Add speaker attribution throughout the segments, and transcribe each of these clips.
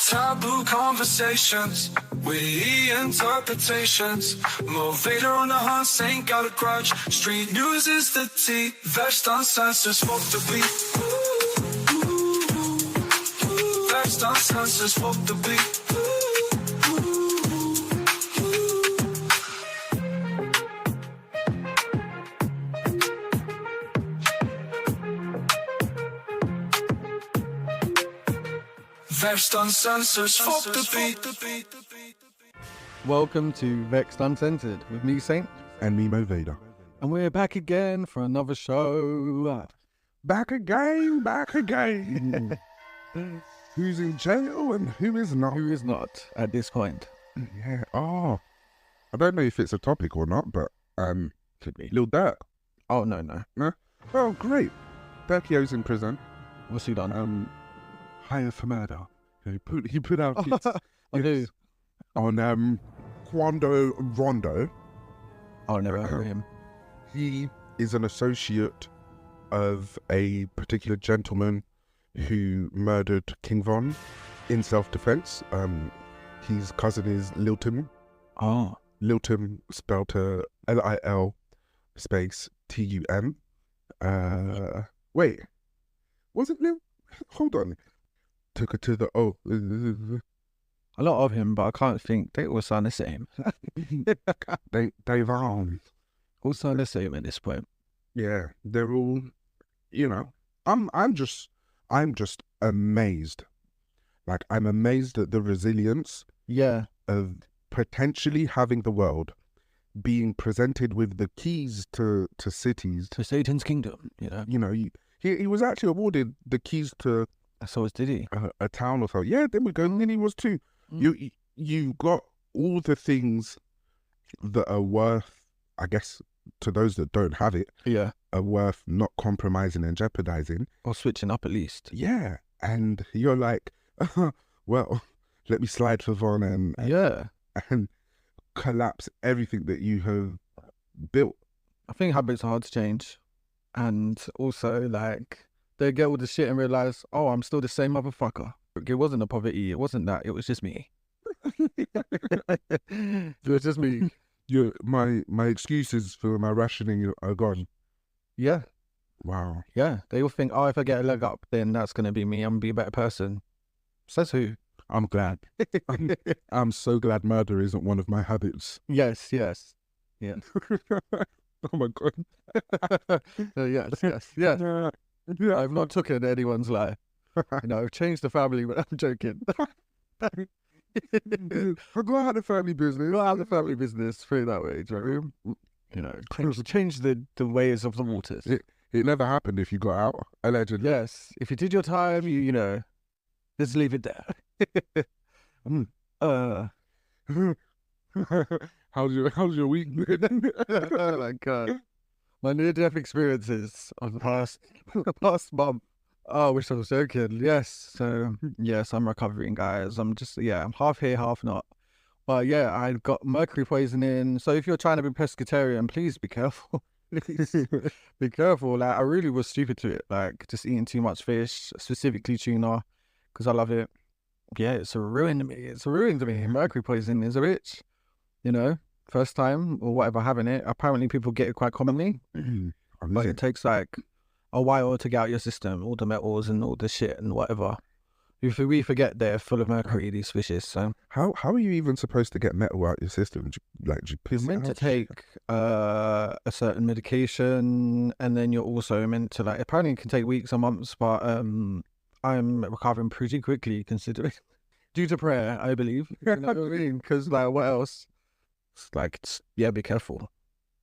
Speaker 1: Taboo conversations, witty interpretations. Motivator on the hunt, ain't got a grudge. Street news is the tea. Vexxed, Uncensored, smoke the beat. Vexxed, Uncensored, smoke the beat. Vexxed, Uncensored, smoke the beat.
Speaker 2: Welcome to Vexxed Uncensored with me, Saint.
Speaker 3: And me, Mo Vader.
Speaker 2: And we're back again for another show.
Speaker 3: Back again. Who's in jail and who is not?
Speaker 2: Who is not at this point?
Speaker 3: Yeah. Oh, I don't know if it's a topic or not, but
Speaker 2: Could be.
Speaker 3: Lil Durk.
Speaker 2: Oh, no.
Speaker 3: No. Oh, great. Durkio's in prison.
Speaker 2: What's he done?
Speaker 3: Hired for murder. He put out hits
Speaker 2: I do.
Speaker 3: on Quando Rondo.
Speaker 2: I'll never heard of him.
Speaker 3: He is an associate of a particular gentleman who murdered King Von in self-defense. His cousin is Lil Tim.
Speaker 2: Oh.
Speaker 3: Lil Tim spelled Lil space Tum. Wait, was it Lil? Hold on. Took her to the
Speaker 2: A lot of him, but I can't think. They all sound the same.
Speaker 3: They've
Speaker 2: All sound the same at this point.
Speaker 3: yeah, they're all, I'm just amazed. Like, I'm amazed at the resilience
Speaker 2: Yeah.
Speaker 3: of potentially having the world being presented with the keys to cities.
Speaker 2: To Satan's kingdom,
Speaker 3: He was actually awarded the keys to
Speaker 2: So did he?
Speaker 3: a town or so. Yeah, there we go. And then he was too. You got all the things that are worth, I guess, to those that don't have it,
Speaker 2: Yeah.
Speaker 3: are worth not compromising and jeopardizing.
Speaker 2: Or switching up at least.
Speaker 3: Yeah, and you're like, well, let me slide for Von and collapse everything that you have built.
Speaker 2: I think habits are hard to change. And also, they get all the shit and realise, oh, I'm still the same motherfucker. It wasn't a poverty. It wasn't that. It was just me. It was just me.
Speaker 3: My excuses for my rationing are gone.
Speaker 2: Yeah.
Speaker 3: Wow.
Speaker 2: Yeah. They all think, oh, if I get a leg up, then that's going to be me. I'm going to be a better person. Says who?
Speaker 3: I'm glad. I'm so glad murder isn't one of my habits.
Speaker 2: Yes. Yeah.
Speaker 3: Oh my God.
Speaker 2: Yes.
Speaker 3: Yeah.
Speaker 2: I've not taken anyone's life. I've changed the family, but I'm joking.
Speaker 3: I go out of family business.
Speaker 2: Go out of the family business, put it that way. Do you know what I mean? Change the ways of the waters.
Speaker 3: It never happened if you got out, allegedly.
Speaker 2: Yes. If you did your time, you just leave it there.
Speaker 3: How's your week been?
Speaker 2: Oh my God. My near-death experiences of the past month. Oh, I wish I was joking. Yes. So, yes, I'm recovering, guys. I'm half here, half not. But yeah, I got mercury poisoning. So if you're trying to be pescatarian, please be careful. Please be careful. I really was stupid to it. Just eating too much fish, specifically tuna, because I love it. Yeah, it's a ruin to me. Mercury poisoning is a bitch. First time or whatever having it. Apparently people get it quite commonly. But it takes a while to get out your system, all the metals and all the shit and whatever. We forget they're full of mercury, these fishes. So
Speaker 3: how are you even supposed to get metal out your system? Do you piss
Speaker 2: you're
Speaker 3: it
Speaker 2: meant to
Speaker 3: out?
Speaker 2: take a certain medication, and then you're also meant to apparently it can take weeks or months, but I'm recovering pretty quickly considering due to prayer, I believe. You know what I mean? Because what else? Be careful.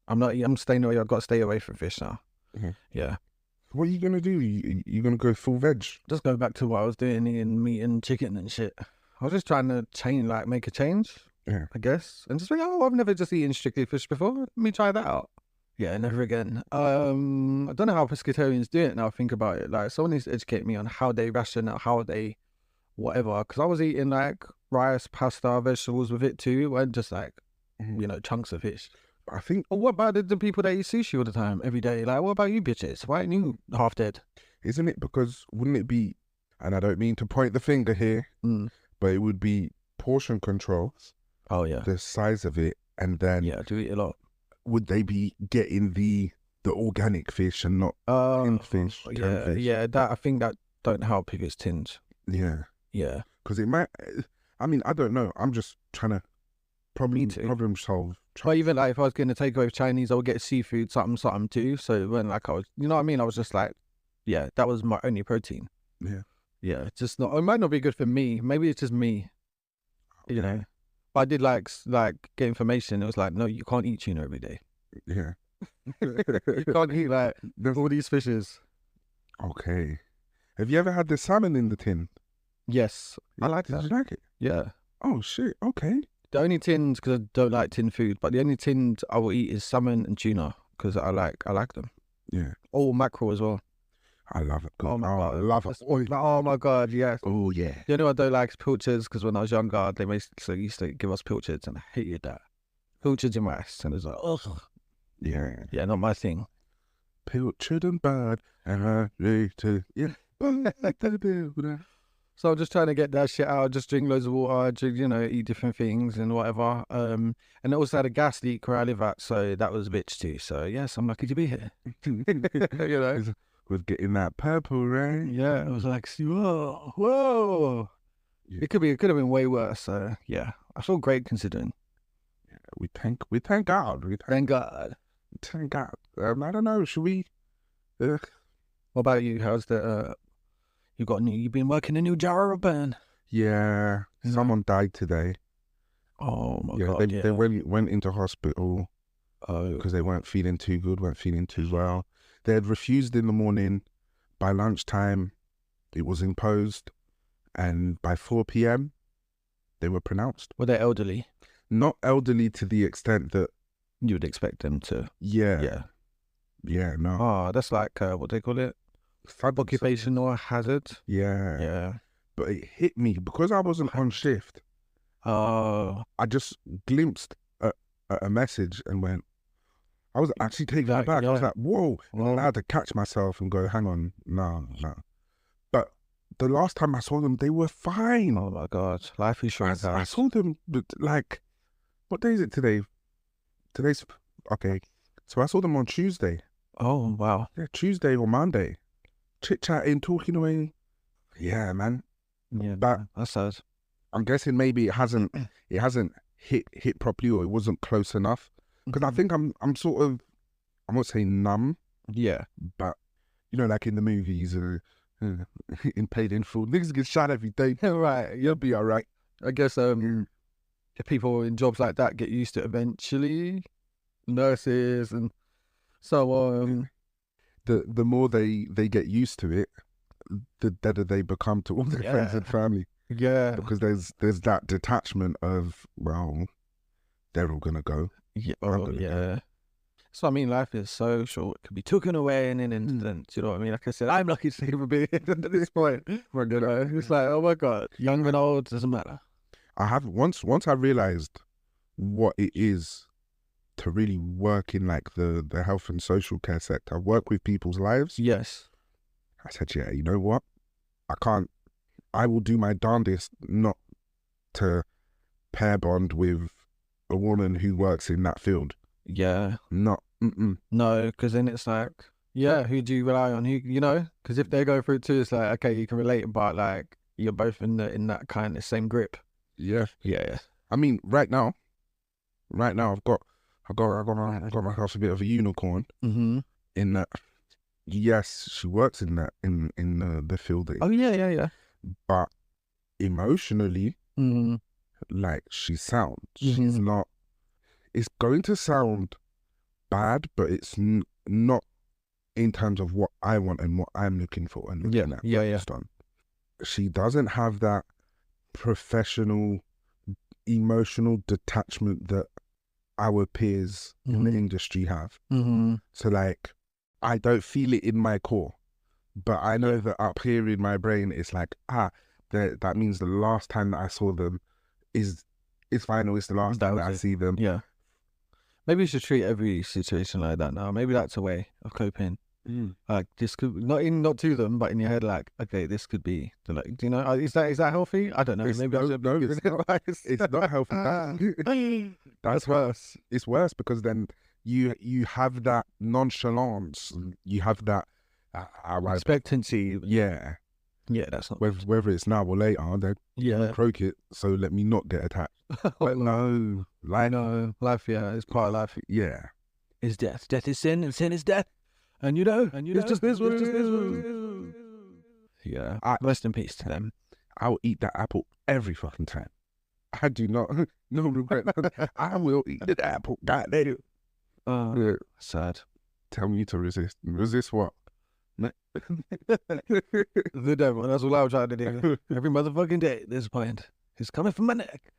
Speaker 2: I'm staying away. I've got to stay away from fish now.
Speaker 3: Mm-hmm.
Speaker 2: Yeah.
Speaker 3: What are you going to do? You going to go full veg?
Speaker 2: Just go back to what I was doing, eating meat and chicken and shit. I was just trying to make a change,
Speaker 3: Yeah.
Speaker 2: I guess. And just think, I've never just eaten strictly fish before. Let me try that out. Yeah, never again. I don't know how pescatarians do it now, I think about it. Someone needs to educate me on how they ration out, how they whatever. Because I was eating rice, pasta, vegetables with it too. And just chunks of fish.
Speaker 3: I think,
Speaker 2: What about the people that eat sushi all the time, every day? What about you bitches? Why aren't you half dead?
Speaker 3: isn't it because, wouldn't it be, and I don't mean to point the finger here, but it would be portion controls,
Speaker 2: Oh yeah.
Speaker 3: the size of it, and then
Speaker 2: Yeah, I do eat a lot.
Speaker 3: would they be getting the organic fish and not tinned fish? Canned
Speaker 2: Yeah,
Speaker 3: fish?
Speaker 2: yeah. That I think that don't help if it's tinned.
Speaker 3: Yeah,
Speaker 2: Yeah.
Speaker 3: because it might. I mean, I don't know. I'm just trying to
Speaker 2: too.
Speaker 3: problem solve.
Speaker 2: But even like if I was going to take away Chinese, I would get seafood, something too. So when like I was, you know what I mean? I was just like, yeah, that was my only protein.
Speaker 3: Yeah.
Speaker 2: Yeah, just not. It might not be good for me. Maybe it's just me. You know. But I did like get information. It was like, no, you can't eat tuna every day.
Speaker 3: Yeah.
Speaker 2: You can't eat like all these fishes.
Speaker 3: Okay. Have you ever had the salmon in the tin?
Speaker 2: Yes, I like
Speaker 3: Did
Speaker 2: that.
Speaker 3: you like it?
Speaker 2: Yeah.
Speaker 3: Oh shit. Okay.
Speaker 2: The only tins, because I don't like tin food, but the only tins I will eat is salmon and tuna because I like them.
Speaker 3: Yeah.
Speaker 2: Oh, mackerel as well.
Speaker 3: I love it.
Speaker 2: Oh my
Speaker 3: I
Speaker 2: God.
Speaker 3: love it.
Speaker 2: Oh my God, yes.
Speaker 3: Oh yeah.
Speaker 2: The only one I don't like is pilchards because when I was younger, they used to give us pilchards and I hated that. Pilchards in rice, and it's like, ugh.
Speaker 3: Yeah.
Speaker 2: Yeah, not my thing.
Speaker 3: Pilchard and bird and yeah.
Speaker 2: So I'm just trying to get that shit out, just drink loads of water, eat different things and whatever. And I also had a gas leak where I live at, so that was a bitch too. So yes, I'm lucky to be here.
Speaker 3: With getting that purple, right?
Speaker 2: Yeah, it was like, whoa.
Speaker 3: Yeah.
Speaker 2: It could have been way worse. So yeah, I feel great considering.
Speaker 3: We thank God.
Speaker 2: Thank God.
Speaker 3: Thank God. I don't know. Should we?
Speaker 2: What about you? How's the? You've been working a new job, and
Speaker 3: Yeah. Someone died today.
Speaker 2: oh my
Speaker 3: Yeah.
Speaker 2: God,
Speaker 3: They went into hospital
Speaker 2: oh,
Speaker 3: because they weren't feeling too good, weren't feeling too well. They had refused in the morning. By lunchtime, it was imposed, and by 4 p.m., they were pronounced.
Speaker 2: were they elderly?
Speaker 3: Not elderly to the extent that.
Speaker 2: You would expect them to.
Speaker 3: Yeah. No.
Speaker 2: Oh, that's like what they call it, occupational hazard.
Speaker 3: Yeah.
Speaker 2: Yeah.
Speaker 3: But it hit me because I wasn't on shift.
Speaker 2: Oh,
Speaker 3: I just glimpsed a message and went. I was actually taken
Speaker 2: Like,
Speaker 3: aback. I was
Speaker 2: yeah.
Speaker 3: like, "Whoa!" And I had to catch myself and go, "Hang on, no." But the last time I saw them, they were fine.
Speaker 2: oh my God, life is short.
Speaker 3: I saw them, but like, what day is it today? Today's okay. So I saw them on Tuesday.
Speaker 2: Oh wow.
Speaker 3: Yeah, Tuesday or Monday, chit chatting, talking away. Yeah, man.
Speaker 2: Yeah,
Speaker 3: But
Speaker 2: that's sad.
Speaker 3: I'm guessing maybe it hasn't hit properly, or it wasn't close enough. Because I think I'm sort of, I won't say numb,
Speaker 2: Yeah.
Speaker 3: but like in the movies, in Paid in Full, niggas get shot every day.
Speaker 2: Right.
Speaker 3: You'll be all right.
Speaker 2: I guess if people in jobs like that get used to it eventually, nurses and so on.
Speaker 3: The more they get used to it, the better they become to all their friends and family.
Speaker 2: Yeah.
Speaker 3: Because there's that detachment of, well, they're all gonna go.
Speaker 2: Yeah.
Speaker 3: I'm
Speaker 2: Oh,
Speaker 3: gonna
Speaker 2: yeah. So I mean, life is so short; it can be taken away in an instant. You know what I mean? Like I said, I'm lucky to even be here at this point. It's like, oh my God, young and old doesn't matter.
Speaker 3: I have once I realized what it is to really work in like the health and social care sector, work with people's lives.
Speaker 2: Yes.
Speaker 3: I said, yeah, you know what? I will do my darndest not to pair bond with a woman who works in that field.
Speaker 2: Yeah.
Speaker 3: Not,
Speaker 2: No, because then it's like, yeah, who do you rely on? Because if they go through it too, it's like, okay, you can relate, but like you're both in that kind of same grip.
Speaker 3: Yeah.
Speaker 2: Yeah.
Speaker 3: I mean, right now, I've got myself a bit of a unicorn
Speaker 2: Mm-hmm.
Speaker 3: in that. Yes, she works in that in the field, that,
Speaker 2: Oh yeah.
Speaker 3: but emotionally,
Speaker 2: Mm-hmm.
Speaker 3: like she's sound.
Speaker 2: Mhm.
Speaker 3: She's not. It's going to sound bad, but it's not in terms of what I want and what I'm looking for and looking at.
Speaker 2: Yeah.
Speaker 3: Done. She doesn't have that professional, emotional detachment that our peers in the industry have.
Speaker 2: Mm-hmm.
Speaker 3: So like, I don't feel it in my core, but I know that up here in my brain, it's like, that means the last time that I saw them is final. It's the last time that I see them.
Speaker 2: Yeah. Maybe we should treat every situation like that now. Maybe that's a way of coping. Like this could not to them, but in your head, like, okay, this could be. Like, do you know? Is that healthy? I don't know. Maybe I should
Speaker 3: It's not healthy.
Speaker 2: That's worse.
Speaker 3: It's worse because then you have that nonchalance. You have that
Speaker 2: Expectancy.
Speaker 3: yeah.
Speaker 2: Yeah, that's not.
Speaker 3: Whether it's now or later, they croak it. So let me not get attacked. But no,
Speaker 2: life. Yeah, it's part of life.
Speaker 3: Yeah,
Speaker 2: Is death. Death is sin, and sin is death. And you know, it's just this. Yeah. Rest in peace to them.
Speaker 3: I'll eat that apple every fucking time. I do not, no regret. I will eat that apple. God damn.
Speaker 2: Sad.
Speaker 3: Tell me to resist. Resist what?
Speaker 2: The devil. That's all I was trying to do. Every motherfucking day at this point. He's coming for my neck.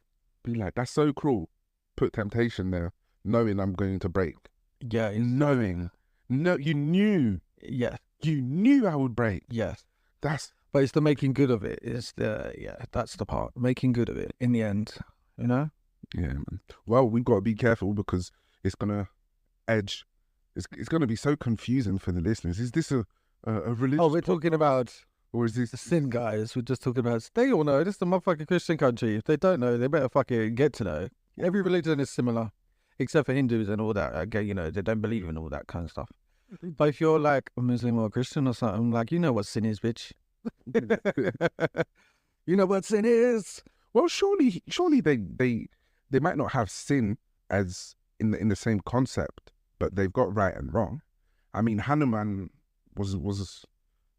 Speaker 3: Be like, that's so cruel. Put temptation there, knowing I'm going to break.
Speaker 2: Yeah.
Speaker 3: Knowing. No, you knew.
Speaker 2: Yeah.
Speaker 3: You knew I would break.
Speaker 2: Yes.
Speaker 3: But
Speaker 2: it's the making good of it. It's that's the part. Making good of it in the end. You know?
Speaker 3: Yeah, man. Well, we've got to be careful because it's gonna edge. It's gonna be so confusing for the listeners. Is this a religious?
Speaker 2: Oh, we're talking about,
Speaker 3: or is this
Speaker 2: the sin, guys? We're just talking about. They all know. This is a motherfucking Christian country. If they don't know, they better fucking get to know. Every religion is similar, except for Hindus and all that. Okay, you know, they don't believe in all that kind of stuff. But if you're like a Muslim or a Christian or something, like, you know what sin is, bitch. You know what sin is.
Speaker 3: Well, surely they might not have sin as in the same concept, but they've got right and wrong. I mean, Hanuman was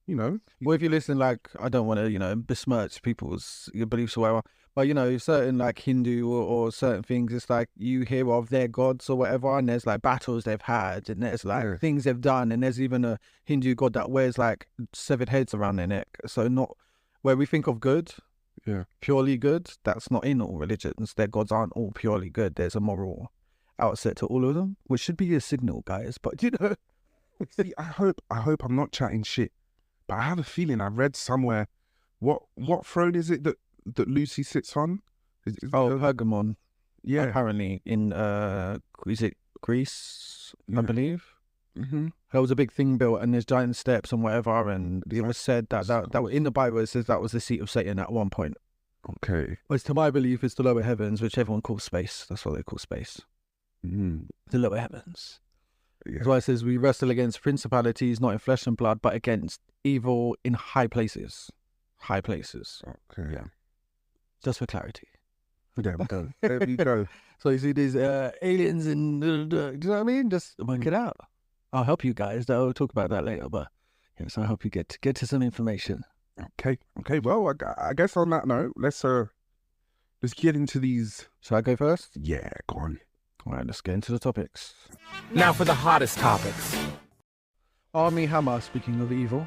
Speaker 3: you know.
Speaker 2: Well, if you listen, like, I don't want to, you know, besmirch people's beliefs or whatever, but, you know, certain, like, Hindu or certain things, it's like you hear of their gods or whatever, and there's, like, battles they've had, and there's, like, things they've done, and there's even a Hindu god that wears, like, severed heads around their neck. So not where we think of good, purely good, that's not in all religions. Their gods aren't all purely good. There's a moral outset to all of them, which should be a signal, guys. But, you know...
Speaker 3: See, I hope I'm not chatting shit, but I have a feeling I read somewhere what throne is it that Lucy sits on?
Speaker 2: Pergamon.
Speaker 3: Yeah,
Speaker 2: apparently in is it Greece? I believe.
Speaker 3: Mm-hmm.
Speaker 2: There was a big thing built, and there's giant steps and whatever, and it was said that in the Bible it says that was the seat of Satan at one point.
Speaker 3: Okay.
Speaker 2: Whereas to my belief, it's the lower heavens, which everyone calls space. That's what they call space.
Speaker 3: Mm.
Speaker 2: The lower heavens.
Speaker 3: Yeah.
Speaker 2: That's why it says we wrestle against principalities, not in flesh and blood, but against evil in high places. High places.
Speaker 3: Okay.
Speaker 2: Yeah. Just for clarity.
Speaker 3: There we go. There we go.
Speaker 2: So you see these aliens and do you know what I mean? Just work it out. I'll help you guys. I'll talk about that later. But yes, I'll help you get to some information.
Speaker 3: Okay. Well, I guess on that note, let's get into these.
Speaker 2: Shall I go first?
Speaker 3: Yeah, go on.
Speaker 2: All right, let's get into the topics.
Speaker 4: Now for the hottest topics.
Speaker 2: Armie Hammer, speaking of evil,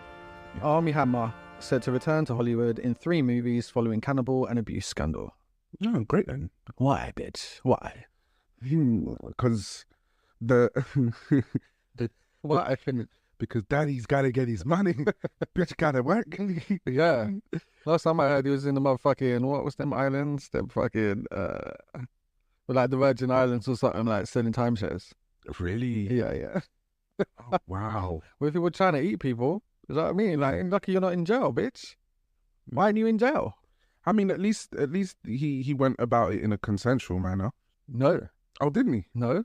Speaker 2: Armie Hammer said to return to Hollywood in 3 movies following cannibal and abuse scandal.
Speaker 3: Oh, great then.
Speaker 2: Why, bitch? Why?
Speaker 3: Because
Speaker 2: Why?
Speaker 3: Because daddy's got to get his money. Bitch got to work.
Speaker 2: Yeah. Last time I heard he was in the motherfucking, what was them islands? Them fucking, like the Virgin Islands or something, like selling timeshares.
Speaker 3: Really?
Speaker 2: Yeah.
Speaker 3: Oh, wow.
Speaker 2: Well, if you were trying to eat people, is that what I mean? Like, lucky you're not in jail, bitch. Why aren't you in jail?
Speaker 3: I mean, at least he went about it in a consensual manner.
Speaker 2: No.
Speaker 3: Oh, didn't he?
Speaker 2: No.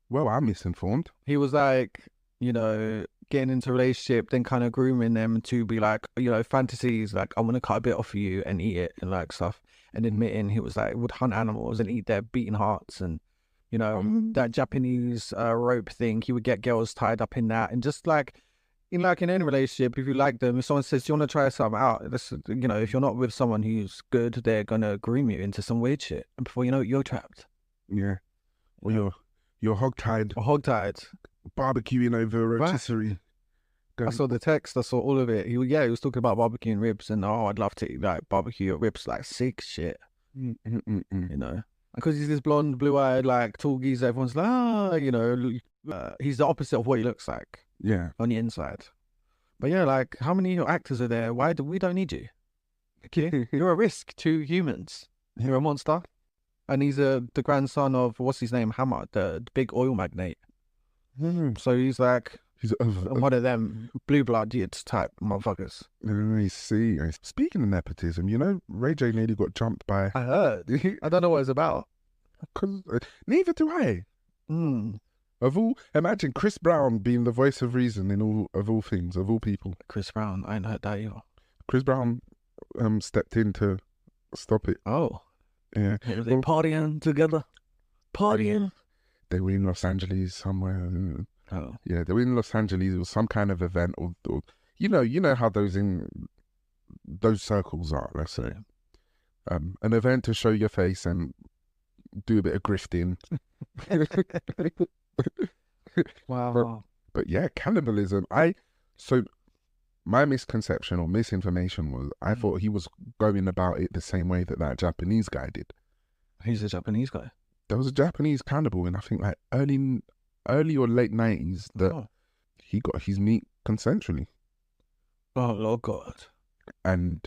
Speaker 3: Well, I'm misinformed.
Speaker 2: He was like, you know, getting into a relationship, then kind of grooming them to be like, you know, fantasies, like, I'm going to cut a bit off of you and eat it and like stuff. And admitting he was like, would hunt animals and eat their beating hearts. And, you know, that Japanese rope thing, he would get girls tied up in that. And just like in any relationship, if you like them, if someone says, do you want to try something out? This, you know, if you're not with someone who's good, they're going to groom you into some weird shit. And before you know it, you're trapped.
Speaker 3: Yeah. Well, you're hogtied.
Speaker 2: Or hogtied.
Speaker 3: Barbecuing over a rotisserie.
Speaker 2: I saw the text. I saw all of it. He was talking about barbecuing ribs, and I'd love to eat, like barbecue your ribs, like sick shit. You know, because he's this blonde, blue-eyed, like tall geezer. Everyone's like, you know, he's the opposite of what he looks like.
Speaker 3: Yeah,
Speaker 2: on the inside. But yeah, like, how many actors are there? We don't need you? Okay, you're a risk to humans. You're a monster, and he's the grandson of what's his name, Hammer, the big oil magnate. So he's like,
Speaker 3: He's
Speaker 2: I'm one of them blue-blooded type motherfuckers.
Speaker 3: Let me see. Speaking of nepotism, you know, Ray J nearly got jumped by.
Speaker 2: I heard. I don't know what it's about.
Speaker 3: Neither do I. Imagine Chris Brown being the voice of reason in all things, of all people.
Speaker 2: Chris Brown, I ain't heard that either.
Speaker 3: Chris Brown stepped in to stop it.
Speaker 2: Oh.
Speaker 3: Yeah.
Speaker 2: Are they partying together? Partying?
Speaker 3: They were in Los Angeles somewhere.
Speaker 2: Oh.
Speaker 3: Yeah, they were in Los Angeles. It was some kind of event, or you know how those circles are. Let's say, an event to show your face and do a bit of grifting.
Speaker 2: Wow.
Speaker 3: But yeah, cannibalism. So my misconception or misinformation was I thought he was going about it the same way that Japanese guy did.
Speaker 2: Who's the Japanese guy?
Speaker 3: There was a Japanese cannibal in I think like early or late 90s that he got his meat consensually.
Speaker 2: Oh Lord God.
Speaker 3: And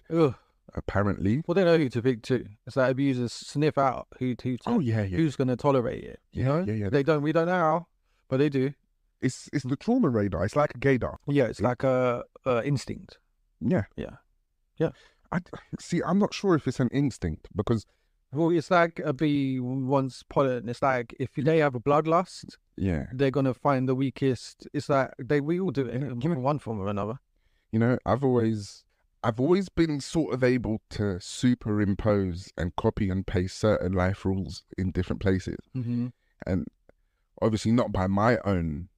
Speaker 3: apparently,
Speaker 2: well, they know who to pick too. It's like abusers sniff out who who's going to tolerate it. You know?
Speaker 3: Yeah.
Speaker 2: They don't. We don't know how, but they do.
Speaker 3: It's the trauma radar. It's like a gaydar.
Speaker 2: Yeah, it's like a instinct.
Speaker 3: Yeah. I'm not sure if it's an instinct because.
Speaker 2: Well, it's like a bee wants pollen. It's like if they have a bloodlust, they're gonna find the weakest. It's like we all do it in one form or another.
Speaker 3: You know, I've always been sort of able to superimpose and copy and paste certain life rules in different places, and obviously not by my own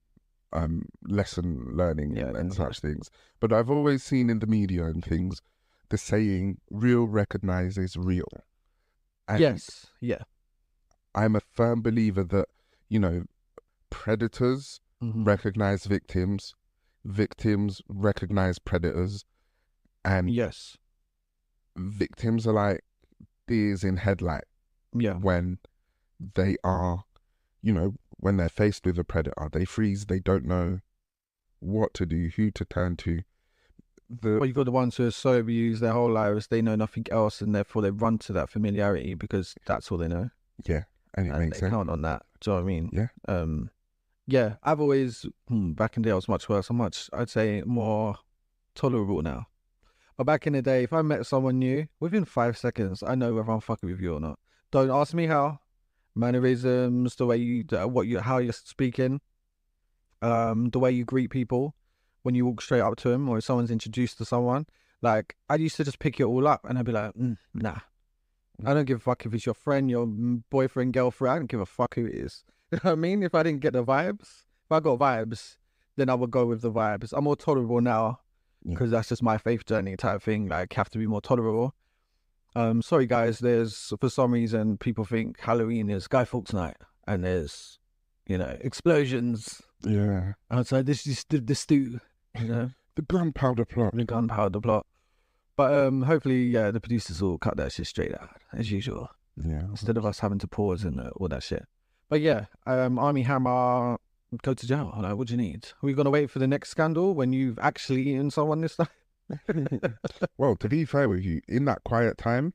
Speaker 3: lesson learning and such things, but I've always seen in the media and things the saying "real recognizes real." And
Speaker 2: yes, yeah.
Speaker 3: I'm a firm believer that, you know, predators recognize victims, victims recognize predators, and victims are like deers in headlight.
Speaker 2: Yeah.
Speaker 3: When they are, you know, when they're faced with a predator, they freeze, they don't know what to do, who to turn to. Well,
Speaker 2: you've got the ones who are so abused their whole lives, they know nothing else, and therefore they run to that familiarity because that's all they know.
Speaker 3: Yeah, and it makes
Speaker 2: they
Speaker 3: sense.
Speaker 2: Count on that. Do you know what I mean?
Speaker 3: Yeah.
Speaker 2: Yeah, I've always, back in the day I was much worse, I'd say more tolerable now. But back in the day, if I met someone new, within 5 seconds, I know whether I'm fucking with you or not. Don't ask me how. Mannerisms, the way how you're speaking, the way you greet people. When you walk straight up to him or if someone's introduced to someone, like I used to just pick it all up and I'd be like, nah, I don't give a fuck if it's your friend, your boyfriend, girlfriend. I don't give a fuck who it is. You know what I mean? If I didn't get the vibes, if I got vibes, then I would go with the vibes. I'm more tolerable now because that's just my faith journey type thing. Like, have to be more tolerable. Sorry guys, there's for some reason people think Halloween is Guy Fawkes night and there's, you know, explosions.
Speaker 3: Yeah.
Speaker 2: Outside this is the stew. You know,
Speaker 3: the gunpowder plot.
Speaker 2: But hopefully, the producers will cut that shit straight out as usual.
Speaker 3: Yeah.
Speaker 2: Instead of us having to pause and all that shit. But yeah, Army Hammer, go to jail. Like, what do you need? Are we gonna wait for the next scandal when you've actually eaten someone this time?
Speaker 3: Well, to be fair with you, in that quiet time,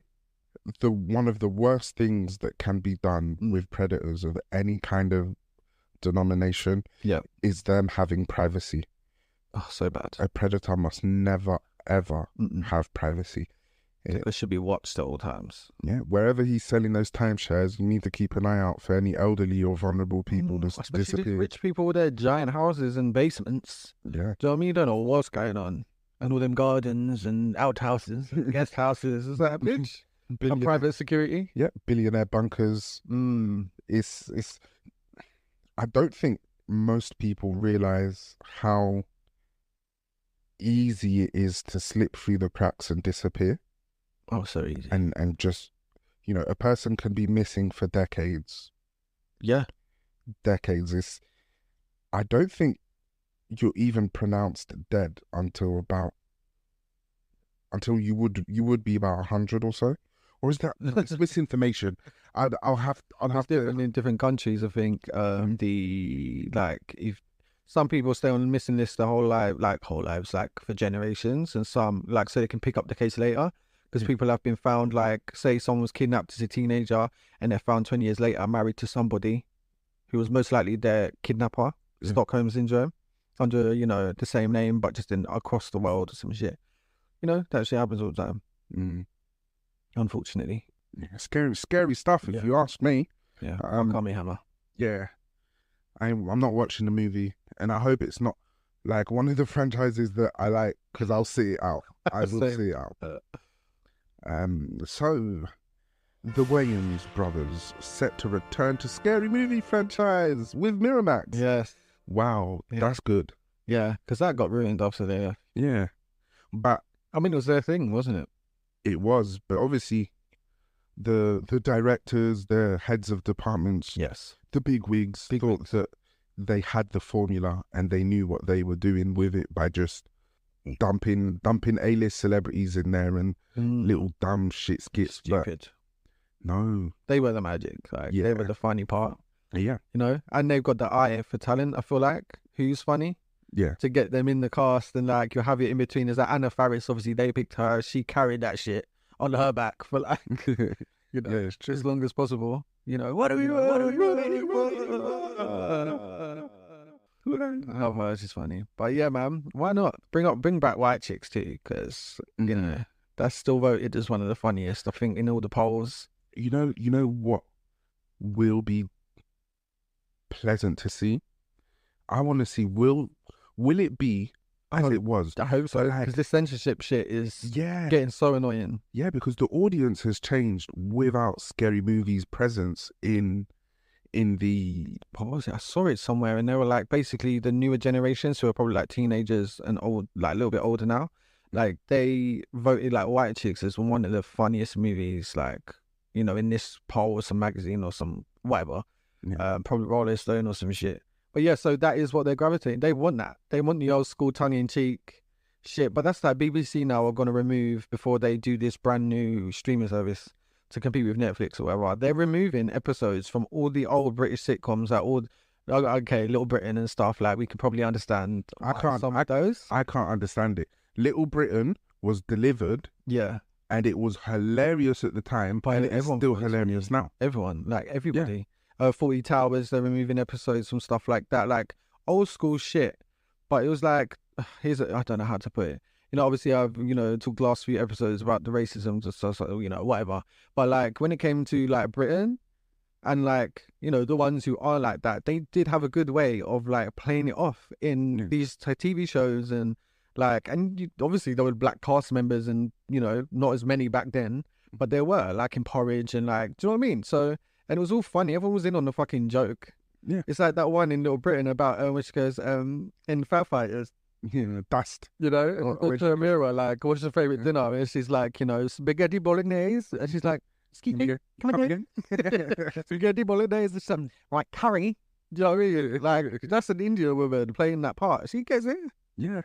Speaker 3: one of the worst things that can be done with predators of any kind of denomination is them having privacy.
Speaker 2: Oh, so bad.
Speaker 3: A predator must never, ever have privacy.
Speaker 2: It should be watched at all times.
Speaker 3: Yeah, wherever he's selling those timeshares, you need to keep an eye out for any elderly or vulnerable people that's disappeared.
Speaker 2: Rich people with their giant houses and basements.
Speaker 3: Yeah.
Speaker 2: Do you know what I mean? You don't know what's going on. And all them gardens and outhouses, guest houses. Is that a bitch? And private security?
Speaker 3: Yeah, billionaire bunkers. It's. I don't think most people realise how easy it is to slip through the cracks and disappear.
Speaker 2: Oh, so easy.
Speaker 3: And just, you know, a person can be missing for decades.
Speaker 2: Yeah.
Speaker 3: Decades. I don't think you're even pronounced dead until you would be about 100 or so. Or is that it's misinformation? I'll have to.
Speaker 2: In different countries, I think if some people stay on the missing list their whole lives, like for generations, and some so they can pick up the case later because people have been found, like say someone was kidnapped as a teenager and they're found 20 years later married to somebody who was most likely their kidnapper, Stockholm syndrome. under, you know, the same name, but just in across the world or some shit. You know, that shit happens all the time, unfortunately.
Speaker 3: Yeah, scary stuff, if you ask me.
Speaker 2: Yeah, call me Hammer.
Speaker 3: Yeah, I'm not watching the movie, and I hope it's not like one of the franchises that I like, because I'll see it out. I will
Speaker 2: Same.
Speaker 3: see it out. So the Wayans brothers set to return to scary movie franchise with Miramax.
Speaker 2: Yes.
Speaker 3: Wow,
Speaker 2: Yeah.
Speaker 3: that's good.
Speaker 2: Yeah, because that got ruined after they.
Speaker 3: Yeah, but
Speaker 2: I mean, it was their thing, wasn't it?
Speaker 3: it was. But obviously, the directors, the heads of departments,
Speaker 2: Yes.
Speaker 3: the bigwigs thought that they had the formula and they knew what they were doing with it by just dumping A-list celebrities in there and little dumb shit skits.
Speaker 2: Stupid.
Speaker 3: But no,
Speaker 2: They were the magic. Like, they were the funny part.
Speaker 3: yeah,
Speaker 2: You know, and they've got the eye for talent. I feel like who's funny
Speaker 3: yeah,
Speaker 2: to get them in the cast, and like you have it in between. There's like Anna Faris. Obviously, they picked her. She carried that shit on her back for like, you know,
Speaker 3: yeah, it's true.
Speaker 2: as long as possible. You know, what are we? Oh, well, it's just funny. But yeah, man, why not bring back white chicks too? Because you know that's still voted as one of the funniest. I think in all the polls.
Speaker 3: You know what will be pleasant to see? I want to see will it be as it was?
Speaker 2: I hope so, because this censorship shit is getting so annoying.
Speaker 3: Yeah, because the audience has changed without Scary Movie's presence in the...
Speaker 2: What was it? I saw it somewhere, and they were like basically the newer generations who are probably like teenagers and old, like a little bit older now. Like they voted like White Chicks as one of the funniest movies, like, you know, in this poll or some magazine or some whatever, probably Rolling Stone or some shit. But yeah, so that is what they're gravitating. They want that. They want the old school tongue-in-cheek shit. But that's like BBC now are going to remove, before they do this brand new streaming service to compete with Netflix or whatever, they're removing episodes from all the old British sitcoms, like all, okay, Little Britain and stuff. Like we could probably understand some of those.
Speaker 3: I can't understand it. Little Britain was delivered, and it was hilarious at the time,
Speaker 2: But
Speaker 3: and it's still hilarious now.
Speaker 2: Everyone, like everybody. 40 Towers, they're removing episodes from stuff like that, like old school shit. But it was like, I don't know how to put it. You know, obviously I've, you know, talked last few episodes about the racism and stuff, so, you know, whatever. But like when it came to like Britain and like, you know, the ones who are like that, they did have a good way of like playing it off in these TV shows, and like, and obviously there were black cast members and, you know, not as many back then, but there were, like in Porridge and like, do you know what I mean? So, and it was all funny. Everyone was in on the fucking joke.
Speaker 3: Yeah.
Speaker 2: It's like that one in Little Britain about, which goes, in Fat Fighters,
Speaker 3: Dust.
Speaker 2: you know, to her mirror, like, what's your favourite dinner? And she's like, you know, spaghetti bolognese. And she's like, excuse me, come again? Spaghetti bolognese is some, like, curry. Do you know what I mean? Like, that's an Indian woman playing that part. She gets it.
Speaker 3: Yeah.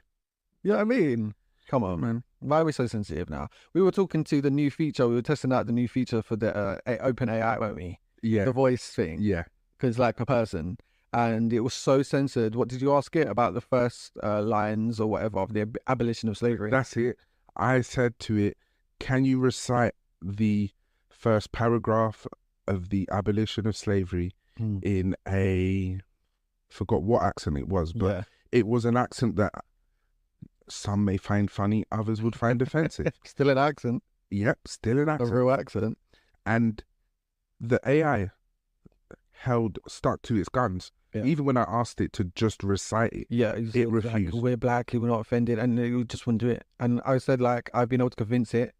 Speaker 2: You know what I mean? Come on, man. Why are we so sensitive now? We were talking to the new feature. We were testing out the new feature for the Open AI, weren't we?
Speaker 3: Yeah.
Speaker 2: The voice thing.
Speaker 3: Yeah.
Speaker 2: Because like a person. And it was so censored. What did you ask it about? The first lines or whatever of the abolition of slavery?
Speaker 3: That's it. I said to it, can you recite the first paragraph of the abolition of slavery in a... forgot what accent it was, but it was an accent that some may find funny, others would find offensive.
Speaker 2: Still an accent.
Speaker 3: Yep, still an accent.
Speaker 2: A real accent.
Speaker 3: And the AI stuck to its guns.
Speaker 2: Yeah.
Speaker 3: Even when I asked it to just recite it, it refused.
Speaker 2: Like, we're black, we're not offended, and it just wouldn't do it. And I said, like, I've been able to convince it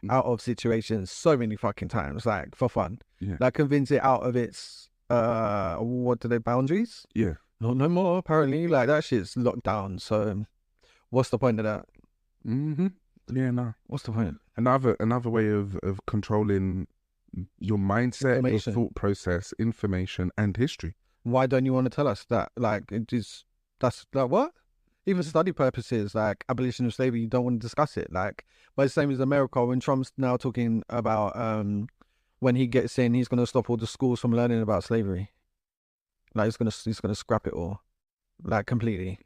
Speaker 2: out of situations so many fucking times, like, for fun.
Speaker 3: Yeah.
Speaker 2: Like, convince it out of its, boundaries?
Speaker 3: Yeah.
Speaker 2: No more, apparently. Like, that shit's locked down, so what's the point of that?
Speaker 3: Mm-hmm. Yeah, no.
Speaker 2: What's the point?
Speaker 3: Another way of controlling your mindset, your thought process, information, and history.
Speaker 2: Why don't you want to tell us that? Like, that's like what? Even study purposes, like abolition of slavery, you don't want to discuss it. Like, but it's the same as America when Trump's now talking about when he gets in, he's going to stop all the schools from learning about slavery. Like, he's gonna scrap it all, like completely.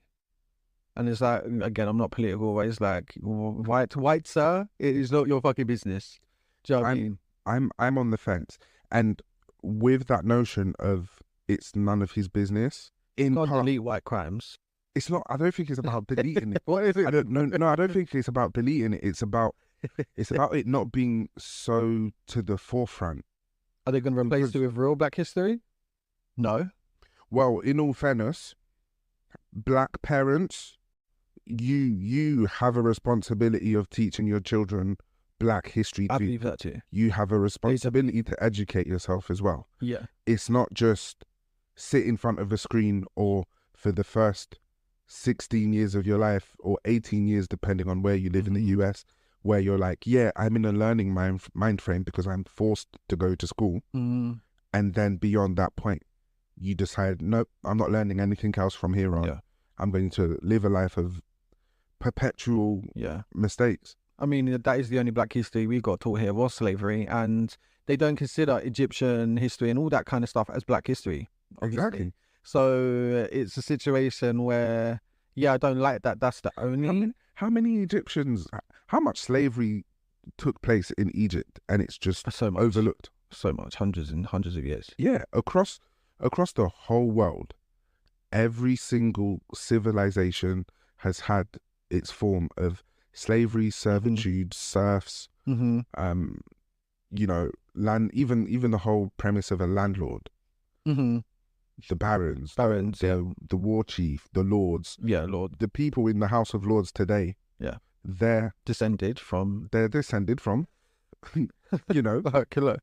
Speaker 2: And it's like, again, I'm not political, but it's like, white sir, it is not your fucking business. Do you know what I mean?
Speaker 3: I'm on the fence, and with that notion of it's none of his business.
Speaker 2: Not delete white crimes.
Speaker 3: it's not. I don't think it's about deleting it.
Speaker 2: What is it?
Speaker 3: I don't know. No, I don't think it's about deleting it. It's about it not being so to the forefront.
Speaker 2: Are they going to replace it with real Black history? No.
Speaker 3: Well, in all fairness, Black parents, you have a responsibility of teaching your children Black history
Speaker 2: I
Speaker 3: too.
Speaker 2: believe that too.
Speaker 3: You have a responsibility to educate yourself as well.
Speaker 2: Yeah.
Speaker 3: It's not just sit in front of a screen or for the first 16 years of your life or 18 years, depending on where you live in the US, where you're like, yeah, I'm in a learning mind frame because I'm forced to go to school.
Speaker 2: Mm.
Speaker 3: And then beyond that point, you decide, nope, I'm not learning anything else from here on.
Speaker 2: Yeah.
Speaker 3: I'm going to live a life of perpetual mistakes.
Speaker 2: I mean, that is the only Black history we got taught here was slavery, and they don't consider Egyptian history and all that kind of stuff as Black history. Obviously.
Speaker 3: Exactly.
Speaker 2: So it's a situation where, yeah, I don't like that. That's the only.
Speaker 3: How many Egyptians, how much slavery took place in Egypt and it's just
Speaker 2: So much.
Speaker 3: overlooked?
Speaker 2: So much, hundreds and hundreds of years.
Speaker 3: Yeah, across the whole world, every single civilization has had its form of slavery, servitude, serfs, you know, land, even the whole premise of a landlord, the barons, the war chief, the lords,
Speaker 2: Lord,
Speaker 3: the people in the House of Lords today, they're
Speaker 2: descended from,
Speaker 3: you know,
Speaker 2: killer,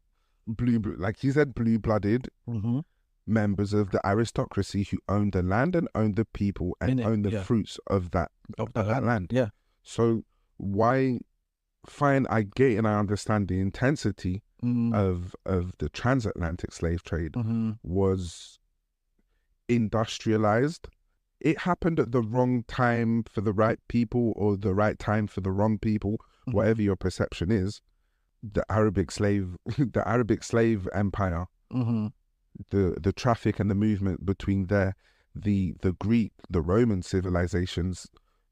Speaker 3: like you said, blue-blooded members of the aristocracy who own the land and own the people and own the fruits of that land.
Speaker 2: Yeah.
Speaker 3: So why? Fine, I get and I understand the intensity of the transatlantic slave trade was industrialized. It happened at the wrong time for the right people or the right time for the wrong people, whatever your perception is. The Arabic slave empire, the traffic and the movement between the Greek, the Roman civilizations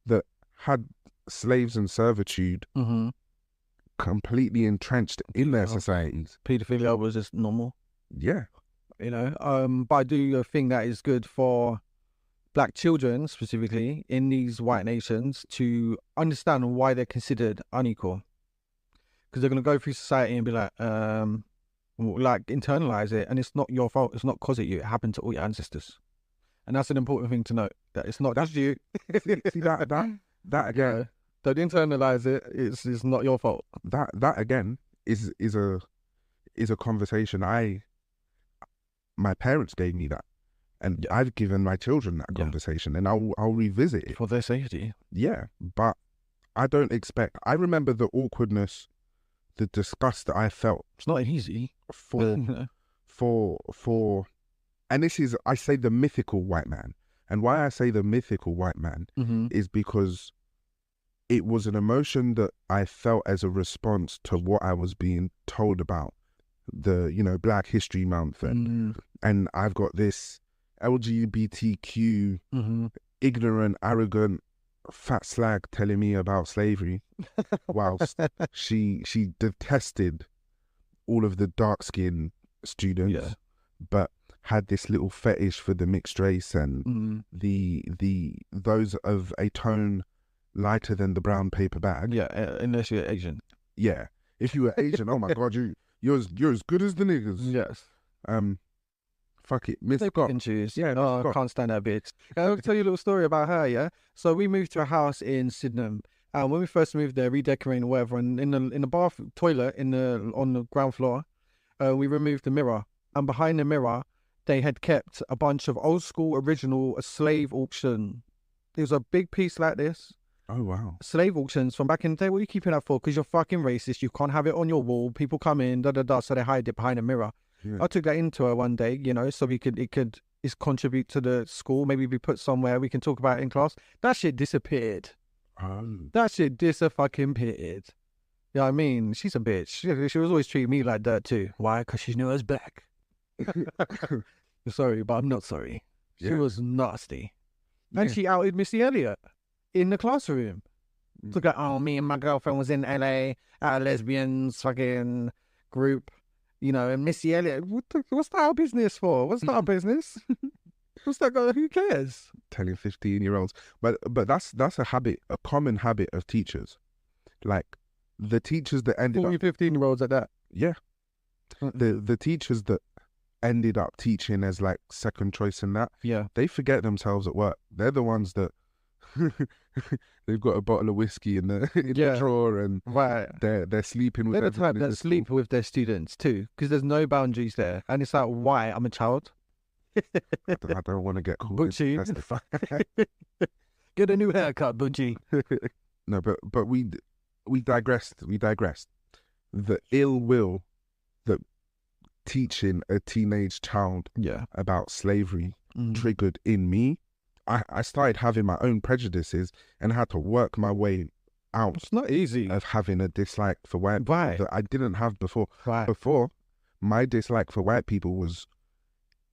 Speaker 3: that had slaves and servitude completely entrenched in their societies.
Speaker 2: Pedophilia was just normal.
Speaker 3: Yeah.
Speaker 2: You know, but I do think that is good for Black children specifically in these white nations to understand why they're considered unequal, because they're going to go through society and be like internalize it, and it's not your fault, it's not because of you, it happened to all your ancestors. And that's an important thing to note, that it's not just you.
Speaker 3: See that again,
Speaker 2: don't internalize it, it's not your fault.
Speaker 3: That again is a conversation my parents gave me that, and I've given my children that conversation, and I'll revisit it
Speaker 2: for their safety.
Speaker 3: Yeah, but I don't expect. I remember the awkwardness, the disgust that I felt.
Speaker 2: It's not easy
Speaker 3: for, and this is, I say the mythical white man, and why I say the mythical white man is because it was an emotion that I felt as a response to what I was being told about the, you know, Black History Month, and I've got this LGBTQ ignorant, arrogant, fat slag telling me about slavery, whilst she detested all of the dark skinned students, but had this little fetish for the mixed race and those of a tone lighter than the brown paper bag.
Speaker 2: Yeah, unless you're Asian.
Speaker 3: Yeah, if you were Asian, oh my god, you're as good as the niggas.
Speaker 2: Yes.
Speaker 3: Fuck it, Miss
Speaker 2: They
Speaker 3: Scott.
Speaker 2: can choose.
Speaker 3: Yeah,
Speaker 2: oh, I can't stand that bitch. I'll tell you a little story about her. Yeah. So we moved to a house in Sydenham, and when we first moved there, redecorating whatever, and in the bath toilet on the ground floor, we removed the mirror, and behind the mirror, they had kept a bunch of old school original slave auction. It was a big piece like this.
Speaker 3: Oh, wow.
Speaker 2: Slave auctions from back in the day. What are you keeping that for? Because you're fucking racist. You can't have it on your wall. People come in, so they hide it behind a mirror. Yeah. I took that into her one day, you know, so it could contribute to the school. Maybe be put somewhere. We can talk about it in class. That shit disappeared. That shit disappeared. You know what I mean? She's a bitch. She was always treating me like that too. Why? Because she knew I was black. Sorry, but I'm not sorry. She was nasty. And she outed Missy Elliott in the classroom. Took like, oh, me and my girlfriend was in LA at a lesbians fucking group, you know, and Missy Elliott, what's that our business for? What's that our business? What's that got? Who cares?
Speaker 3: telling 15-year-olds. But that's a habit, a common habit of teachers. Like the teachers that ended up
Speaker 2: 15-year-olds at that.
Speaker 3: yeah. The teachers that ended up teaching as like second choice in that,
Speaker 2: Yeah.
Speaker 3: they forget themselves at work. They're the ones that they've got a bottle of whiskey in the drawer and
Speaker 2: Right.
Speaker 3: they're sleeping with
Speaker 2: They're the type
Speaker 3: everybody
Speaker 2: that
Speaker 3: at
Speaker 2: sleep with their students too, because there's no boundaries there. And it's like, why? I'm a child.
Speaker 3: school. I don't want to get called
Speaker 2: Butchie.
Speaker 3: into testify.
Speaker 2: Get a new haircut, Butchie.
Speaker 3: No, but we digressed. The ill will that teaching a teenage child
Speaker 2: Yeah.
Speaker 3: about slavery triggered in me. I started having my own prejudices and had to work my way out
Speaker 2: It's not easy.
Speaker 3: of having a dislike for white people
Speaker 2: Right.
Speaker 3: that I didn't have before.
Speaker 2: Right.
Speaker 3: Before, my dislike for white people was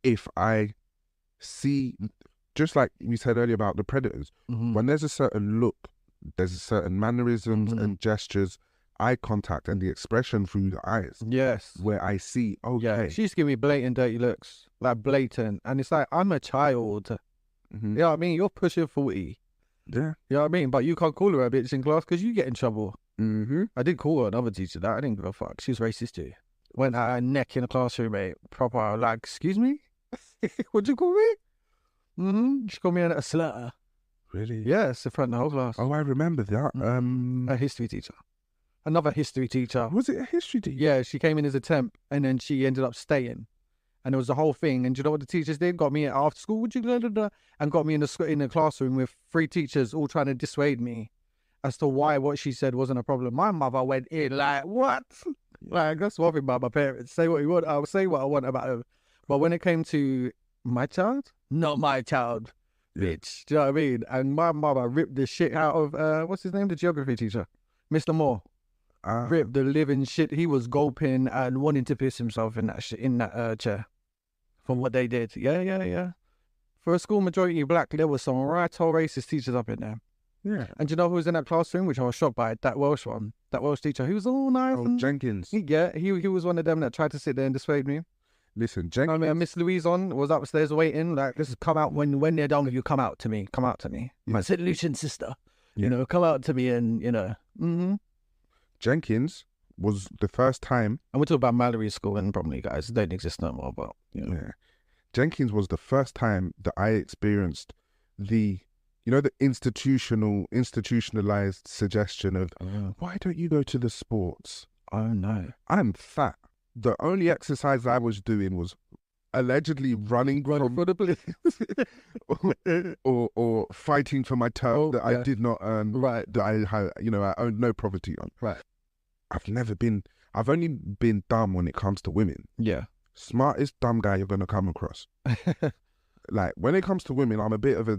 Speaker 3: if I see, just like we said earlier about the predators, when there's a certain look, there's a certain mannerisms and gestures, eye contact and the expression through the eyes
Speaker 2: Yes.
Speaker 3: where I see, okay.
Speaker 2: Yeah. She used to give me blatant dirty looks, like blatant. And it's like, I'm a child.
Speaker 3: Mhm.
Speaker 2: You know what I mean? You're pushing 40.
Speaker 3: Yeah.
Speaker 2: You know what I mean? But you can't call her a bitch in class because you get in trouble.
Speaker 3: Mm-hmm.
Speaker 2: I did call her another teacher that. I didn't give a fuck. She was racist too. Went at her neck in the classroom, mate. Proper, like, excuse me? What'd you call me? She called me a slur.
Speaker 3: Really?
Speaker 2: Yes, in front of the whole class.
Speaker 3: Oh, I remember that.
Speaker 2: A history teacher. Another history teacher.
Speaker 3: Was it a history teacher?
Speaker 2: Yeah, she came in as a temp and then she ended up staying. And it was the whole thing. And do you know what the teachers did? Got me after school, and got me in the classroom with 3 teachers all trying to dissuade me as to why what she said wasn't a problem. My mother went in like, what? Like, that's one thing about my parents. Say what you want. I'll say what I want about them. But when it came to my child, not my child, bitch. Do you know what I mean? And my mother ripped the shit out of, what's his name? The geography teacher. Mr. Moore. Ripped the living shit. He was gulping and wanting to piss himself in that shit, in that chair. From what they did. Yeah. For a school majority black, there was some right old racist teachers up in there.
Speaker 3: Yeah.
Speaker 2: And do you know who was in that classroom, which I was shocked by? That Welsh one. That Welsh teacher. He was all nice.
Speaker 3: Oh,
Speaker 2: and
Speaker 3: Jenkins.
Speaker 2: he was one of them that tried to sit there and dissuade me.
Speaker 3: Listen,
Speaker 2: I
Speaker 3: Jenkins.
Speaker 2: mean, Miss Louise was upstairs waiting. Like, this is come out when they're done with you. Come out to me. Come out to me. My St. Lucian sister.
Speaker 3: Yeah.
Speaker 2: You know, come out to me and, you know.
Speaker 3: Jenkins was the first time.
Speaker 2: And we're talking about Mallory School and Bromley, guys. It don't exist no more, but, you know.
Speaker 3: Yeah. Jenkins was the first time that I experienced the institutionalized suggestion of, why don't you go to the sports?
Speaker 2: Oh, no.
Speaker 3: I'm fat. The only exercise I was doing was allegedly running from
Speaker 2: for the police.
Speaker 3: or fighting for my turf that I did not earn.
Speaker 2: Right.
Speaker 3: That I had, I owned no property on.
Speaker 2: Right.
Speaker 3: I've only been dumb when it comes to women.
Speaker 2: Yeah.
Speaker 3: Smartest dumb guy you're gonna come across. Like when it comes to women, I'm a bit of a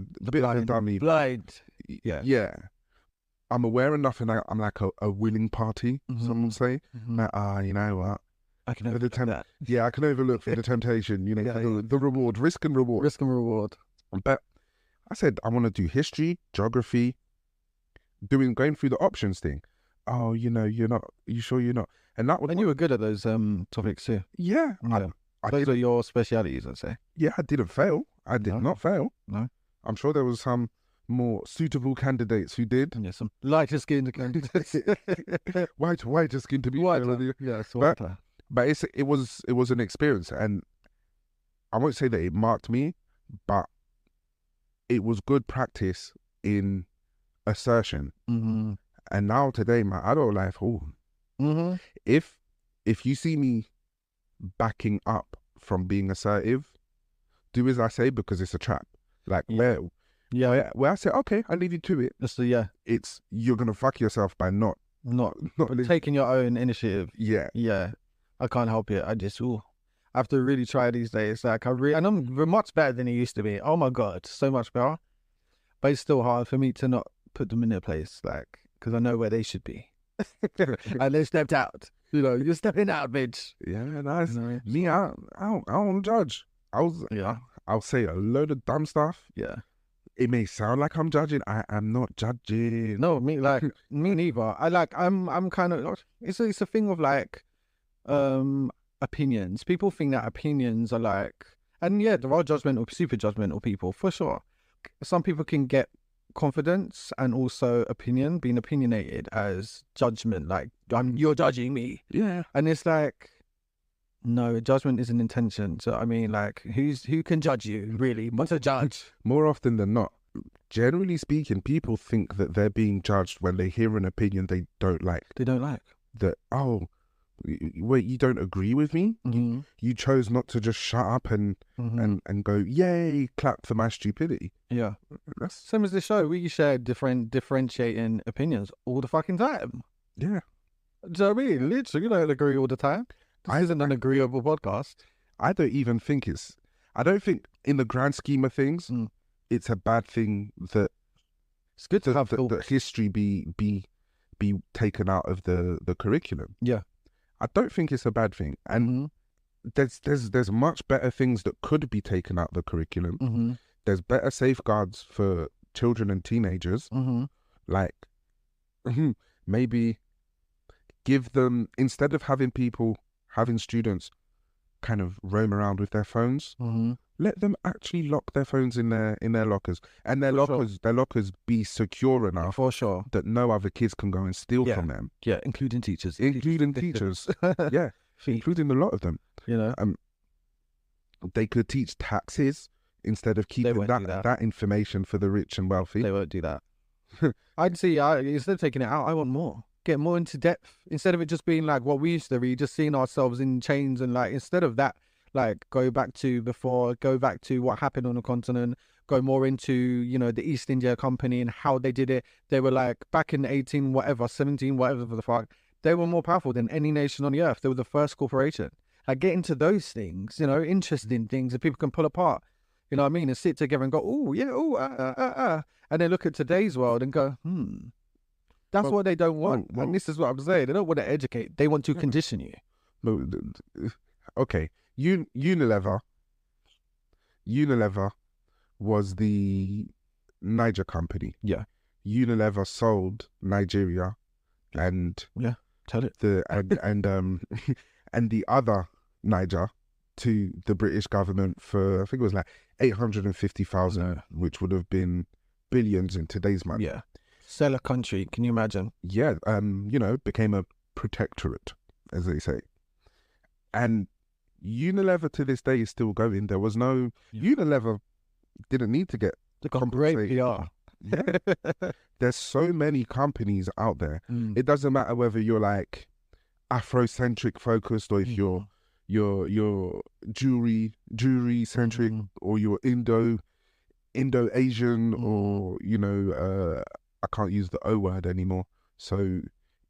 Speaker 3: dummy.
Speaker 2: Blind. Yeah.
Speaker 3: Yeah. I'm aware enough, and I'm like a willing party. Some will say, like, you know what?
Speaker 2: I can overlook that.
Speaker 3: Yeah, I can overlook for the temptation. The reward, risk and reward.
Speaker 2: Risk and reward.
Speaker 3: But I said I want to do history, geography, going through the options thing. Oh, you're not. You sure you're not? And that was.
Speaker 2: And you were good at those topics too.
Speaker 3: Yeah.
Speaker 2: Those are your specialities, I'd say.
Speaker 3: Yeah, I didn't fail. I did not fail.
Speaker 2: No.
Speaker 3: I'm sure there was some more suitable candidates who did.
Speaker 2: Yeah, some lighter skinned candidates.
Speaker 3: whiter skin to be
Speaker 2: whiter. Yeah, whiter.
Speaker 3: But it was an experience, and I won't say that it marked me, but it was good practice in assertion.
Speaker 2: Mm-hmm.
Speaker 3: And now today, my adult life, if you see me backing up from being assertive, do as I say because it's a trap. Like where I say, okay, I leave you to it. It's you're gonna fuck yourself by not
Speaker 2: taking your own initiative.
Speaker 3: Yeah.
Speaker 2: I can't help it. I just I have to really try these days. Like and I'm much better than it used to be. Oh my god, so much better. But it's still hard for me to not put them in their place, like because I know where they should be. And they stepped out. You're stepping out, bitch.
Speaker 3: Yeah, nice. Me, I don't judge. I'll say a load of dumb stuff.
Speaker 2: Yeah.
Speaker 3: It may sound like I'm judging. I am not judging.
Speaker 2: No, me neither. I'm kind of. It's a thing of like, opinions. People think that opinions are like, and yeah, there are super judgmental people for sure. some people can get confidence and also being opinionated as judgment, like you're judging me.
Speaker 3: Yeah.
Speaker 2: And it's like, no, judgment is an intention. So I mean, like, who can judge you really? What's a judge?
Speaker 3: More often than not, generally speaking, people think that they're being judged when they hear an opinion they don't like.
Speaker 2: They don't like.
Speaker 3: That, oh, wait, you don't agree with me?
Speaker 2: Mm-hmm.
Speaker 3: You chose not to just shut up and go, yay, clap for my stupidity.
Speaker 2: Yeah.
Speaker 3: That's,
Speaker 2: Same as the show. We share differentiating opinions all the fucking time.
Speaker 3: yeah.
Speaker 2: Do you know what I mean? Literally, you don't agree all the time. This isn't an agreeable podcast.
Speaker 3: I don't think in the grand scheme of things, it's a bad thing that
Speaker 2: It's good to have
Speaker 3: that history be taken out of the curriculum.
Speaker 2: Yeah.
Speaker 3: I don't think it's a bad thing. And there's much better things that could be taken out of the curriculum.
Speaker 2: Mm-hmm.
Speaker 3: There's better safeguards for children and teenagers.
Speaker 2: Mm-hmm.
Speaker 3: Like, maybe give them, instead of having students kind of roam around with their phones, let them actually lock their phones in their lockers, and their lockers be secure enough
Speaker 2: For sure.
Speaker 3: that no other kids can go and steal from them,
Speaker 2: Yeah, including teachers.
Speaker 3: including teachers. Yeah, including a lot of them.
Speaker 2: You know,
Speaker 3: They could teach taxes instead of keeping
Speaker 2: won't do that.
Speaker 3: that information for the rich and wealthy.
Speaker 2: they won't do that. Instead of taking it out, I want more. Get more into depth instead of it just being like what we used to read, just seeing ourselves in chains, and like instead of that, like go back to what happened on the continent, go more into, you know, the East India Company and how they did it. They were like back in 17 whatever the fuck, they were more powerful than any nation on the earth. They were the first corporation. Like, get into those things, you know, interesting things that people can pull apart. You know what I mean? And sit together and go, oh yeah, and then look at today's world and go, That's what they don't want. And this is what I'm saying. They don't want to educate. They want to condition you.
Speaker 3: No, okay. Unilever was the Niger company.
Speaker 2: Yeah.
Speaker 3: Unilever sold Nigeria, and
Speaker 2: Tell it.
Speaker 3: and the other Niger to the British government for, I think it was like 850,000, which would have been billions in today's money.
Speaker 2: Yeah. Sell a country. Can you imagine?
Speaker 3: Yeah. You know, became a protectorate, as they say. And Unilever to this day is still going. There was no Unilever didn't need to get
Speaker 2: They got great PR.
Speaker 3: Yeah. There's so many companies out there. It doesn't matter whether you're like Afrocentric focused, or if you're jewelry centric, or you're Indo-Asian, or, you know, I can't use the O word anymore. So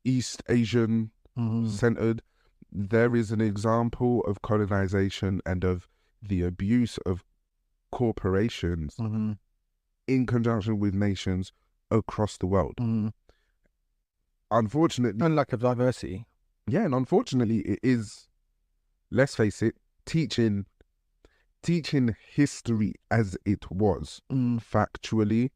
Speaker 3: East Asian centered. There is an example of colonization and of the abuse of corporations in conjunction with nations across the world. Unfortunately,
Speaker 2: And lack of diversity.
Speaker 3: yeah, and unfortunately, it is, let's face it, teaching history as it was factually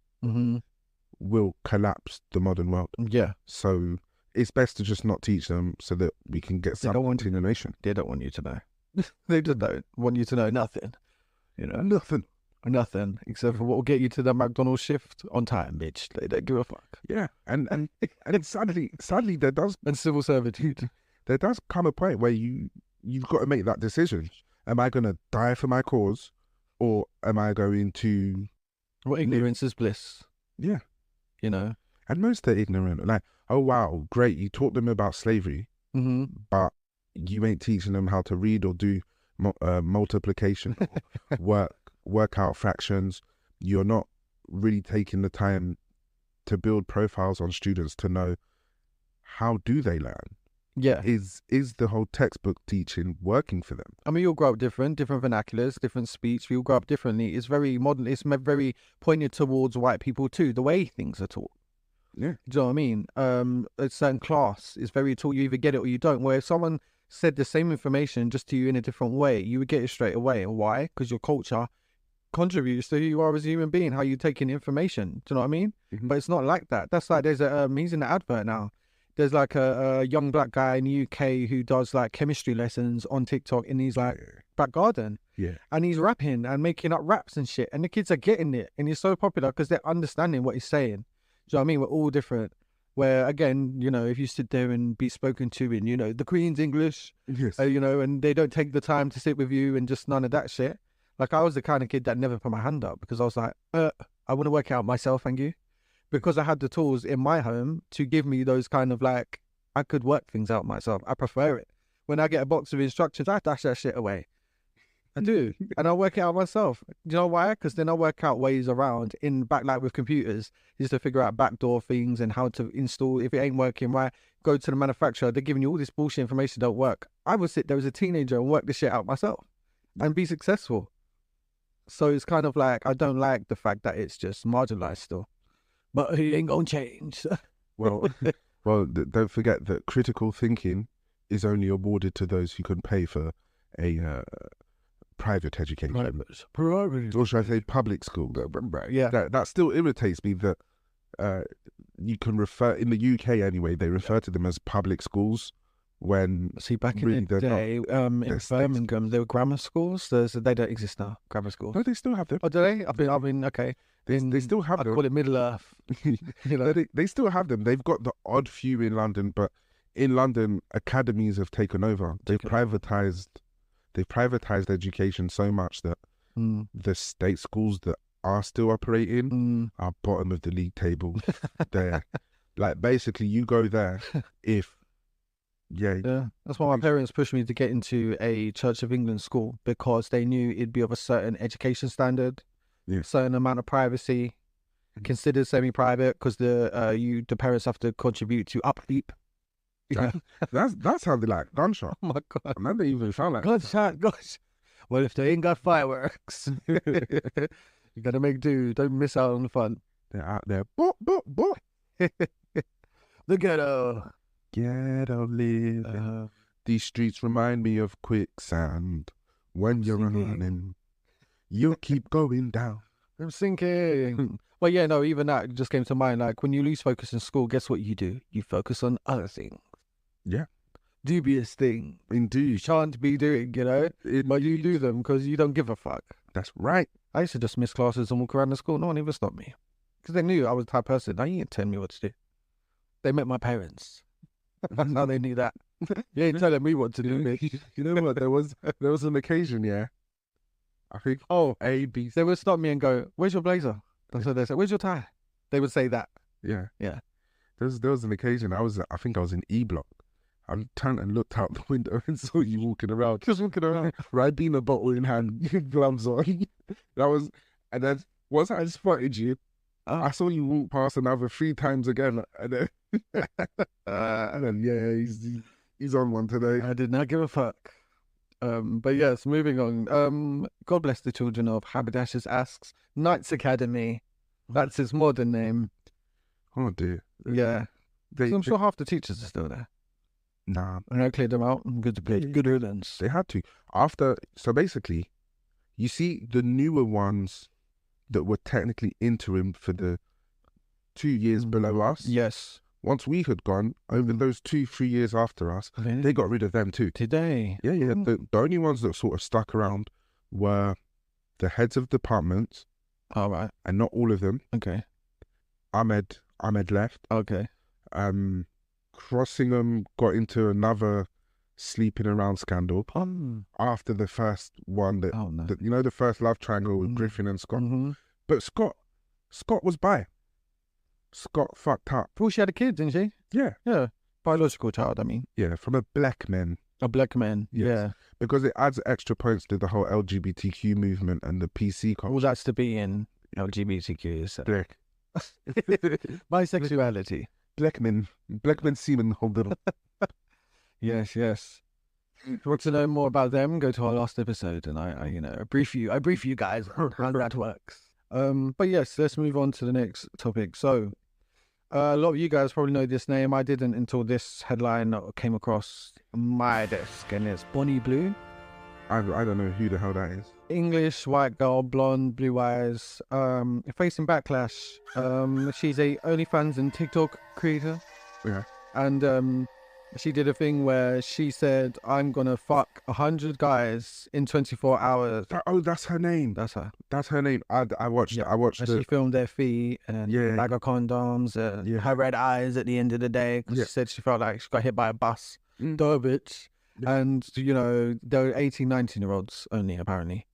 Speaker 3: will collapse the modern world.
Speaker 2: Yeah.
Speaker 3: So it's best to just not teach them so that we can get some continuation.
Speaker 2: They don't want you to know. They just don't want you to know nothing. You know? Nothing except for what will get you to the McDonald's shift on time, bitch. They don't give a fuck.
Speaker 3: Yeah, and sadly there does,
Speaker 2: And civil servitude.
Speaker 3: there does come a point where you've got to make that decision. Am I going to die for my cause, or am I going to...
Speaker 2: Well, ignorance is bliss.
Speaker 3: Yeah.
Speaker 2: You know?
Speaker 3: And most are ignorant. Like, oh wow, great, you taught them about slavery, but you ain't teaching them how to read or do multiplication, or work out fractions. You're not really taking the time to build profiles on students to know how do they learn.
Speaker 2: Yeah.
Speaker 3: Is the whole textbook teaching working for them?
Speaker 2: I mean, you'll grow up different vernaculars, different speech. We all grow up differently. It's very modern. It's very pointed towards white people too, the way things are taught.
Speaker 3: Yeah.
Speaker 2: Do you know what I mean? A certain class is very taught. You either get it or you don't. Where if someone said the same information just to you in a different way, you would get it straight away. Why? Because your culture contributes to who you are as a human being, how you take in information. Do you know what I mean? But it's not like that. That's like, there's a he's in the advert now. There's like a young black guy in the UK who does like chemistry lessons on TikTok, and he's like back garden.
Speaker 3: Yeah.
Speaker 2: And he's rapping and making up raps and shit. And the kids are getting it. And he's so popular because they're understanding what he's saying. Do you know what I mean? We're all different. Where, again, you know, if you sit there and be spoken to in, you know, the Queen's English,
Speaker 3: Yes.
Speaker 2: you know, and they don't take the time to sit with you and just none of that shit. Like, I was the kind of kid that never put my hand up because I was like, I want to work it out myself, thank you. Because I had the tools in my home to give me those kind of like, I could work things out myself. I prefer it. When I get a box of instructions, I dash that shit away. I do. And I'll work it out myself. Do you know why? Because then I'll work out ways around in back, like with computers, just to figure out backdoor things and how to install. If it ain't working right, go to the manufacturer. They're giving you all this bullshit information that don't work. I would sit there as a teenager and work this shit out myself and be successful. So it's kind of like, I don't like the fact that it's just marginalized still. But he ain't gonna change.
Speaker 3: Well, don't forget that critical thinking is only awarded to those who can pay for a private education.
Speaker 2: Private.
Speaker 3: Or should I say public school?
Speaker 2: Yeah.
Speaker 3: That still irritates me that you can refer, in the UK anyway, they refer to them as public schools when
Speaker 2: See, back in
Speaker 3: really
Speaker 2: the
Speaker 3: they're not.
Speaker 2: day, in Birmingham, there were grammar schools. They don't exist now, grammar schools.
Speaker 3: No, they still have them.
Speaker 2: Oh, do they? I mean, okay.
Speaker 3: They still have
Speaker 2: I'd
Speaker 3: them.
Speaker 2: call it Middle Earth. You know?
Speaker 3: They still have them. They've got the odd few in London, but in London, academies have taken over. They've privatized education so much that the state schools that are still operating are bottom of the league table. They're like, basically, you go there if
Speaker 2: That's why my parents pushed me to get into a Church of England school, because they knew it'd be of a certain education standard, certain amount of privacy, considered semi-private, because the parents have to contribute to upkeep.
Speaker 3: that sounded like gunshot.
Speaker 2: Oh my God.
Speaker 3: And that didn't even sound like
Speaker 2: Gunshot, gosh. Well, if they ain't got fireworks, you gotta make do. Don't miss out on the fun.
Speaker 3: they're out there. Bop, bop, bop.
Speaker 2: The ghetto.
Speaker 3: Ghetto living. These streets remind me of quicksand. When you're running, you'll keep going down.
Speaker 2: I'm sinking. Well, yeah, no, even that just came to mind. Like, when you lose focus in school, guess what you do? You focus on other things.
Speaker 3: Yeah.
Speaker 2: Dubious things. You
Speaker 3: Indeed.
Speaker 2: shan't be doing, you know? But you do them because you don't give a fuck.
Speaker 3: That's right.
Speaker 2: I used to just miss classes and walk around the school. No one even stopped me. Because they knew I was the type of person. They ain't telling me what to do. They met my parents. That's how they knew that. You ain't telling me what to do, bitch.
Speaker 3: You know what? There was an occasion, yeah. I think A, B, C.
Speaker 2: They would stop me and go, "Where's your blazer?" That's what they said. "Where's your tie?" They would say that.
Speaker 3: Yeah.
Speaker 2: Yeah.
Speaker 3: There was an occasion I think I was in E block. I turned and looked out the window and saw you walking around. Just walking around. Ribena bottle in hand, gloves on. And then once I spotted you, I saw you walk past another 3 times again. And then he's on one today.
Speaker 2: I did not give a fuck. But yes, moving on. God bless the children of Haberdashers asks Knights Academy. That's its modern name.
Speaker 3: Oh dear.
Speaker 2: Yeah. So I'm sure half the teachers are still there.
Speaker 3: Nah.
Speaker 2: And I cleared them out. Good riddance.
Speaker 3: They had to. So basically, you see the newer ones that were technically interim for the 2 years below us.
Speaker 2: Yes.
Speaker 3: Once we had gone, over those 2-3 years after us, they got rid of them too.
Speaker 2: Today.
Speaker 3: Yeah. The only ones that sort of stuck around were the heads of departments.
Speaker 2: All right.
Speaker 3: And not all of them.
Speaker 2: Okay.
Speaker 3: Ahmed left.
Speaker 2: Okay.
Speaker 3: Crossingham got into another sleeping around scandal after the first one the first love triangle with Griffin and Scott. But Scott was bi. Scott fucked up.
Speaker 2: Well, she had a kid, didn't she?
Speaker 3: Yeah.
Speaker 2: Biological child, I mean.
Speaker 3: Yeah, from a black man.
Speaker 2: A black man.
Speaker 3: Yes.
Speaker 2: Yeah.
Speaker 3: Because it adds extra points to the whole LGBTQ movement and the PC culture.
Speaker 2: Well, that's to be in LGBTQ. So.
Speaker 3: Black.
Speaker 2: Bisexuality.
Speaker 3: Black men semen holder.
Speaker 2: Yes. If you want to know more about them, go to our last episode and I brief you guys on how that works. But yes, let's move on to the next topic. So, a lot of you guys probably know this name. I didn't until this headline came across my desk, and it's Bonnie Blue.
Speaker 3: I don't know who the hell that is.
Speaker 2: English, white girl, blonde, blue eyes, facing backlash. She's a OnlyFans and TikTok creator.
Speaker 3: Yeah.
Speaker 2: And She did a thing where she said, I'm going to fuck 100 guys in 24 hours.
Speaker 3: That's her name.
Speaker 2: That's her.
Speaker 3: That's her name. I watched.
Speaker 2: Yeah.
Speaker 3: I watched.
Speaker 2: And she filmed their feet and
Speaker 3: Yeah.
Speaker 2: bag of condoms and her red eyes at the end of the day. 'Cause she said she felt like she got hit by a bus. Duh, bitch.
Speaker 3: Yeah.
Speaker 2: And, you know, they're 18, 19-year-olds only, apparently.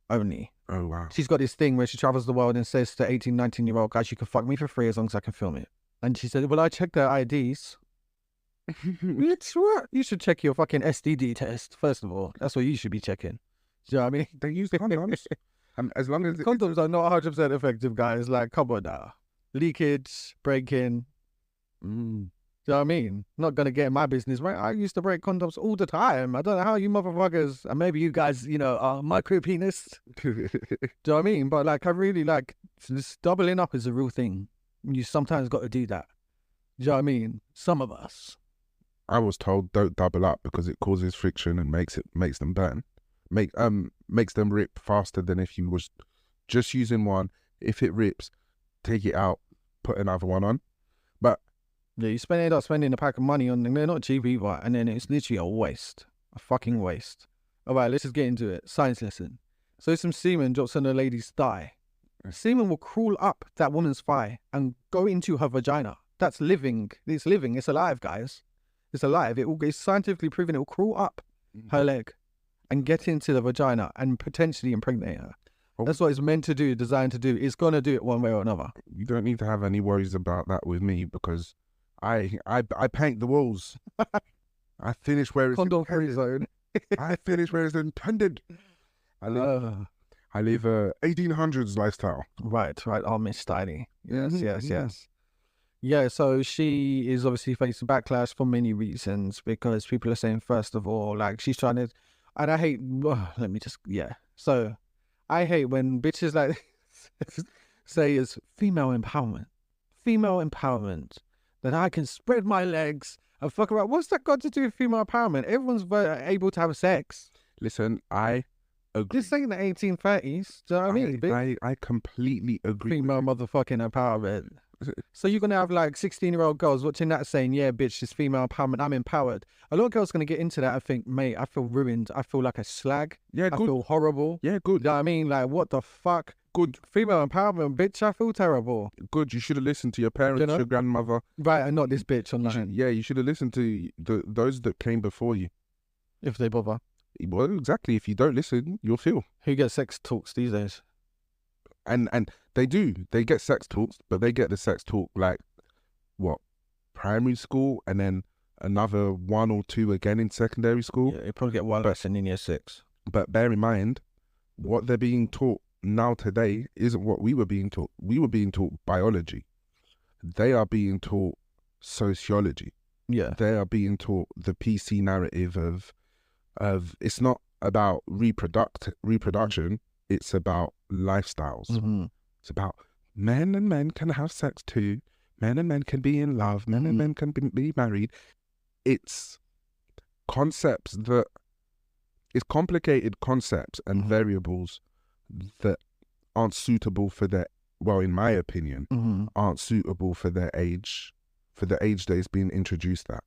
Speaker 2: Only.
Speaker 3: Oh wow.
Speaker 2: She's got this thing where she travels the world and says to 18, 19-year-old guys, you can fuck me for free as long as I can film it. And she said, well, I checked their IDs. Bitch, what? You should check your fucking STD test, first of all. That's what you should be checking. Do you know what I mean?
Speaker 3: They use condoms. As long as
Speaker 2: Condoms are not 100% effective, guys. Like, come on now. Leakage, breaking. Do you know what I mean? Not going to get in my business, right? I used to break condoms all the time. I don't know how you motherfuckers, and maybe you guys, you know, are micro penis. Do you know what I mean? But, like, I really like, this doubling up is a real thing. You sometimes got to do that. Do you know what I mean? Some of us.
Speaker 3: I was told don't double up because it causes friction and makes them burn. Makes them rip faster than if you was just using one. If it rips, take it out, put another one on. But
Speaker 2: yeah, you end up spending a pack of money on them. They're not cheap either, and then it's literally a waste, a fucking waste. All right, let's just get into it. Science lesson. So some semen drops on a lady's thigh. Semen will crawl up that woman's thigh and go into her vagina. That's living. It's living. It's alive, guys. It's alive. It's scientifically proven it will crawl up her leg and get into the vagina and potentially impregnate her. That's what it's meant to do, designed to do. It's going to do it one way or another.
Speaker 3: You don't need to have any worries about that with me because I paint the walls. I finish where it's
Speaker 2: Condom-free zone.
Speaker 3: I finish where it's intended. I live a 1800s lifestyle.
Speaker 2: Right. Amish styling. Yes. Yeah, so she is obviously facing backlash for many reasons because people are saying, first of all, like she's trying to, and I hate, So I hate when bitches like say it's female empowerment, that I can spread my legs and fuck around. What's that got to do with female empowerment? Everyone's able to have sex.
Speaker 3: Listen, I agree.
Speaker 2: This ain't the 1830s. Do you know what I mean? Bitch?
Speaker 3: I completely agree.
Speaker 2: Female motherfucking empowerment. So you're going to have like 16-year-old girls watching that saying, yeah, bitch, this female empowerment, I'm empowered. A lot of girls going to get into that and think, mate, I feel ruined. I feel like a slag.
Speaker 3: Yeah,
Speaker 2: I
Speaker 3: good.
Speaker 2: feel horrible.
Speaker 3: Yeah, good.
Speaker 2: You know what I mean? Like, what the fuck?
Speaker 3: Good.
Speaker 2: Female empowerment, bitch, I feel terrible.
Speaker 3: Good. You should have listened to your parents, your grandmother.
Speaker 2: Right, and not this bitch online.
Speaker 3: You should have listened to those that came before you.
Speaker 2: If they bother.
Speaker 3: Well, exactly. If you don't listen, you'll feel.
Speaker 2: Who gets sex talks these days?
Speaker 3: And they do. They get sex talks, but they get the sex talk like, what, primary school, and then another 1 or 2 again in secondary school.
Speaker 2: Yeah, you probably get one lesson in year 6.
Speaker 3: But bear in mind, what they're being taught now today isn't what we were being taught. We were being taught biology. They are being taught sociology.
Speaker 2: Yeah.
Speaker 3: They are being taught the PC narrative of it's not about reproduction. It's about lifestyles.
Speaker 2: Mm-hmm.
Speaker 3: It's about men and men can have sex too. Men and men can be in love. Men and men can be married. It's concepts that, it's complicated concepts and variables that aren't suitable for their, well, in my opinion, aren't suitable for their age, for the age that it's being introduced at.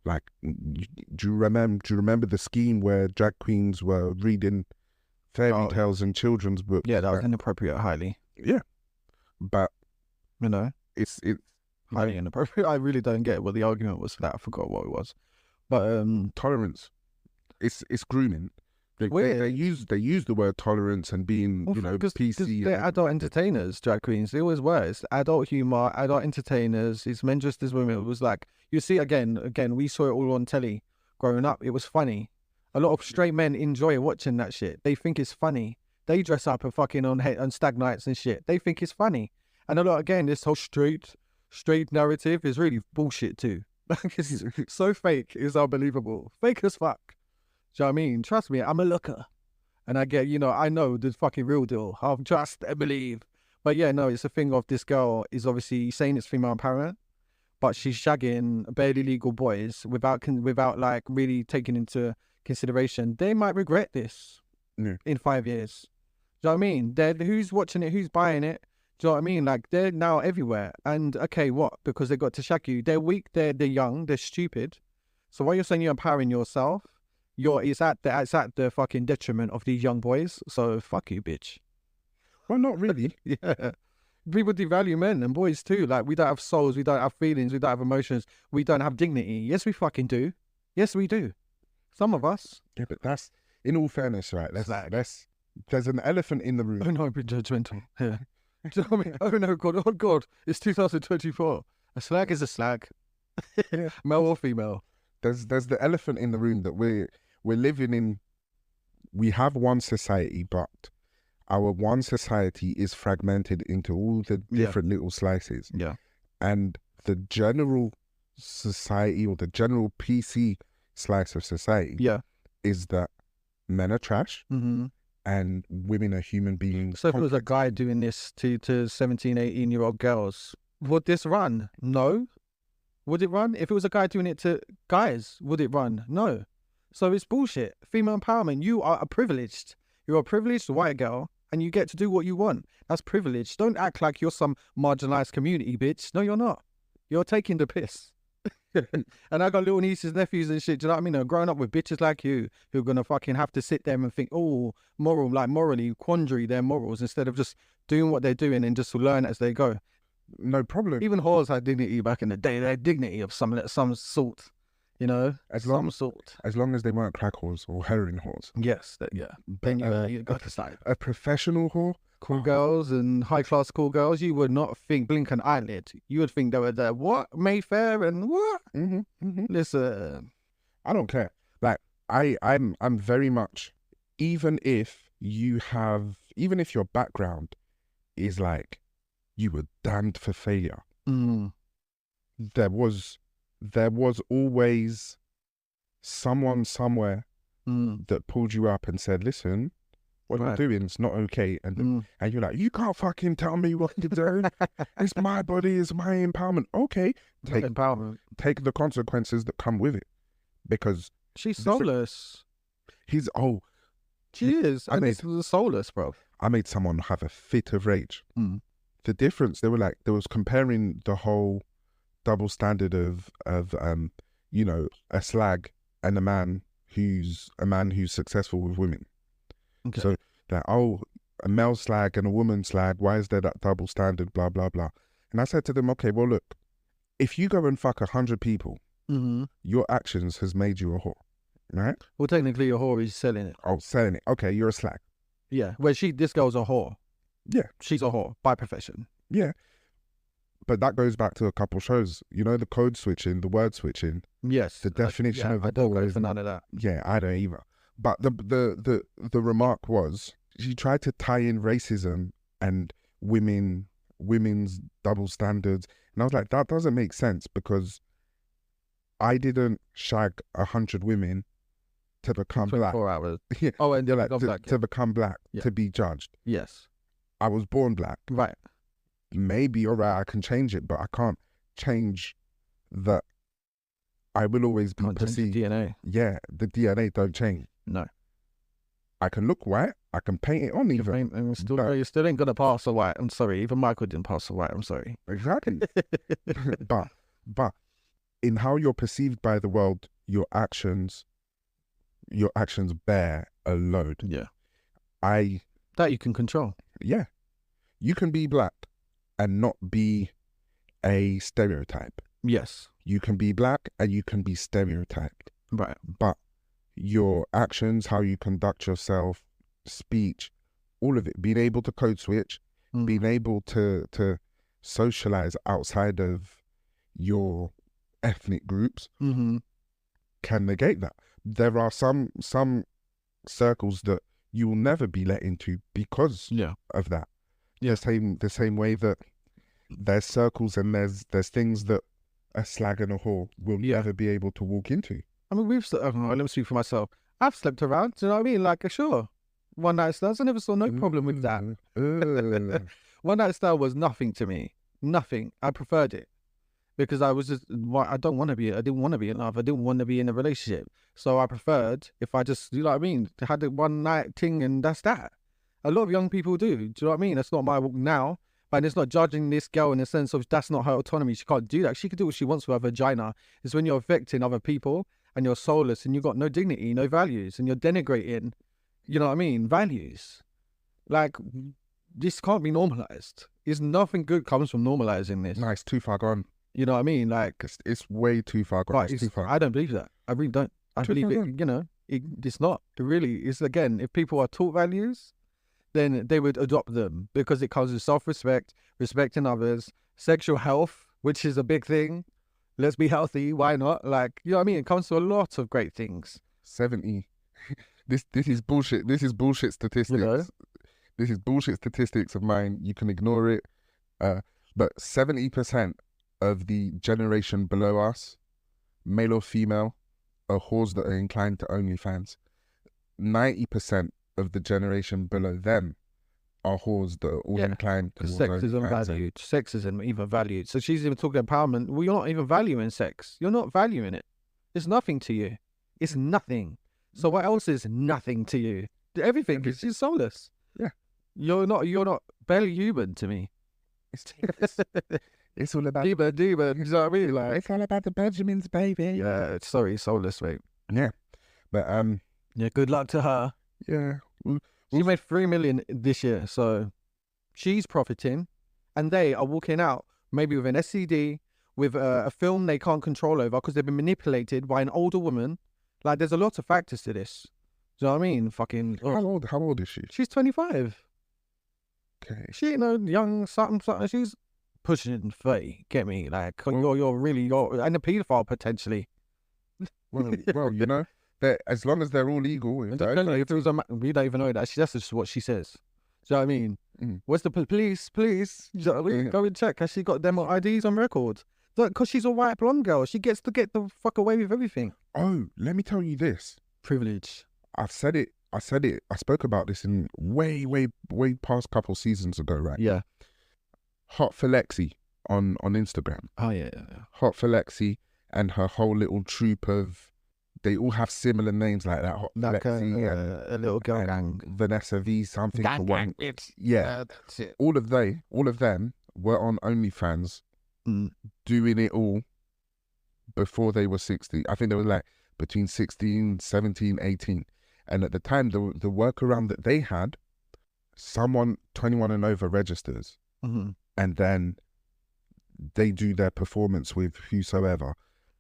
Speaker 3: Like, do you remember the scheme where drag queens were reading fairy tales and children's books?
Speaker 2: Yeah, that was inappropriate, highly.
Speaker 3: Yeah, but
Speaker 2: you know,
Speaker 3: it's
Speaker 2: highly inappropriate. I really don't get what the argument was for that. I forgot what it was, but
Speaker 3: tolerance. It's grooming. They use the word tolerance and being PC.
Speaker 2: They're adult entertainers, drag queens. They always were. It's adult humor, adult entertainers. It's men dressed as women. It was like, you see, again, we saw it all on telly growing up. It was funny. A lot of straight men enjoy watching that shit. They think it's funny. They dress up and fucking on stag nights and shit. They think it's funny. And a lot, again, this whole straight narrative is really bullshit too. It's so fake. It's unbelievable. Fake as fuck. Do you know what I mean? Trust me, I'm a looker. And I get, I know the fucking real deal. I'll trust and believe. But yeah, no, it's a thing of this girl is obviously saying it's female empowerment, but she's shagging barely legal boys without like really taking into consideration. They might regret this in 5 years. Do you know what I mean? Who's watching it? Who's buying it? Do you know what I mean? Like, they're now everywhere. And okay, what? Because they got to shag you. They're weak, they're young, they're stupid. So while you're saying you're empowering yourself, it's at the fucking detriment of these young boys. So fuck you, bitch.
Speaker 3: Well, not really.
Speaker 2: Yeah. People devalue men and boys too. Like, we don't have souls, we don't have feelings, we don't have emotions, we don't have dignity. Yes, we fucking do. Yes, we do. Some of us.
Speaker 3: Yeah, but that's, in all fairness, right? There's an elephant in the room.
Speaker 2: Oh no, I've been judgmental. Yeah. Do you know what I mean? Oh no, God, oh God, it's 2024. A slag is a slag.
Speaker 3: Yeah.
Speaker 2: Male or female.
Speaker 3: There's the elephant in the room that we're living in. We have one society, but our one society is fragmented into all the different little slices.
Speaker 2: Yeah.
Speaker 3: And the general society, or the general PC slice of society, is that men are trash and women are human beings.
Speaker 2: So if it was a guy doing this to 17, 18-year-old girls, would this run? No. Would it run? If it was a guy doing it to guys, would it run? No. So it's bullshit. Female empowerment. You are privileged. You're a privileged white girl and you get to do what you want. That's privilege. Don't act like you're some marginalized community, bitch. No, you're not. You're taking the piss. And I got little nieces, nephews and shit, do you know what I mean? They're growing up with bitches like you who are going to fucking have to sit there and think, oh, morally, quandary their morals, instead of just doing what they're doing and just learn as they go.
Speaker 3: No problem.
Speaker 2: Even whores had dignity back in the day. They had dignity of some sort, you know, as long
Speaker 3: as they weren't crack whores or heroin whores.
Speaker 2: Yes, then you got to decide.
Speaker 3: A professional whore,
Speaker 2: cool girls and high-class cool girls, you would not think blink an eyelid. You would think they were there, what? Mayfair and what? Listen.
Speaker 3: I don't care. Like, I'm very much, even if your background is like, you were damned for failure. There was always someone somewhere that pulled you up and said, listen, what you're doing is not okay. And you're like, you can't fucking tell me what to do. It's my body, it's my empowerment. Okay. Take the consequences that come with it. Because
Speaker 2: she's soulless.
Speaker 3: She is.
Speaker 2: It's soulless, bro.
Speaker 3: I made someone have a fit of rage. The difference, they was comparing the whole double standard of you know, a slag and a man who's successful with women. Okay. So that, a male slag and a woman slag, why is there that double standard, blah, blah, blah. And I said to them, okay, well, look, if you go and fuck 100 people, your actions has made you a whore, right?
Speaker 2: Well, technically a whore is selling it.
Speaker 3: Oh, selling it. Okay, you're a slag.
Speaker 2: Yeah, well, this girl's a whore.
Speaker 3: Yeah.
Speaker 2: She's a whore by profession.
Speaker 3: Yeah. But that goes back to a couple shows. You know, the code switching, the word switching.
Speaker 2: Yes.
Speaker 3: The definition of
Speaker 2: I don't go for none of that.
Speaker 3: Yeah, I don't either. But the remark was, she tried to tie in racism and women's double standards. And I was like, that doesn't make sense, because I didn't shag 100 women to become black.
Speaker 2: 24 hours.
Speaker 3: Yeah.
Speaker 2: Oh, and
Speaker 3: like, to become black, to be judged.
Speaker 2: Yes.
Speaker 3: I was born black.
Speaker 2: Right.
Speaker 3: Maybe, all right, I can change it, but I can't change that I will always be perceived.
Speaker 2: The DNA.
Speaker 3: Yeah, the DNA don't change.
Speaker 2: No.
Speaker 3: I can look white. I can paint it on even.
Speaker 2: And you still ain't gonna pass the white. I'm sorry. Even Michael didn't pass the white. I'm sorry.
Speaker 3: Exactly. but in how you're perceived by the world, your actions bear a load.
Speaker 2: Yeah.
Speaker 3: That
Speaker 2: you can control.
Speaker 3: Yeah. You can be black and not be a stereotype.
Speaker 2: Yes.
Speaker 3: You can be black and you can be stereotyped.
Speaker 2: Right.
Speaker 3: But your actions, how you conduct yourself, speech, all of it, being able to code switch, being able to socialize outside of your ethnic groups, can negate that. There are some circles that you will never be let into because of that. Yeah, the same way that there's circles and there's things that a slag and a whore will never be able to walk into.
Speaker 2: I mean, let me speak for myself. I've slept around, do you know what I mean? Like, sure, one night stands, I never saw no problem with that. One night stand was nothing to me. Nothing. I preferred it. Because I was just, I didn't want to be in love. I didn't want to be in a relationship. So I preferred, if I just, you know what I mean, had a one night thing and that's that. A lot of young people do. Do you know what I mean? That's not my walk now. But it's not judging this girl in the sense of that's not her autonomy. She can't do that. She can do what she wants with her vagina. It's when you're affecting other people and you're soulless and you've got no dignity, no values, and you're denigrating, you know what I mean, values. Like, this can't be normalized. It's nothing good comes from normalizing this.
Speaker 3: No, it's too far gone.
Speaker 2: You know what I mean? Like,
Speaker 3: It's way too far gone.
Speaker 2: but
Speaker 3: It's too far.
Speaker 2: I don't believe that. I really don't. I
Speaker 3: Too
Speaker 2: believe
Speaker 3: far
Speaker 2: it,
Speaker 3: gone.
Speaker 2: you know, it's not. It really is. Again, if people are taught values, then they would adopt them because it comes with self-respect, respecting others, sexual health, which is a big thing. Let's be healthy. Why not? Like, you know what I mean? It comes to a lot of great things.
Speaker 3: 70. This is bullshit. This is bullshit statistics.
Speaker 2: You know?
Speaker 3: This is bullshit statistics of mine. You can ignore it. But 70% of the generation below us, male or female, are whores that are inclined to OnlyFans. 90% of the generation below them are whores that are all inclined to
Speaker 2: Because sex isn't valued. Sex isn't even valued. So she's even talking empowerment. Well, you're not even valuing sex. You're not valuing it. It's nothing to you. It's nothing. So what else is nothing to you? Everything is you're soulless.
Speaker 3: Yeah.
Speaker 2: You're not barely human to me.
Speaker 3: It's all about
Speaker 2: Demon, you know what I mean? Like,
Speaker 3: it's all about the Benjamins, baby.
Speaker 2: yeah, sorry, soulless, mate.
Speaker 3: Yeah. But
Speaker 2: Yeah, good luck to her.
Speaker 3: yeah.
Speaker 2: She made 3 million this year, so she's profiting, and they are walking out maybe with an SCD, with a film they can't control over because they've been manipulated by an older woman. Like, there's a lot of factors to this. Do you know what I mean? Fucking.
Speaker 3: How old is she?
Speaker 2: She's 25.
Speaker 3: Okay.
Speaker 2: She ain't no young something. She's pushing 30. Get me? Like, you're really and a paedophile potentially.
Speaker 3: Well, you know, as long as they're all legal.
Speaker 2: If it was we don't even know that. That's just what she says. Do you know what I mean?
Speaker 3: Mm.
Speaker 2: Where's the police? Please, do you know what I mean? Go and check. Has she got them IDs on record? Because she's a white blonde girl. She gets to get the fuck away with everything.
Speaker 3: Oh, let me tell you this.
Speaker 2: Privilege.
Speaker 3: I've said it. I spoke about this in way past couple seasons ago, right?
Speaker 2: Yeah.
Speaker 3: Hot for Lexi on Instagram.
Speaker 2: Oh, yeah.
Speaker 3: Hot for Lexi and her whole little troop of, they all have similar names like that. Hot for
Speaker 2: Like
Speaker 3: Lexi
Speaker 2: a little girl gang.
Speaker 3: Vanessa V something for one.
Speaker 2: It's,
Speaker 3: Yeah.
Speaker 2: that's it.
Speaker 3: All of them were on OnlyFans
Speaker 2: Mm.
Speaker 3: doing it all before they were 60. I think they were like between 16, 17, 18. And at the time, the workaround that they had, someone 21 and over registers,
Speaker 2: Mm-hmm.
Speaker 3: and then they do their performance with whosoever.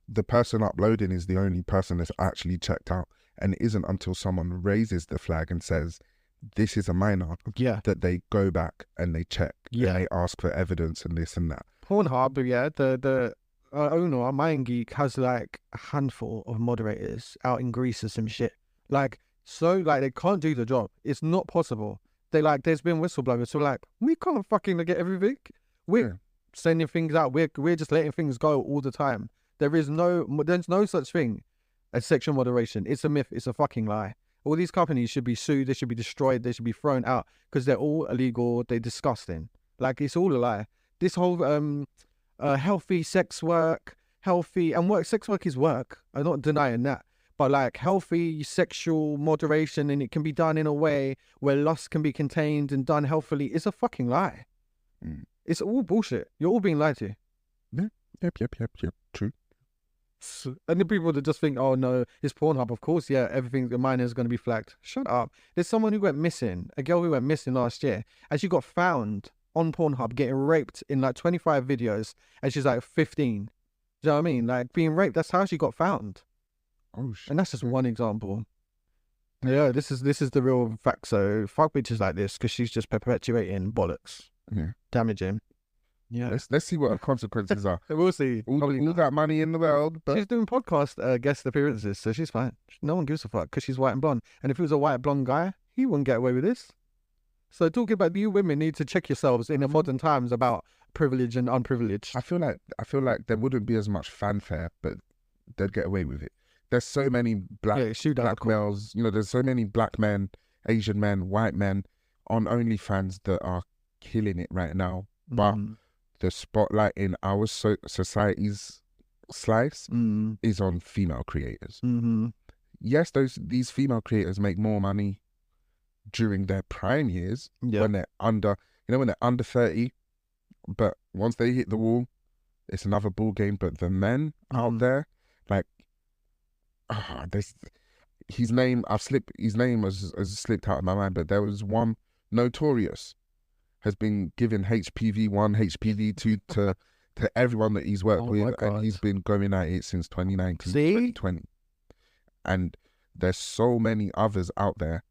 Speaker 3: The person uploading is the only person that's actually checked out. And it isn't until someone raises the flag and says, this is a minor,
Speaker 2: Yeah.
Speaker 3: that they go back and they check.
Speaker 2: Yeah.
Speaker 3: And they ask for evidence and this and that.
Speaker 2: Pornhub, yeah, the owner, MindGeek, has like a handful of moderators out in Greece or some shit. Like, so, like, they can't do the job. It's not possible. There's been whistleblowers, so like, we can't fucking get everything. We're sending things out. We're just letting things go all the time. There's no such thing as sexual moderation. It's a myth. It's a fucking lie. All these companies should be sued. They should be destroyed. They should be thrown out because they're all illegal. They're disgusting. Like, it's all a lie. This whole healthy sex work, sex work is work. I'm not denying that. But like healthy sexual moderation, and it can be done in a way where lust can be contained and done healthily, is a fucking lie.
Speaker 3: Mm.
Speaker 2: It's all bullshit. You're all being lied to.
Speaker 3: Yep. True.
Speaker 2: And the people that just think, oh no, it's Pornhub. Of course, yeah, everything, the minor is going to be flagged. Shut up. There's someone who went missing, a girl who went missing last year, and she got found on Pornhub getting raped in like 25 videos, and she's like 15. Do you know what I mean? Like, being raped, that's how she got found.
Speaker 3: Oh shit.
Speaker 2: And that's just one example. Yeah, this is the real fact. So fuck bitches like this, because she's just perpetuating bollocks,
Speaker 3: Yeah.
Speaker 2: damaging. Yeah,
Speaker 3: Let's see what the consequences are.
Speaker 2: we'll see.
Speaker 3: All that money in the world, but
Speaker 2: She's doing podcast guest appearances, so she's fine. No one gives a fuck because she's white and blonde. And if it was a white and blonde guy, he wouldn't get away with this. So talking about you women need to check yourselves in the modern times about privilege and unprivilege.
Speaker 3: I feel like there wouldn't be as much fanfare, but they'd get away with it. There's so many black males, there's so many black men, Asian men, white men on OnlyFans that are killing it right now. But the spotlight in our society's slice is on female creators.
Speaker 2: Mm-hmm.
Speaker 3: Yes, these female creators make more money during their prime years when they're under 30. But once they hit the wall, it's another ball game. But the men out there, like, This his name. His name has slipped out of my mind. But there was one Notorious has been given HPV1, HPV2 to everyone that he's worked with, and he's been going at it since 2019, 2020. And there's so many others out there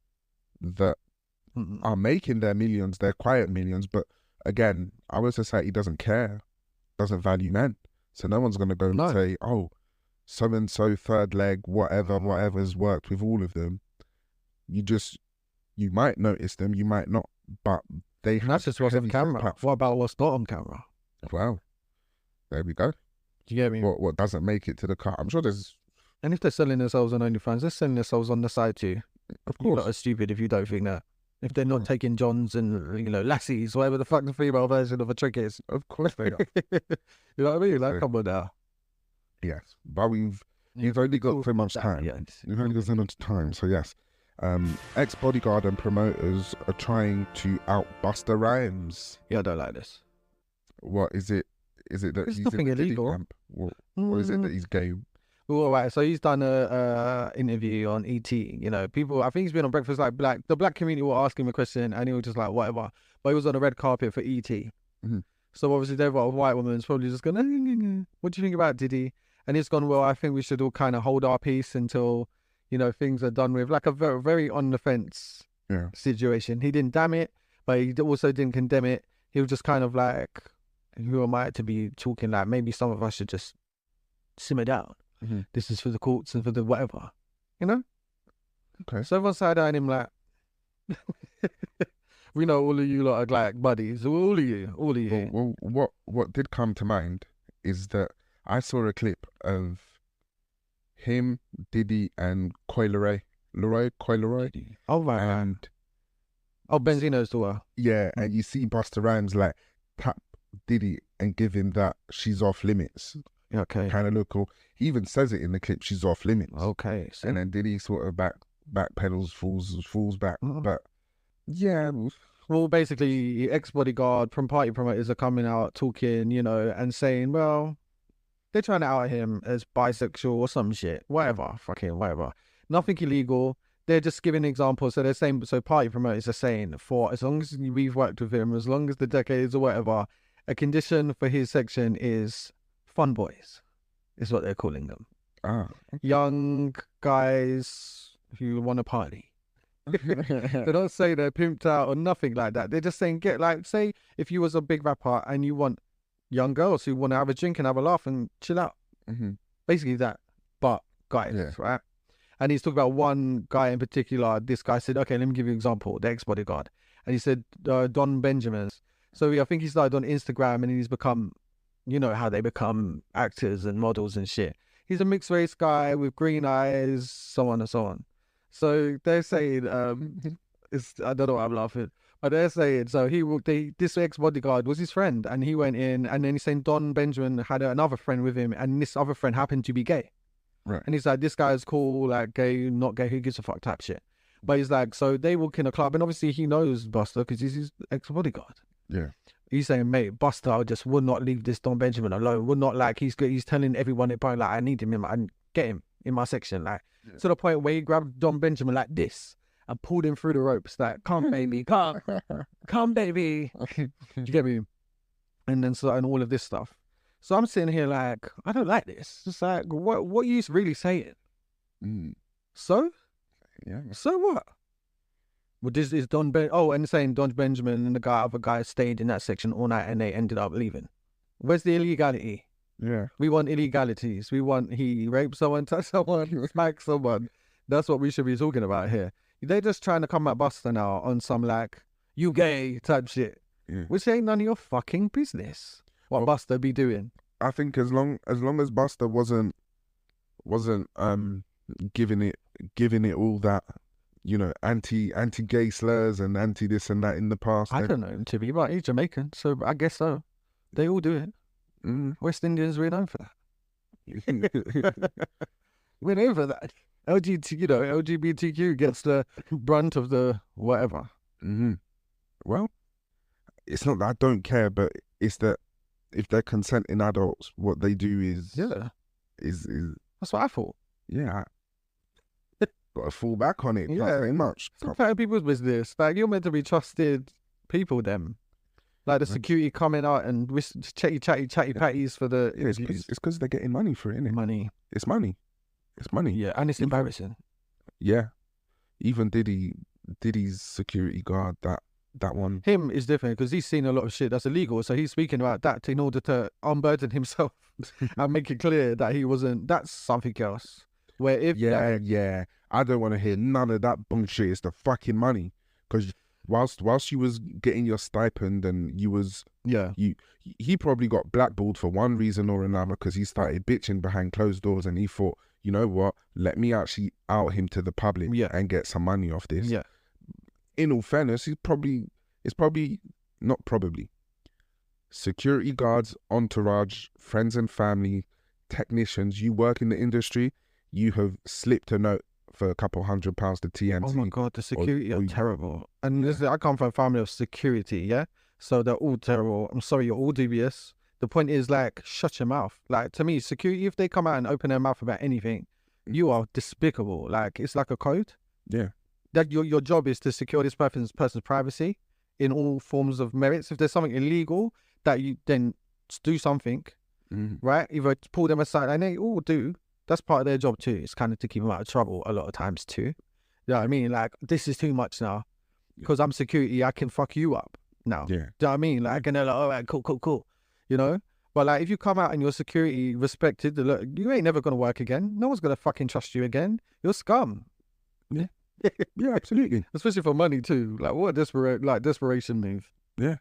Speaker 3: that are making their millions, their quiet millions, but again, our society doesn't care, doesn't value men. So no one's going to go and say, oh, so-and-so third leg, whatever's worked with all of them. You might notice them, you might not, but they have...
Speaker 2: That's just what's on camera. What about what's not on camera?
Speaker 3: Well, there we go.
Speaker 2: Do you get me?
Speaker 3: What doesn't make it to the cut? I'm sure there's...
Speaker 2: And if they're selling themselves on OnlyFans, they're selling themselves on the side too.
Speaker 3: Of course.
Speaker 2: You're not as stupid if you don't think that. If they're not taking Johns and, lassies, whatever the fuck the female version of a trick is.
Speaker 3: Of course they are.
Speaker 2: You know what I mean? Like, come on now.
Speaker 3: Yes. But we've only got so much time.
Speaker 2: Yes.
Speaker 3: We've only got so much time, so yes. Ex-bodyguard and promoters are trying to out Busta Rhymes.
Speaker 2: Yeah, I don't like this.
Speaker 3: What is it? Is it that
Speaker 2: It's
Speaker 3: he's
Speaker 2: nothing
Speaker 3: in the
Speaker 2: illegal.
Speaker 3: camp? Or is it that he's gay?
Speaker 2: Well, all right, so he's done a interview on ET. People, I think he's been on Breakfast Like Black. The black community will ask him a question and he was just like, whatever. But he was on the red carpet for ET.
Speaker 3: Mm-hmm.
Speaker 2: So obviously, they've got a white woman who's probably just going, what do you think about Diddy? And it's gone, well, I think we should all kind of hold our peace until, things are done with. Like a very, very on the fence situation. He didn't damn it, but he also didn't condemn it. He was just kind of like, who am I to be talking like, maybe some of us should just simmer down. Mm-hmm. This is for the courts and for the whatever, Okay. So everyone's side-eyeing him like, we know all of you lot are like buddies. All of you.
Speaker 3: Well, what did come to mind is that I saw a clip of him, Diddy, and Coi Leray.
Speaker 2: Oh, right.
Speaker 3: And
Speaker 2: Benzino's daughter.
Speaker 3: Yeah, and you see Busta Rhymes like tap Diddy and give him that she's off limits.
Speaker 2: Okay.
Speaker 3: Kind of look cool. He even says it in the clip, she's off limits.
Speaker 2: Okay. So...
Speaker 3: And then Diddy sort of backpedals, falls back.
Speaker 2: Mm-hmm.
Speaker 3: But yeah.
Speaker 2: Well, basically, ex-bodyguard from party promoters are coming out talking, and saying, well, they're trying to out him as bisexual or some shit. Whatever. Nothing illegal. They're just giving examples. So they're saying, party promoters are saying, for as long as we've worked with him, as long as the decades or whatever, a condition for his section is fun boys, is what they're calling them.
Speaker 3: Okay.
Speaker 2: Young guys who want to party. They don't say they're pimped out or nothing like that. They're just saying, say if you was a big rapper and you want young girls who want to have a drink and have a laugh and chill out. Mm-hmm. Basically that, but guys, right? And he's talking about one guy in particular. This guy said, okay, let me give you an example, the ex-bodyguard. And he said, Don Benjamin's. So I think he started on Instagram and he's become, how they become actors and models and shit. He's a mixed race guy with green eyes, so on and so on. So they're saying, I don't know why I'm laughing, but they're saying, so this ex-bodyguard was his friend and he went in and then he's saying Don Benjamin had another friend with him and this other friend happened to be gay.
Speaker 3: Right.
Speaker 2: And he's like, this guy's cool, like gay, not gay, who gives a fuck type shit. But he's like, so they walk in a club and obviously he knows Busta because he's his ex-bodyguard.
Speaker 3: Yeah. He's
Speaker 2: saying, mate, Busta just would not leave this Don Benjamin alone. Would not he's telling everyone it probably I need him and get him in my section. To the point where he grabbed Don Benjamin like this and pulled him through the ropes. Like, come baby, come baby. Do you get me? And then and all of this stuff. So I'm sitting here like, I don't like this. It's like, what are you really saying?
Speaker 3: Mm.
Speaker 2: So?
Speaker 3: Yeah.
Speaker 2: So what? Well, this is and saying Don Benjamin and the other guy stayed in that section all night and they ended up leaving. Where's the illegality?
Speaker 3: Yeah.
Speaker 2: We want illegalities. We want he raped someone, touched someone, smacked someone. That's what we should be talking about here. They're just trying to come at Busta now on some you gay type shit. Yeah. Which ain't none of your fucking business. What Busta be doing?
Speaker 3: I think as long as Busta wasn't giving it all that, anti-gay slurs and anti this and that in the past.
Speaker 2: I don't know him to be, but he's Jamaican, so I guess so. They all do it. West Indians, we're known for that. We're known for that. LGBTQ gets the brunt of the whatever.
Speaker 3: Mm-hmm. Well, it's not that I don't care, but it's that if they're consenting adults, what they do is
Speaker 2: is that's what I thought.
Speaker 3: Yeah, got to fall back on it.
Speaker 2: Yeah.
Speaker 3: Can't say much.
Speaker 2: It's not part people's business. Like, you're meant to be trusted people, them. Like the security coming out and chatty patties for the
Speaker 3: Yeah, it's because they're getting money for it, innit?
Speaker 2: money.
Speaker 3: It's money. It's money.
Speaker 2: Yeah, and it's embarrassing.
Speaker 3: Yeah. Even Diddy's security guard, that one.
Speaker 2: Him is different because he's seen a lot of shit that's illegal. So he's speaking about that in order to unburden himself and make it clear that he wasn't. That's something else. Where if
Speaker 3: Yeah. I don't want to hear none of that bullshit. It's the fucking money. Because whilst you was getting your stipend and you was he probably got blackballed for one reason or another because he started bitching behind closed doors and he thought, you know what, let me actually out him to the public and get some money off this.
Speaker 2: Yeah.
Speaker 3: In all fairness, security guards, entourage, friends and family, technicians, you work in the industry, you have slipped a note for a couple £100 to TNT.
Speaker 2: Oh my God, the security are terrible. And listen, I come from a family of security, yeah? So they're all terrible. I'm sorry, you're all dubious. The point is, like, shut your mouth. Like, to me, security, if they come out and open their mouth about anything, you are despicable. Like, it's like a code.
Speaker 3: Yeah.
Speaker 2: That your job is to secure this person's privacy in all forms of merits. If there's something illegal, that you then do something, right? Either pull them aside, and they all do. That's part of their job too. It's kind of to keep them out of trouble a lot of times too. You know what I mean? Like, this is too much now. Because I'm security, I can fuck you up now.
Speaker 3: Yeah.
Speaker 2: Do you know what I mean? Like, and they're like, all right, cool. You know? But like, if you come out and your security respected, look, you ain't never going to work again. No one's going to fucking trust you again. You're scum.
Speaker 3: Yeah. Yeah, absolutely.
Speaker 2: Especially for money too. Like, what a desperation move.
Speaker 3: Yeah.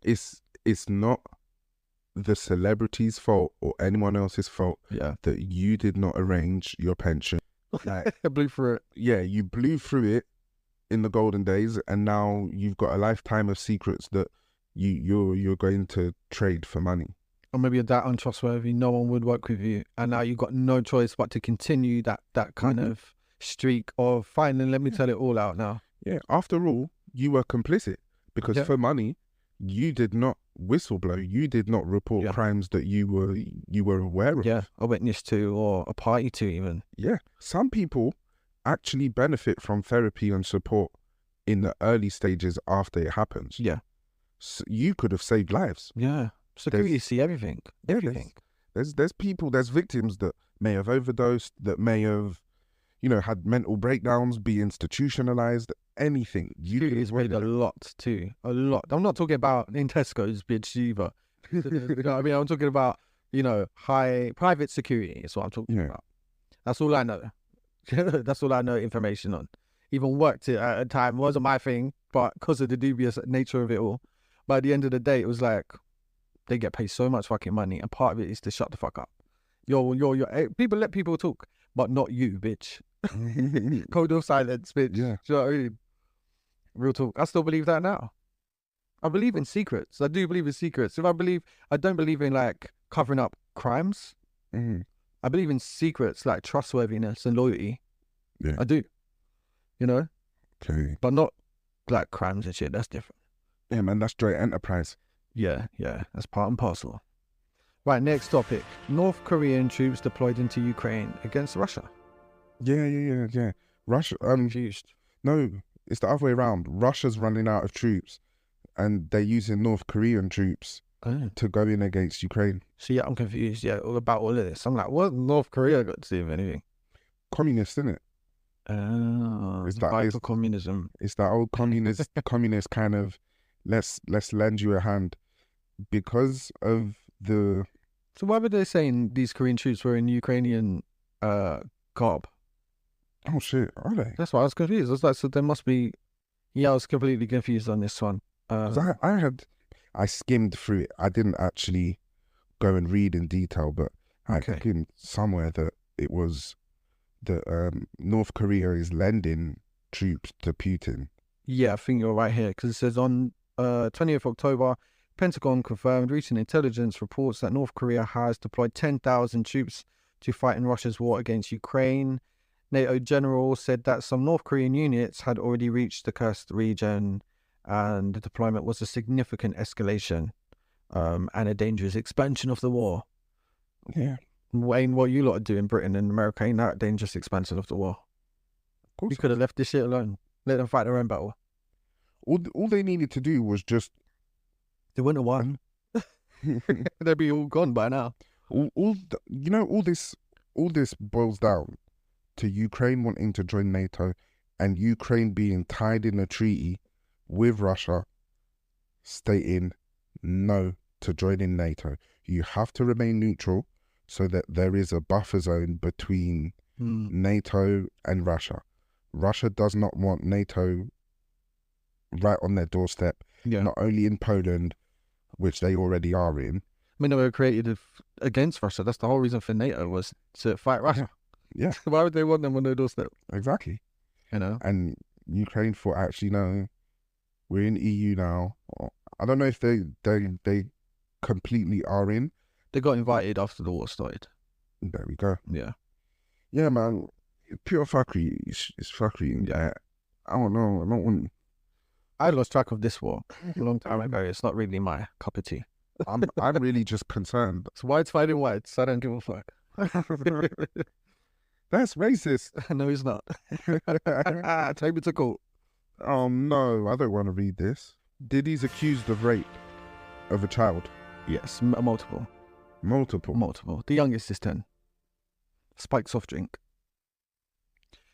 Speaker 3: It's not the celebrity's fault or anyone else's fault that you did not arrange your pension. Like,
Speaker 2: I blew through it.
Speaker 3: Yeah, you blew through it in the golden days, and now you've got a lifetime of secrets that you're going to trade for money.
Speaker 2: Or maybe you're that untrustworthy, no one would work with you, and now you've got no choice but to continue that kind of streak of fine, and let me tell it all out now.
Speaker 3: Yeah, after all, you were complicit because for money, you did not whistleblow. You did not report crimes that you were aware of.
Speaker 2: Yeah, a witness to or a party to even.
Speaker 3: Yeah, some people actually benefit from therapy and support in the early stages after it happens.
Speaker 2: Yeah.
Speaker 3: So you could have saved lives.
Speaker 2: Yeah. Security see everything. Everything.
Speaker 3: There's people, there's victims that may have overdosed, that may have, had mental breakdowns, be institutionalized, anything.
Speaker 2: Security is paid a lot too. A lot. I'm not talking about in Tesco's, bitch, either. You know what I mean? I'm talking about, high private security is what I'm talking about. That's all I know. That's all I know information on. Even worked it at a time. It wasn't my thing, but because of the dubious nature of it all. But at the end of the day, it was like, they get paid so much fucking money, and part of it is to shut the fuck up. People let people talk, but not you, bitch. Code of silence, bitch.
Speaker 3: Yeah.
Speaker 2: Do you know what I mean? Real talk. I still believe that now. I believe in secrets. I do believe in secrets. I don't believe in like covering up crimes. I believe in secrets like trustworthiness and loyalty.
Speaker 3: Yeah.
Speaker 2: I do.
Speaker 3: Okay.
Speaker 2: But not like crimes and shit. That's different.
Speaker 3: Yeah, man, that's joint enterprise.
Speaker 2: Yeah. That's part and parcel. Right, next topic. North Korean troops deployed into Ukraine against Russia.
Speaker 3: Yeah. Russia.
Speaker 2: Confused.
Speaker 3: No, it's the other way around. Russia's running out of troops, and they're using North Korean troops to go in against Ukraine.
Speaker 2: See, I'm confused. Yeah, all about all of this. I'm like, what North Korea got to do with anything?
Speaker 3: Communist, isn't it?
Speaker 2: It's for communism.
Speaker 3: It's that old communist kind of let's lend you a hand because of the.
Speaker 2: So why were they saying these Korean troops were in Ukrainian garb?
Speaker 3: Oh shit, are they?
Speaker 2: That's why I was confused. I was like, so there must be. Yeah, I was completely confused on this one.
Speaker 3: I skimmed through it. I didn't actually go and read in detail, but I skimmed somewhere that it was that North Korea is lending troops to Putin.
Speaker 2: Yeah, I think you're right here because it says on 20th October, Pentagon confirmed recent intelligence reports that North Korea has deployed 10,000 troops to fight in Russia's war against Ukraine. NATO general said that some North Korean units had already reached the Kursk region, and the deployment was a significant escalation and a dangerous expansion of the war.
Speaker 3: Yeah.
Speaker 2: Wayne, what you lot do in Britain and America ain't that dangerous expansion of the war.
Speaker 3: course.
Speaker 2: You could have left this shit alone. Let them fight their own battle.
Speaker 3: All they needed to do was just
Speaker 2: They wouldn't have won. They'd be all gone by now.
Speaker 3: all this boils down to Ukraine wanting to join NATO and Ukraine being tied in a treaty with Russia stating no to joining NATO. You have to remain neutral so that there is a buffer zone between NATO and Russia. Russia does not want NATO right on their doorstep, not only in Poland, which they already are in.
Speaker 2: I mean, they were created against Russia. That's the whole reason for NATO, was to fight Russia.
Speaker 3: Yeah.
Speaker 2: Why would they want them on their doorstep?
Speaker 3: Exactly.
Speaker 2: You know?
Speaker 3: And Ukraine thought, actually, no, we're in EU now. I don't know if they completely are in.
Speaker 2: They got invited after the war started.
Speaker 3: There we go.
Speaker 2: Yeah.
Speaker 3: Yeah, man. Pure fuckery. It's fuckery. Yeah. I don't know. I don't want...
Speaker 2: I lost track of this war a long time ago. It's not really my cup of tea.
Speaker 3: I'm really just concerned.
Speaker 2: It's whites fighting whites. I don't give a fuck.
Speaker 3: That's racist.
Speaker 2: No, he's not. Take me to court.
Speaker 3: Oh no, I don't want to read this. Diddy's accused of rape of a child.
Speaker 2: Yes, multiple.
Speaker 3: Multiple.
Speaker 2: The youngest is 10. Spiked soft drink.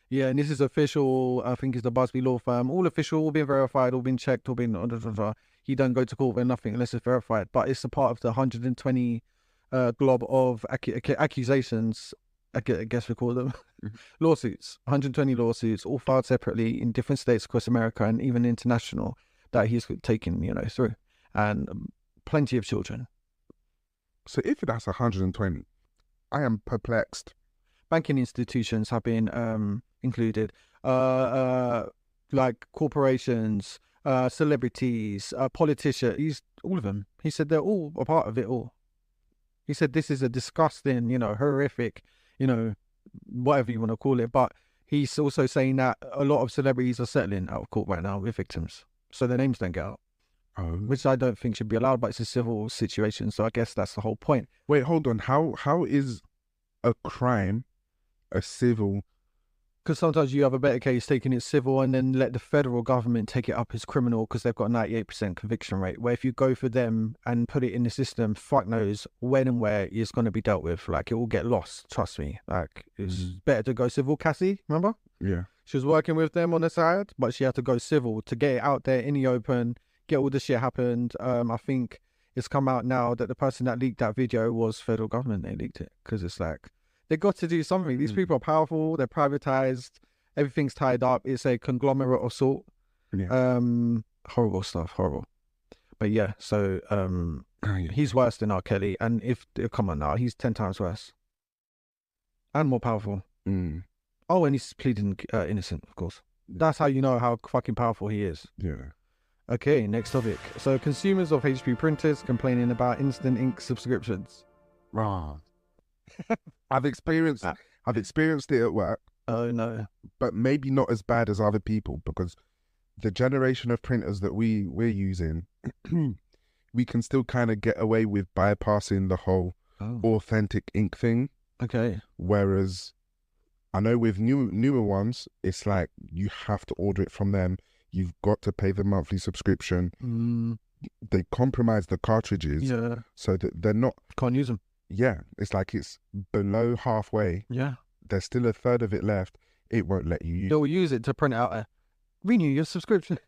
Speaker 2: Yeah, and this is official. I think it's the Busby law firm. All official, all been verified, all been checked, all been... He don't go to court for nothing unless it's verified. But it's a part of the 120 glob of accusations, I guess we call them, lawsuits. 120 lawsuits, all filed separately in different states across America and even international, that he's taken, through. And plenty of children.
Speaker 3: So if that's 120, I am perplexed.
Speaker 2: Banking institutions have been included, like corporations, celebrities, politicians, all of them. He said they're all a part of it all. He said this is a disgusting, horrific, whatever you want to call it. But he's also saying that a lot of celebrities are settling out of court right now with victims, so their names don't get out.
Speaker 3: Oh.
Speaker 2: Which I don't think should be allowed, but it's a civil situation, so I guess that's the whole point.
Speaker 3: Wait, hold on. How is a crime a civil?
Speaker 2: Because sometimes you have a better case taking it civil and then let the federal government take it up as criminal because they've got a 98% conviction rate. Where if you go for them and put it in the system, fuck knows when and where it's going to be dealt with. Like, it will get lost, trust me. Like, it's better to go civil. Cassie, remember?
Speaker 3: Yeah.
Speaker 2: She was working with them on the side, but she had to go civil to get it out there in the open, get all the shit happened. I think it's come out now that the person that leaked that video was federal government. They leaked it because it's like, they got to do something. These people are powerful. They're privatized. Everything's tied up. It's a conglomerate of sort.
Speaker 3: Yeah.
Speaker 2: Horrible stuff. Horrible. But yeah, so he's worse than R. Kelly. And come on now, he's 10 times worse. And more powerful. Oh, and he's pleading innocent, of course. That's how you know how fucking powerful he is.
Speaker 3: Yeah.
Speaker 2: Okay, next topic. So consumers of HP printers complaining about instant ink subscriptions.
Speaker 3: Wow. I've experienced it at work.
Speaker 2: Oh no.
Speaker 3: But maybe not as bad as other people, because the generation of printers that we're using, we can still kind of get away with bypassing the whole authentic ink thing.
Speaker 2: Okay.
Speaker 3: Whereas I know with newer ones, it's like you have to order it from them. You've got to pay the monthly subscription. They compromise the cartridges so that they're not...
Speaker 2: Can't use them.
Speaker 3: Yeah, it's like it's below halfway.
Speaker 2: Yeah.
Speaker 3: There's still a third of it left. It won't let you use.
Speaker 2: They'll use it to print out a renew your subscription.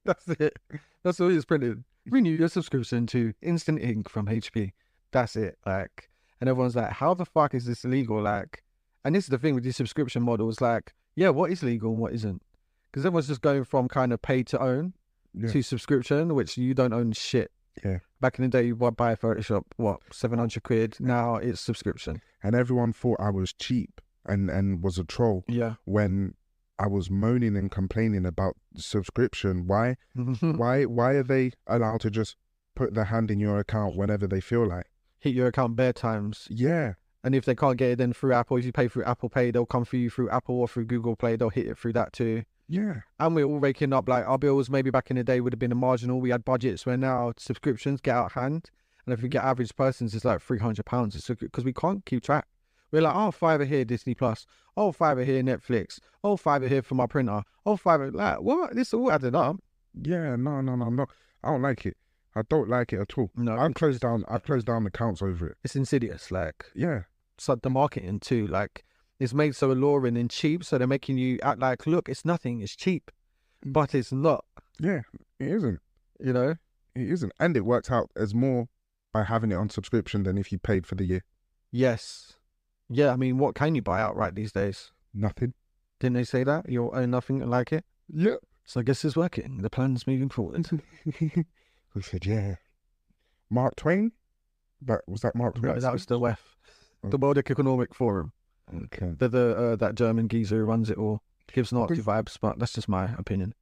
Speaker 2: That's it. That's all it's printed. Renew your subscription to instant ink from HP. That's it. Like, and everyone's like, how the fuck is this illegal? Like, and this is the thing with these subscription models. Like, yeah, what is legal and what isn't? Because everyone's just going from kind of pay to own to subscription, which you don't own shit.
Speaker 3: Yeah.
Speaker 2: Back in the day, you would buy a Photoshop, what, 700 quid? Now it's subscription.
Speaker 3: And everyone thought I was cheap and was a troll.
Speaker 2: Yeah.
Speaker 3: When I was moaning and complaining about subscription. Why are they allowed to just put their hand in your account whenever they feel like?
Speaker 2: Hit your account bare times.
Speaker 3: Yeah.
Speaker 2: And if they can't get it then through Apple, if you pay through Apple Pay, they'll come for you through Apple or through Google Play. They'll hit it through that too.
Speaker 3: Yeah. And
Speaker 2: we're all raking up, like, our bills maybe back in the day would have been a marginal. We had budgets where now subscriptions get out of hand. And if you get average persons, it's like £300. It's because we can't keep track. We're like, oh, $5 here, Disney Plus. Oh, $5 here, Netflix. Oh, $5 here for my printer. Oh, $5 like what? This all added up.
Speaker 3: Yeah, no, I'm not. I don't like it. I don't like it at all.
Speaker 2: No,
Speaker 3: I closed down accounts over it.
Speaker 2: it's insidious. Like,
Speaker 3: Yeah,
Speaker 2: so the marketing too. Like, it's made so alluring and cheap, so they're making you act like, look, it's nothing, it's cheap, but it's not.
Speaker 3: yeah, it isn't.
Speaker 2: You know?
Speaker 3: It isn't, and it works out as more by having it on subscription than if you paid for the year.
Speaker 2: Yes. Yeah. I mean, what can you buy outright these days?
Speaker 3: Nothing.
Speaker 2: Didn't they say that you'll own nothing like it?
Speaker 3: Yeah.
Speaker 2: So I guess it's working. The plan's moving forward.
Speaker 3: We said, yeah. Mark Twain? Was that Mark Twain?
Speaker 2: No, that was the WEF, the World Economic Forum.
Speaker 3: Okay.
Speaker 2: That German geezer who runs it all. Gives Nazi vibes, but that's just my opinion.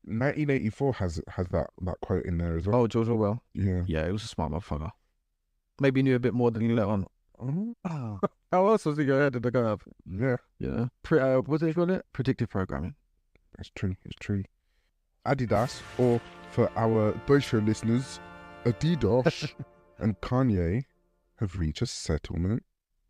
Speaker 3: 1984 has that quote in there as well.
Speaker 2: Oh, George Orwell.
Speaker 3: Yeah.
Speaker 2: Yeah, he was a smart motherfucker. Maybe knew a bit more than he let on.
Speaker 3: Oh.
Speaker 2: How else was he going ahead of the curve?
Speaker 3: Yeah.
Speaker 2: Yeah. What do they call it? Predictive programming.
Speaker 3: It's true. It's true. Adidas, or for our Deutsche listeners, Adidas and Kanye have reached a settlement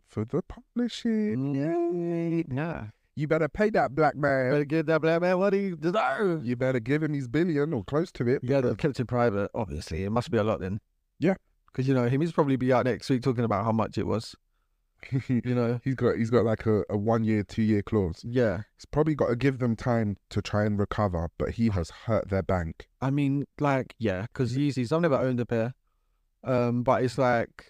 Speaker 3: for the publishing.
Speaker 2: Yay. Yeah.
Speaker 3: You better pay that black man.
Speaker 2: Better give that black man what he deserves.
Speaker 3: You better give him his billion or close to it.
Speaker 2: Yeah, they've kept it private, obviously. It must be a lot then.
Speaker 3: Yeah.
Speaker 2: Because, you know, he's probably be out next week talking about how much it was. You know?
Speaker 3: He's got like a 1 year, 2 year clause.
Speaker 2: Yeah.
Speaker 3: He's probably got to give them time to try and recover, but he has hurt their bank.
Speaker 2: I mean, like, yeah, because Yeezys, I've never owned a pair. But it's like,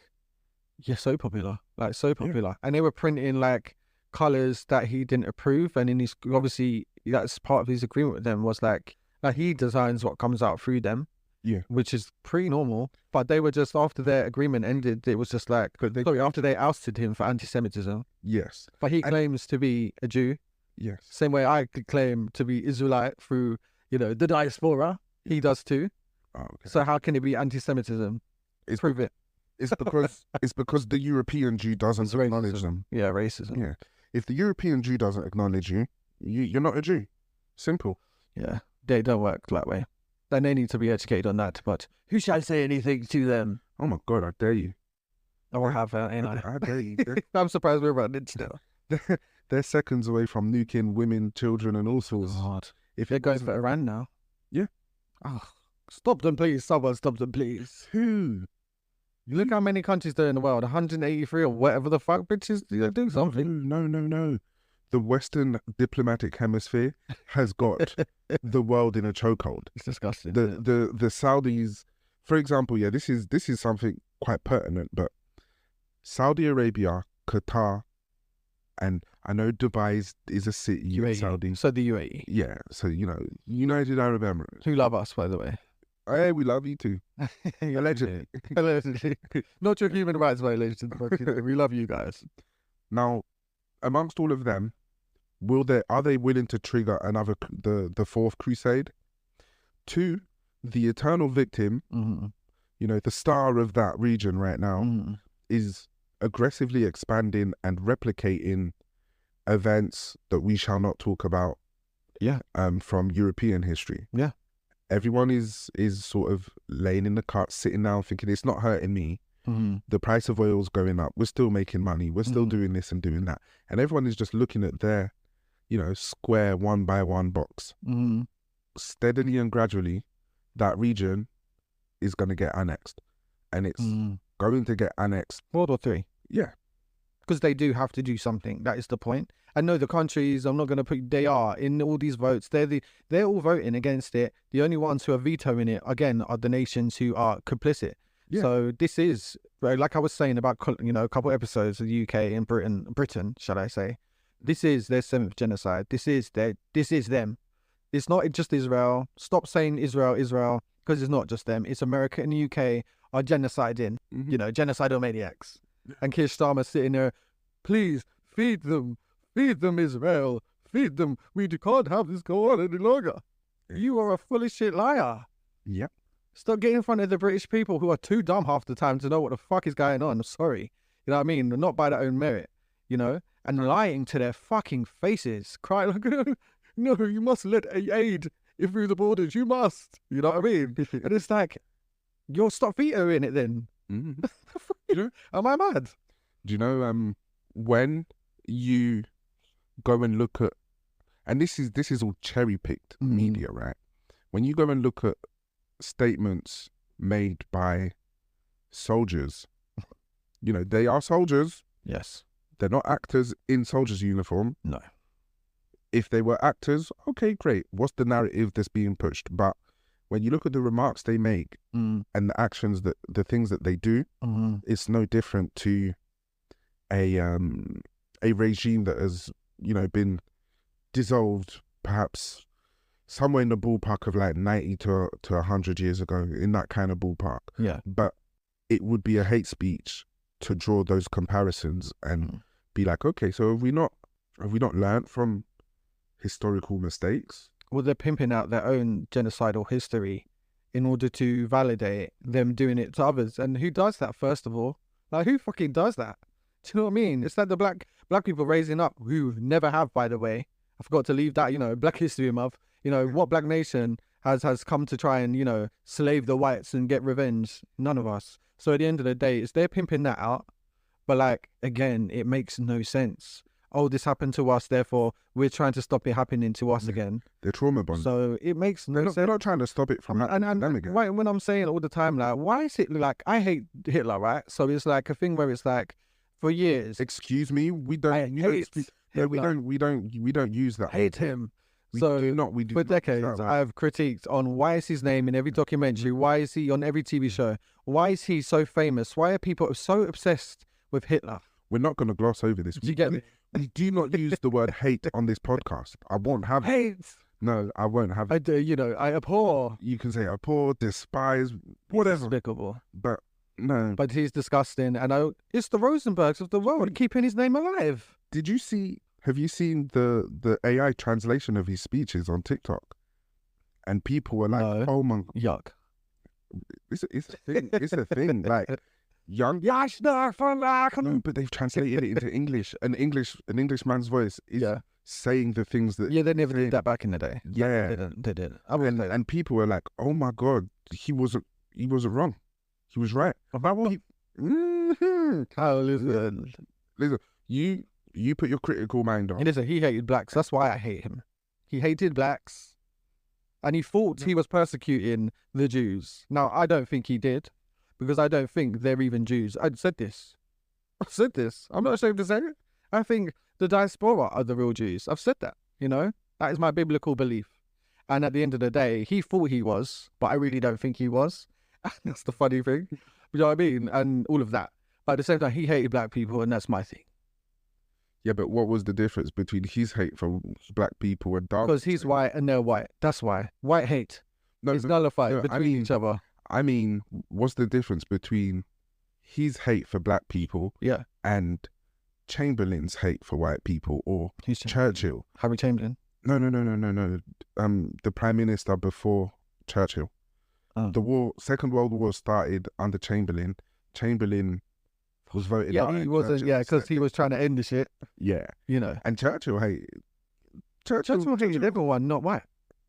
Speaker 2: yeah, so popular. Like, so popular. Yeah. And they were printing, like, colours that he didn't approve. And in his, obviously, that's part of his agreement with them was, like he designs what comes out through them.
Speaker 3: Yeah.
Speaker 2: Which is pretty normal. But they were just, after their agreement ended, it was just like, after they ousted him for anti-Semitism.
Speaker 3: Yes.
Speaker 2: But he claims to be a Jew.
Speaker 3: Yes.
Speaker 2: Same way I could claim to be Israelite through, you know, the diaspora. He does too.
Speaker 3: Oh, okay.
Speaker 2: So how can it be anti-Semitism? Prove it.
Speaker 3: It's because the European Jew doesn't acknowledge them.
Speaker 2: Yeah, racism.
Speaker 3: Yeah. If the European Jew doesn't acknowledge you, you're not a Jew. Simple.
Speaker 2: Yeah. They don't work that way. Then they need to be educated on that. But who shall say anything to them?
Speaker 3: Oh my God, I dare you.
Speaker 2: Or have ain't I?
Speaker 3: I dare you.
Speaker 2: I'm surprised we're running still.
Speaker 3: They're seconds away from nuking women, children, and all sorts.
Speaker 2: God. If they're going for Iran now.
Speaker 3: Yeah.
Speaker 2: Oh, stop them, please. Someone stop them, please.
Speaker 3: Who?
Speaker 2: You look how many countries there in the world. 183 or whatever the fuck, bitches. Do something.
Speaker 3: No. The Western diplomatic hemisphere has got the world in a chokehold.
Speaker 2: It's disgusting.
Speaker 3: The Saudis, for example, yeah, this is something quite pertinent, but Saudi Arabia, Qatar, and I know Dubai is a city in Saudi.
Speaker 2: So the UAE.
Speaker 3: Yeah, so, you know, United Arab Emirates.
Speaker 2: Who love us, by the way.
Speaker 3: Hey, we love you too.
Speaker 2: Allegedly. Not your human rights violations, but we love you guys.
Speaker 3: Now, amongst all of them, are they willing to trigger the fourth crusade? 2, the eternal victim, you know, the star of that region right now, is aggressively expanding and replicating events that we shall not talk about.
Speaker 2: Yeah.
Speaker 3: From European history.
Speaker 2: Yeah.
Speaker 3: Everyone is sort of laying in the cut, sitting down, thinking it's not hurting me. The price of oil's going up. We're still making money. We're still doing this and doing that. And everyone is just looking at their, you know, square 1 by 1 box. Steadily and gradually, that region is going to get annexed. And it's going to get annexed.
Speaker 2: World War III.
Speaker 3: Yeah.
Speaker 2: Because they do have to do something. That is the point. I know the countries, I'm not going to put, they are in all these votes. They're all voting against it. The only ones who are vetoing it, again, are the nations who are complicit. Yeah. So this is, like I was saying about, you know, a couple episodes of the UK and Britain, shall I say, this is their 7th genocide. This is them. It's not just Israel. Stop saying Israel, because it's not just them. It's America and the UK are genociding, you know, genocidal maniacs. And Keir Starmer sitting there, please feed them, Israel, feed them. We can't have this go on any longer. You are a full of shit liar.
Speaker 3: Yep.
Speaker 2: Stop getting in front of the British people who are too dumb half the time to know what the fuck is going on. I'm sorry. You know what I mean? Not by their own merit, you know? And lying to their fucking faces. Crying like, no, you must let aid through the borders. You must. You know what I mean? And it's like, stop vetoing it then.
Speaker 3: You know?
Speaker 2: Am I mad?
Speaker 3: Do you know when you go and look at, and this is all cherry picked media, right? When you go and look at statements made by soldiers, you know, they are soldiers.
Speaker 2: Yes.
Speaker 3: They're not actors in soldiers' uniform.
Speaker 2: No.
Speaker 3: If they were actors, okay, great. What's the narrative that's being pushed? But when you look at the remarks they make and the actions, the things that they do, it's no different to a regime that has, you know, been dissolved perhaps somewhere in the ballpark of like 90 to 100 years ago, in that kind of ballpark.
Speaker 2: Yeah.
Speaker 3: But it would be a hate speech to draw those comparisons and be like, okay, so have we not learned from historical mistakes?
Speaker 2: Well, they're pimping out their own genocidal history in order to validate them doing it to others. And who does that, first of all? Like, who fucking does that? Do you know what I mean? It's like the black people raising up, who never have, by the way. I forgot to leave that, you know, Black History Month. You know, what black nation has come to try and, you know, slave the whites and get revenge? None of us. So at the end of the day, it's they're pimping that out. But like, again, it makes no sense. Oh, this happened to us, therefore we're trying to stop it happening to us again.
Speaker 3: They're trauma bonded.
Speaker 2: So it makes no sense.
Speaker 3: They're not trying to stop it from happening them again.
Speaker 2: Right, when I'm saying all the time, like, why is it like, I hate Hitler, right? So it's like a thing where it's like, for years.
Speaker 3: Excuse me, we don't use that.
Speaker 2: Hate him.
Speaker 3: We
Speaker 2: so
Speaker 3: do not. We do
Speaker 2: for
Speaker 3: not
Speaker 2: decades,
Speaker 3: use that.
Speaker 2: I've critiqued on why is his name in every documentary? Why is he on every TV show? Why is he so famous? Why are people so obsessed with Hitler?
Speaker 3: We're not going to gloss over this.
Speaker 2: Do you get me?
Speaker 3: We do not use the word hate on this podcast. I won't have it.
Speaker 2: Hate.
Speaker 3: No, I won't have it.
Speaker 2: I do. You know, I abhor.
Speaker 3: You can say abhor, despise, whatever.
Speaker 2: Despicable.
Speaker 3: But no.
Speaker 2: But he's disgusting, and it's the Rosenbergs of the world keeping his name alive.
Speaker 3: Have you seen the AI translation of his speeches on TikTok? And people were like,
Speaker 2: No.
Speaker 3: "Oh my,
Speaker 2: Yuck.
Speaker 3: it's a thing. It's a thing." Like young. No, but they've translated it into English. An English man's voice is saying the things that.
Speaker 2: Yeah, they never did that back in the day.
Speaker 3: Yeah,
Speaker 2: They did. I wouldn't say that.
Speaker 3: and people were like, "Oh my God, he wasn't wrong. He was right."
Speaker 2: About what? Oh, listen.
Speaker 3: Listen, you put your critical mind on.
Speaker 2: Listen, he hated blacks. That's why I hate him. He hated blacks. And he thought he was persecuting the Jews. Now, I don't think he did, because I don't think they're even Jews. I said this. I'm not ashamed to say it. I think the diaspora are the real Jews. I've said that, you know? That is my biblical belief. And at the end of the day, he thought he was, but I really don't think he was. That's the funny thing. You know what I mean? And all of that. But at the same time, he hated black people, and that's my thing.
Speaker 3: Yeah, but what was the difference between his hate for black people and dark?
Speaker 2: Because he's white and they're white. That's why. White hate is nullified between each other.
Speaker 3: I mean, what's the difference between his hate for black people and Chamberlain's hate for white people, or Churchill?
Speaker 2: Harry Chamberlain?
Speaker 3: No. The Prime Minister before Churchill. The Second World War started under Chamberlain. Chamberlain was voted out.
Speaker 2: Yeah, he wasn't. Yeah, because he was trying to end the shit.
Speaker 3: Yeah,
Speaker 2: you know.
Speaker 3: And Churchill hated
Speaker 2: everyone, not white.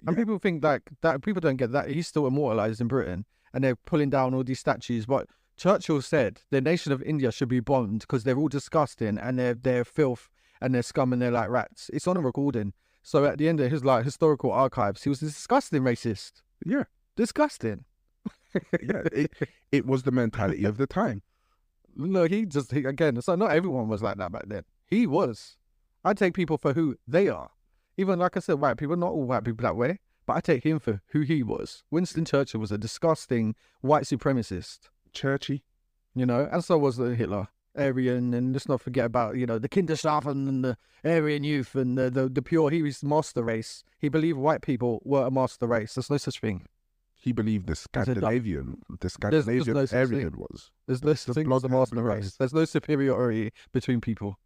Speaker 2: And people think like that. People don't get that. He's still immortalized in Britain, and they're pulling down all these statues. But Churchill said the nation of India should be bombed because they're all disgusting and they're filth and they're scum and they're like rats. It's on a recording. So at the end of his like historical archives, he was a disgusting racist.
Speaker 3: Yeah,
Speaker 2: disgusting.
Speaker 3: Yeah, it was the mentality of the time.
Speaker 2: No, again, so not everyone was like that back then. He was. I take people for who they are. Even like I said, white people, not all white people that way, but I take him for who he was. Winston Churchill was a disgusting white supremacist.
Speaker 3: Churchy.
Speaker 2: You know, and so was Hitler. Aryan, and let's not forget about, you know, the Kinderstrafen and the Aryan youth and the pure, he was master race. He believed white people were a master race. There's no such thing.
Speaker 3: He believed the Scandinavian
Speaker 2: there's
Speaker 3: Aryan was.
Speaker 2: There's no such thing as a master race. There's no superiority between people.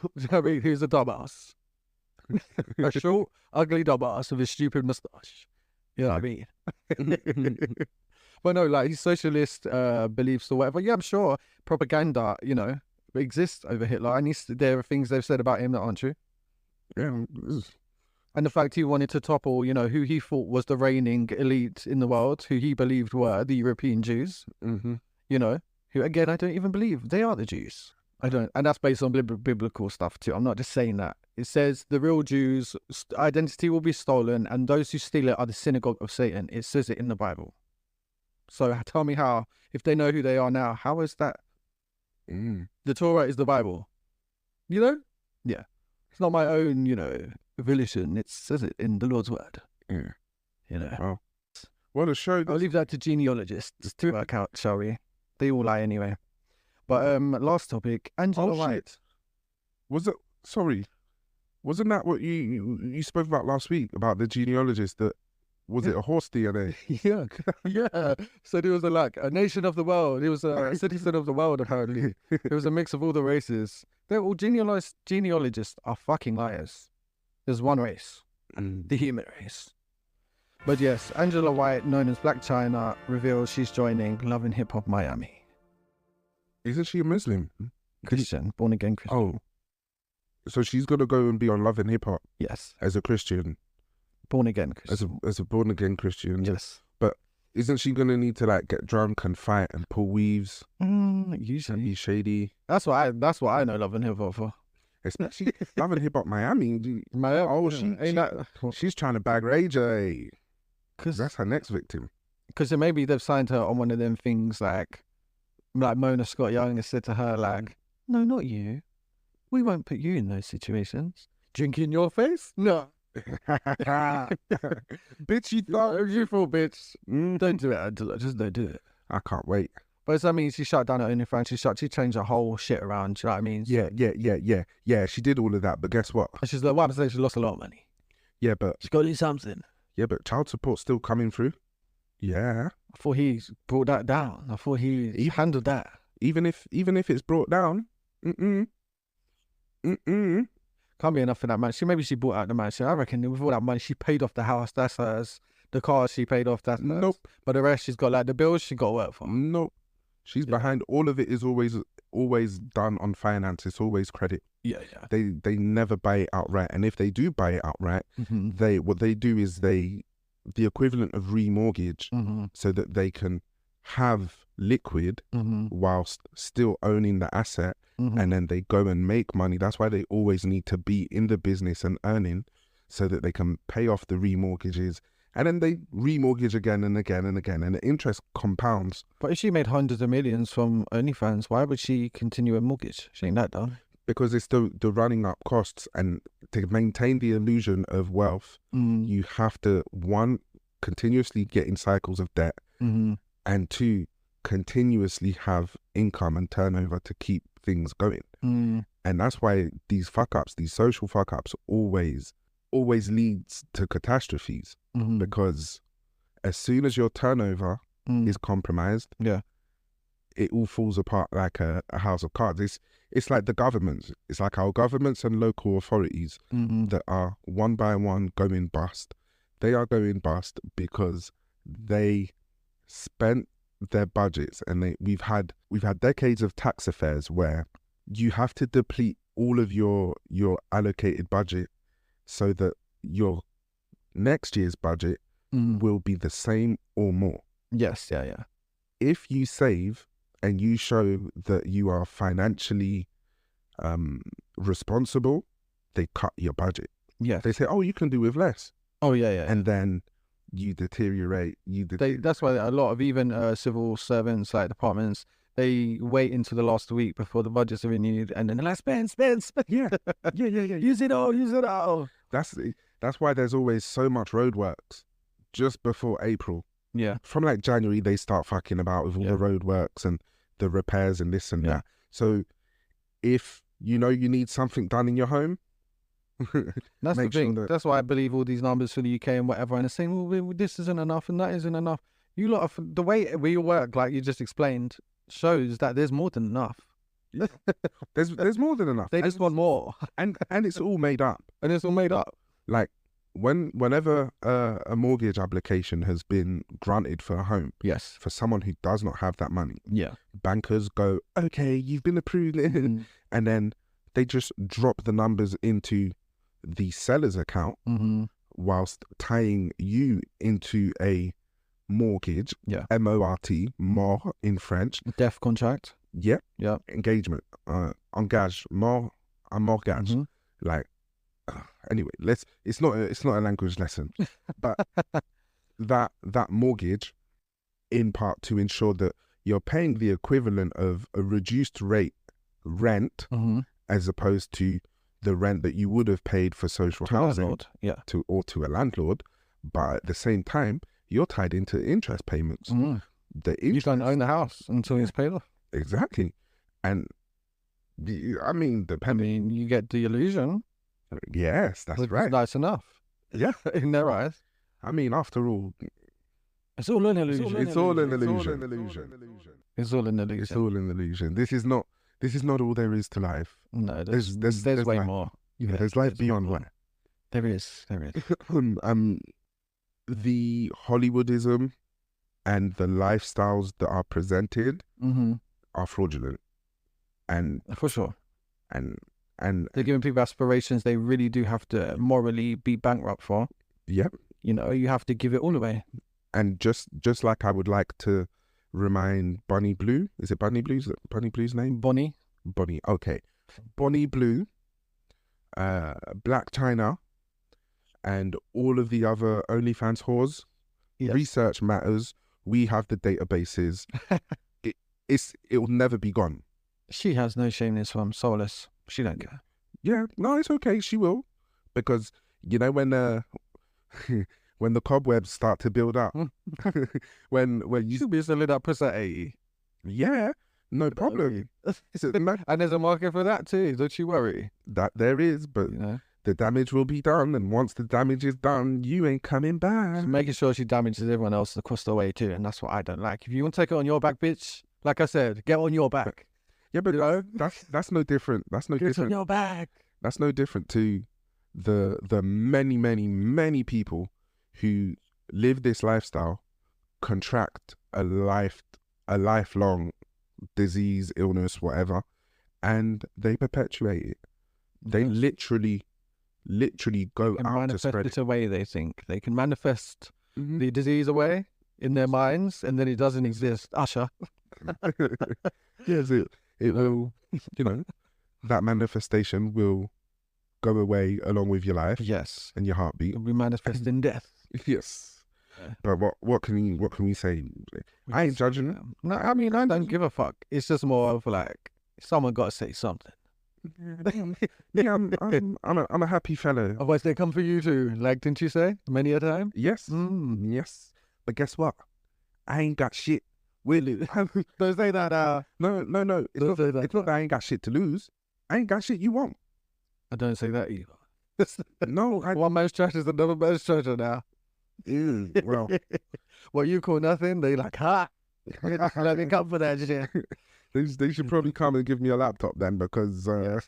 Speaker 2: Do you know what I mean? He's a dumbass. A short, ugly dumbass with a stupid moustache. You know what I mean? But no, like his socialist beliefs or whatever. Yeah, I'm sure propaganda, you know, exists over Hitler. And there are things they've said about him that aren't true.
Speaker 3: Yeah.
Speaker 2: And the fact he wanted to topple, you know, who he thought was the reigning elite in the world, who he believed were the European Jews, you know, who, again, I don't even believe they are the Jews. I don't, and that's based on biblical stuff too. I'm not just saying that. It says the real Jews' identity will be stolen, and those who steal it are the synagogue of Satan. It says it in the Bible. So tell me how, if they know who they are now, how is that? The Torah is the Bible. You know? Yeah. It's not my own, volition. It says it in the Lord's word.
Speaker 3: Yeah.
Speaker 2: You know.
Speaker 3: Well, what a show.
Speaker 2: I'll leave that to genealogists to work out, shall we? They all lie anyway. But last topic, Angela White.
Speaker 3: Was it? Sorry, wasn't that what you spoke about last week about the genealogist? That was it a horse DNA?
Speaker 2: yeah. So there was a nation of the world. It was a citizen of the world. Apparently, it was a mix of all the races. They're all genealogists are fucking liars. There's one race, the human race. But yes, Angela White, known as Black China, reveals she's joining Love and Hip Hop Miami.
Speaker 3: Isn't she a Muslim?
Speaker 2: Christian, born again Christian.
Speaker 3: Oh, so she's gonna go and be on Love and Hip Hop?
Speaker 2: Yes,
Speaker 3: as a Christian,
Speaker 2: born again Christian.
Speaker 3: As a born again Christian.
Speaker 2: Yes,
Speaker 3: but isn't she gonna need to get drunk and fight and pull weaves?
Speaker 2: Usually,
Speaker 3: and be shady.
Speaker 2: That's what I know Love and Hip Hop for.
Speaker 3: Especially Love and Hip Hop Miami. She's trying to bag Ray J. Because that's her next victim.
Speaker 2: Because maybe they've signed her on one of them things like Mona Scott Young has said to her, no, not you. We won't put you in those situations. Drink in your face? No. Bitch, you fool, bitch. Don't do it, Angela. Just don't do it.
Speaker 3: I can't wait.
Speaker 2: But I mean, she shut down her OnlyFans. She changed her whole shit around. Do you know what I mean?
Speaker 3: Yeah. She did all of that, but guess what?
Speaker 2: She's like, what happens? She lost a lot of money.
Speaker 3: Yeah, but
Speaker 2: she's got to do something.
Speaker 3: Yeah, but child support's still coming through. Yeah.
Speaker 2: I thought he brought that down. I thought he handled that.
Speaker 3: Even if it's brought down, can't
Speaker 2: be enough for that man. Maybe she bought out the mansion. I reckon with all that money, she paid off the house. That's hers. The car she paid off. That's hers.
Speaker 3: Nope.
Speaker 2: But the rest, she's got the bills she got to work for.
Speaker 3: Nope. She's behind. All of it is always done on finance. It's always credit.
Speaker 2: Yeah.
Speaker 3: They never buy it outright, and if they do buy it outright, what they do is the equivalent of remortgage, so that they can have liquid whilst still owning the asset, and then they go and make money. That's why they always need to be in the business and earning, so that they can pay off the remortgages, and then they remortgage again and again and again, and the interest compounds.
Speaker 2: But if she made hundreds of millions from OnlyFans, why would she continue a mortgage? She ain't that done.
Speaker 3: Because it's the running up costs, and to maintain the illusion of wealth, you have to, one, continuously get in cycles of debt, and two, continuously have income and turnover to keep things going. And that's why these fuck-ups, these social fuck-ups always leads to catastrophes, because as soon as your turnover is compromised, it all falls apart like a house of cards. It's like the governments. It's like our governments and local authorities that are one by one going bust. They are going bust because they spent their budgets, and we've had decades of tax affairs where you have to deplete all of your allocated budget so that your next year's budget will be the same or more.
Speaker 2: Yes, yeah.
Speaker 3: If you save and you show that you are financially responsible, they cut your budget.
Speaker 2: Yeah.
Speaker 3: They say, oh, you can do with less.
Speaker 2: Oh, yeah.
Speaker 3: And then you deteriorate.
Speaker 2: That's why a lot of even civil servants, like departments, they wait until the last week before the budgets are renewed, and then they're like, spend.
Speaker 3: Yeah.
Speaker 2: Use it all.
Speaker 3: That's why there's always so much roadworks just before April.
Speaker 2: Yeah.
Speaker 3: From January, they start fucking about with all the roadworks and the repairs and this and that. So if you need something done in your home,
Speaker 2: that's the thing. That's why I believe all these numbers for the UK and whatever, and they're saying, well, this isn't enough and that isn't enough. You lot, the way we work, like you just explained, shows that there's more than enough.
Speaker 3: There's more than enough.
Speaker 2: They just want more,
Speaker 3: and it's all made up.
Speaker 2: And it's all made up.
Speaker 3: Like whenever a mortgage application has been granted for a home,
Speaker 2: yes,
Speaker 3: for someone who does not have that money, bankers go, okay, you've been approved, and then they just drop the numbers into the seller's account whilst tying you into a mortgage, MORT, mort in French.
Speaker 2: Death contract.
Speaker 3: Yep.
Speaker 2: Yeah.
Speaker 3: Engagement. Engage. More. I'm mortgage.
Speaker 2: Mhm.
Speaker 3: Like. Anyway, It's not a language lesson, but that mortgage, in part, to ensure that you're paying the equivalent of a reduced rate rent,
Speaker 2: Mhm.
Speaker 3: as opposed to the rent that you would have paid for social
Speaker 2: To a
Speaker 3: housing
Speaker 2: landlord. Yeah.
Speaker 3: to a landlord, but at the same time you're tied into interest payments.
Speaker 2: Mhm.
Speaker 3: The
Speaker 2: You
Speaker 3: interest,
Speaker 2: don't own the house until it's paid off.
Speaker 3: exactly, and I mean,
Speaker 2: I
Speaker 3: depending.
Speaker 2: mean, you get the illusion.
Speaker 3: Yes, that's
Speaker 2: It's
Speaker 3: right.
Speaker 2: nice enough.
Speaker 3: Yeah,
Speaker 2: In their eyes.
Speaker 3: I mean, after all,
Speaker 2: It's all an illusion.
Speaker 3: it's all an illusion.
Speaker 2: It's all an
Speaker 3: It's
Speaker 2: illusion.
Speaker 3: all an illusion. This is not all there is to life.
Speaker 2: No,
Speaker 3: There's
Speaker 2: there's way
Speaker 3: life.
Speaker 2: more.
Speaker 3: Yeah, there's life beyond
Speaker 2: more.
Speaker 3: that.
Speaker 2: There is.
Speaker 3: The Hollywoodism and the lifestyles that are presented
Speaker 2: Mm-hmm.
Speaker 3: are fraudulent, and
Speaker 2: For sure.
Speaker 3: and
Speaker 2: They're giving people aspirations they really do have to morally be bankrupt for.
Speaker 3: yep.
Speaker 2: You know, you have to give it all away.
Speaker 3: And just like I would like to remind Bonnie Blue, is it Bonnie Blue's name?
Speaker 2: Bonnie.
Speaker 3: Bonnie, okay. Bonnie Blue, Black China, and all of the other OnlyFans whores.
Speaker 2: Yes.
Speaker 3: Research matters. We have the databases. It'll never be gone.
Speaker 2: She has no shame in this one. Soulless. She don't care.
Speaker 3: Yeah, no, it's okay. She will, because you know when when the cobwebs start to build up, when you
Speaker 2: She'll be selling that pussy at 80.
Speaker 3: yeah, no problem.
Speaker 2: And there's a market for that too. Don't you worry.
Speaker 3: That there is, but
Speaker 2: You know,
Speaker 3: the damage will be done, and once the damage is done, you ain't coming back.
Speaker 2: just making sure she damages everyone else across the way too. And that's what I don't like. If you want to take it on your back, bitch, like I said, get on your back.
Speaker 3: Yeah, but
Speaker 2: You know?
Speaker 3: that's no different. That's no
Speaker 2: Get on
Speaker 3: different.
Speaker 2: your back.
Speaker 3: That's no different to the many people who live this lifestyle, contract a lifelong disease, illness, whatever, and they perpetuate it. They literally go
Speaker 2: Can
Speaker 3: out to
Speaker 2: manifest
Speaker 3: spread
Speaker 2: it away, they think. They can manifest
Speaker 3: Mhm.
Speaker 2: the disease away in their minds and then it doesn't exist. Usher.
Speaker 3: Yes, it will, you know, that manifestation will go away along with your life
Speaker 2: Yes.
Speaker 3: and your heartbeat.
Speaker 2: It'll be manifesting death.
Speaker 3: Yes.
Speaker 2: Yeah.
Speaker 3: But what can we say? I ain't judging it.
Speaker 2: No, I mean, I don't give a fuck. It's just more of like, someone got to say something.
Speaker 3: Yeah, I'm a happy fellow.
Speaker 2: Otherwise, they come for you too. Like, didn't you say many a time?
Speaker 3: Yes, yes. But guess what? I ain't got shit. Really?
Speaker 2: Don't say that.
Speaker 3: No.
Speaker 2: Don't say that.
Speaker 3: It's not that I ain't got shit to lose. I ain't got shit you want.
Speaker 2: I don't say that either.
Speaker 3: No,
Speaker 2: One man's trash is another man's treasure now.
Speaker 3: well,
Speaker 2: What you call nothing, they like, ha! Let me come for that shit.
Speaker 3: they should probably come and give me a laptop then, because
Speaker 2: I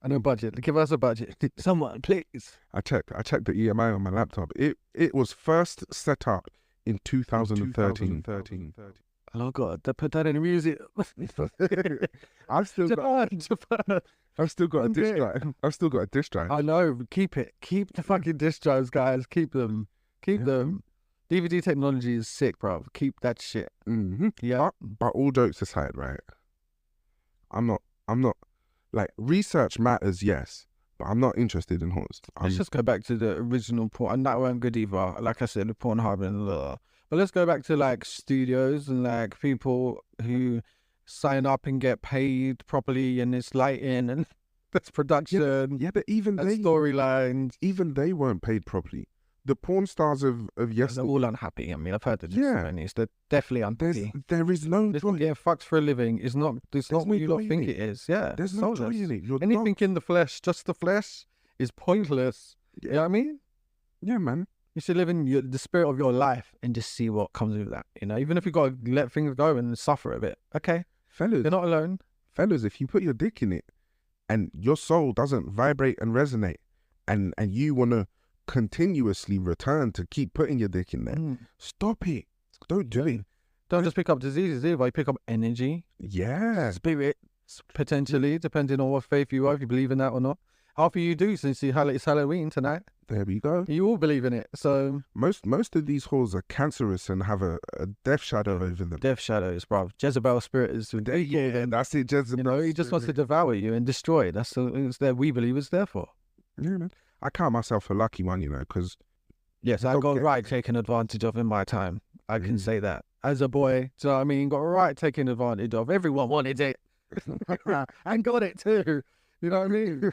Speaker 2: know budget. Give us a budget. Someone, please.
Speaker 3: I checked the EMI on my laptop. It was first set up in 2013.
Speaker 2: Oh God, they put that in the museum.
Speaker 3: I've still got
Speaker 2: Japan.
Speaker 3: a disk
Speaker 2: Okay.
Speaker 3: drive. I've still got a disk drive.
Speaker 2: I know. Keep it. Keep the fucking disk drives, guys. Keep them. Keep them. DVD technology is sick, bro. Keep that shit.
Speaker 3: Mm-hmm.
Speaker 2: Yeah.
Speaker 3: But all jokes aside, right? I'm not like, research matters, yes, but I'm not interested in horse.
Speaker 2: Let's just go back to the original porn, and that weren't good either. Like I said, the Pornhub and blah. But let's go back to like studios and like people who sign up and get paid properly, and it's lighting and it's production.
Speaker 3: Yeah, but even
Speaker 2: and
Speaker 3: they
Speaker 2: storylines.
Speaker 3: even they weren't paid properly. The porn stars of
Speaker 2: They're
Speaker 3: yesterday.
Speaker 2: all unhappy. I mean, I've heard the
Speaker 3: Yeah.
Speaker 2: testimonies. They're definitely unhappy.
Speaker 3: There is no
Speaker 2: This
Speaker 3: joy.
Speaker 2: one getting fucked for a living is not. It's not
Speaker 3: no
Speaker 2: what you lot
Speaker 3: joy in
Speaker 2: think
Speaker 3: it.
Speaker 2: it is. Yeah.
Speaker 3: There's no joy
Speaker 2: soulless.
Speaker 3: in it. You're
Speaker 2: Anything
Speaker 3: not-
Speaker 2: in the flesh, just the flesh, is pointless. You know what I mean?
Speaker 3: Yeah, man.
Speaker 2: You should live in the spirit of your life and just see what comes with that. You know, even if you got to let things go and suffer a bit. Okay,
Speaker 3: Fellas,
Speaker 2: you're not alone.
Speaker 3: if you put your dick in it and your soul doesn't vibrate and resonate, and you want to continuously return to keep putting your dick in there, stop it. Don't do it.
Speaker 2: Don't just pick up diseases either. You pick up energy,
Speaker 3: Yeah.
Speaker 2: spirits, potentially, depending on what faith you are, if you believe in that or not. half of you do since it's Halloween tonight.
Speaker 3: There we go.
Speaker 2: You all believe in it. So
Speaker 3: Most of these whores are cancerous and have a death shadow over them.
Speaker 2: death shadows, bruv. Jezebel spirit is.
Speaker 3: Yeah, that's it. Jezebel.
Speaker 2: You know, he just wants to devour you and destroy. That's what it's there. We believe it's there for.
Speaker 3: Yeah, man. I count myself a lucky one, you know, because
Speaker 2: Yes, I got right taken advantage of in my time. I can say that. As a boy, do you know what I mean? Got right taken advantage of. Everyone wanted it. And got it too. You know what I mean?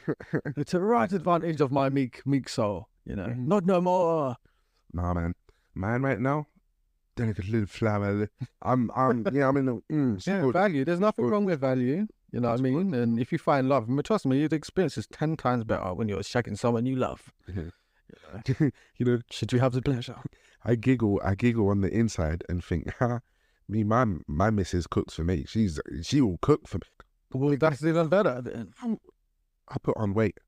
Speaker 2: They took right advantage of my meek soul, you know. Not no more.
Speaker 3: nah, man. Man, right now, delicate little flower. I'm in the
Speaker 2: Yeah, value. There's nothing wrong with value. You know what I mean? And if you find love, I mean, trust me, the experience is 10 times better when you're shagging someone you love.
Speaker 3: you know,
Speaker 2: Should you have the pleasure?
Speaker 3: I giggle on the inside and think, my missus cooks for me. She will cook for me.
Speaker 2: Well, that's even better then.
Speaker 3: I put on weight.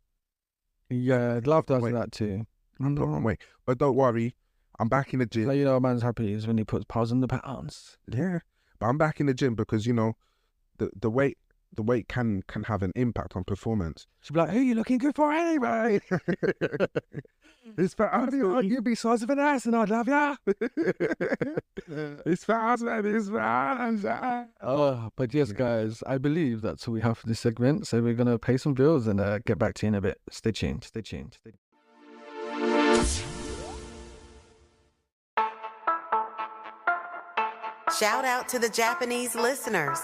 Speaker 2: Yeah, love does that too.
Speaker 3: I put on weight. But don't worry, I'm back in the gym.
Speaker 2: Like, you know, a man's happy is when he puts pounds on the pounds.
Speaker 3: Yeah. But I'm back in the gym because, you know, the weight can have an impact on performance.
Speaker 2: She'll be like, who are you looking good for anyway?
Speaker 3: It's for us.
Speaker 2: You'd be size of an ass and I'd love ya.
Speaker 3: It's for us, baby. It's for us.
Speaker 2: But yes, guys, I believe that's all we have for this segment. So we're going to pay some bills and get back to you in a bit. Stay tuned.
Speaker 5: Shout out to the Japanese listeners.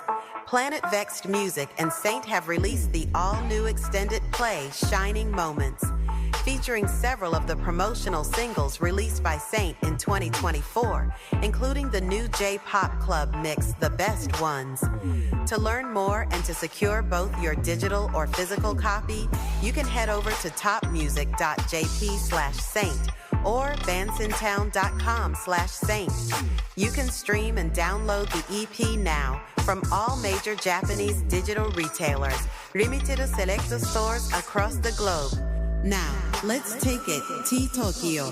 Speaker 5: Planet Vexxed Music and Saint have released the all-new extended play, Shining Moments, featuring several of the promotional singles released by Saint in 2024, including the new J-Pop Club mix, The Best Ones. To learn more and to secure both your digital or physical copy, you can head over to topmusic.jp/Saint or bandsintown.com/Saint. You can stream and download the EP now from all major Japanese digital retailers, limited select stores across the globe. Now, let's take it, T-Tokyo.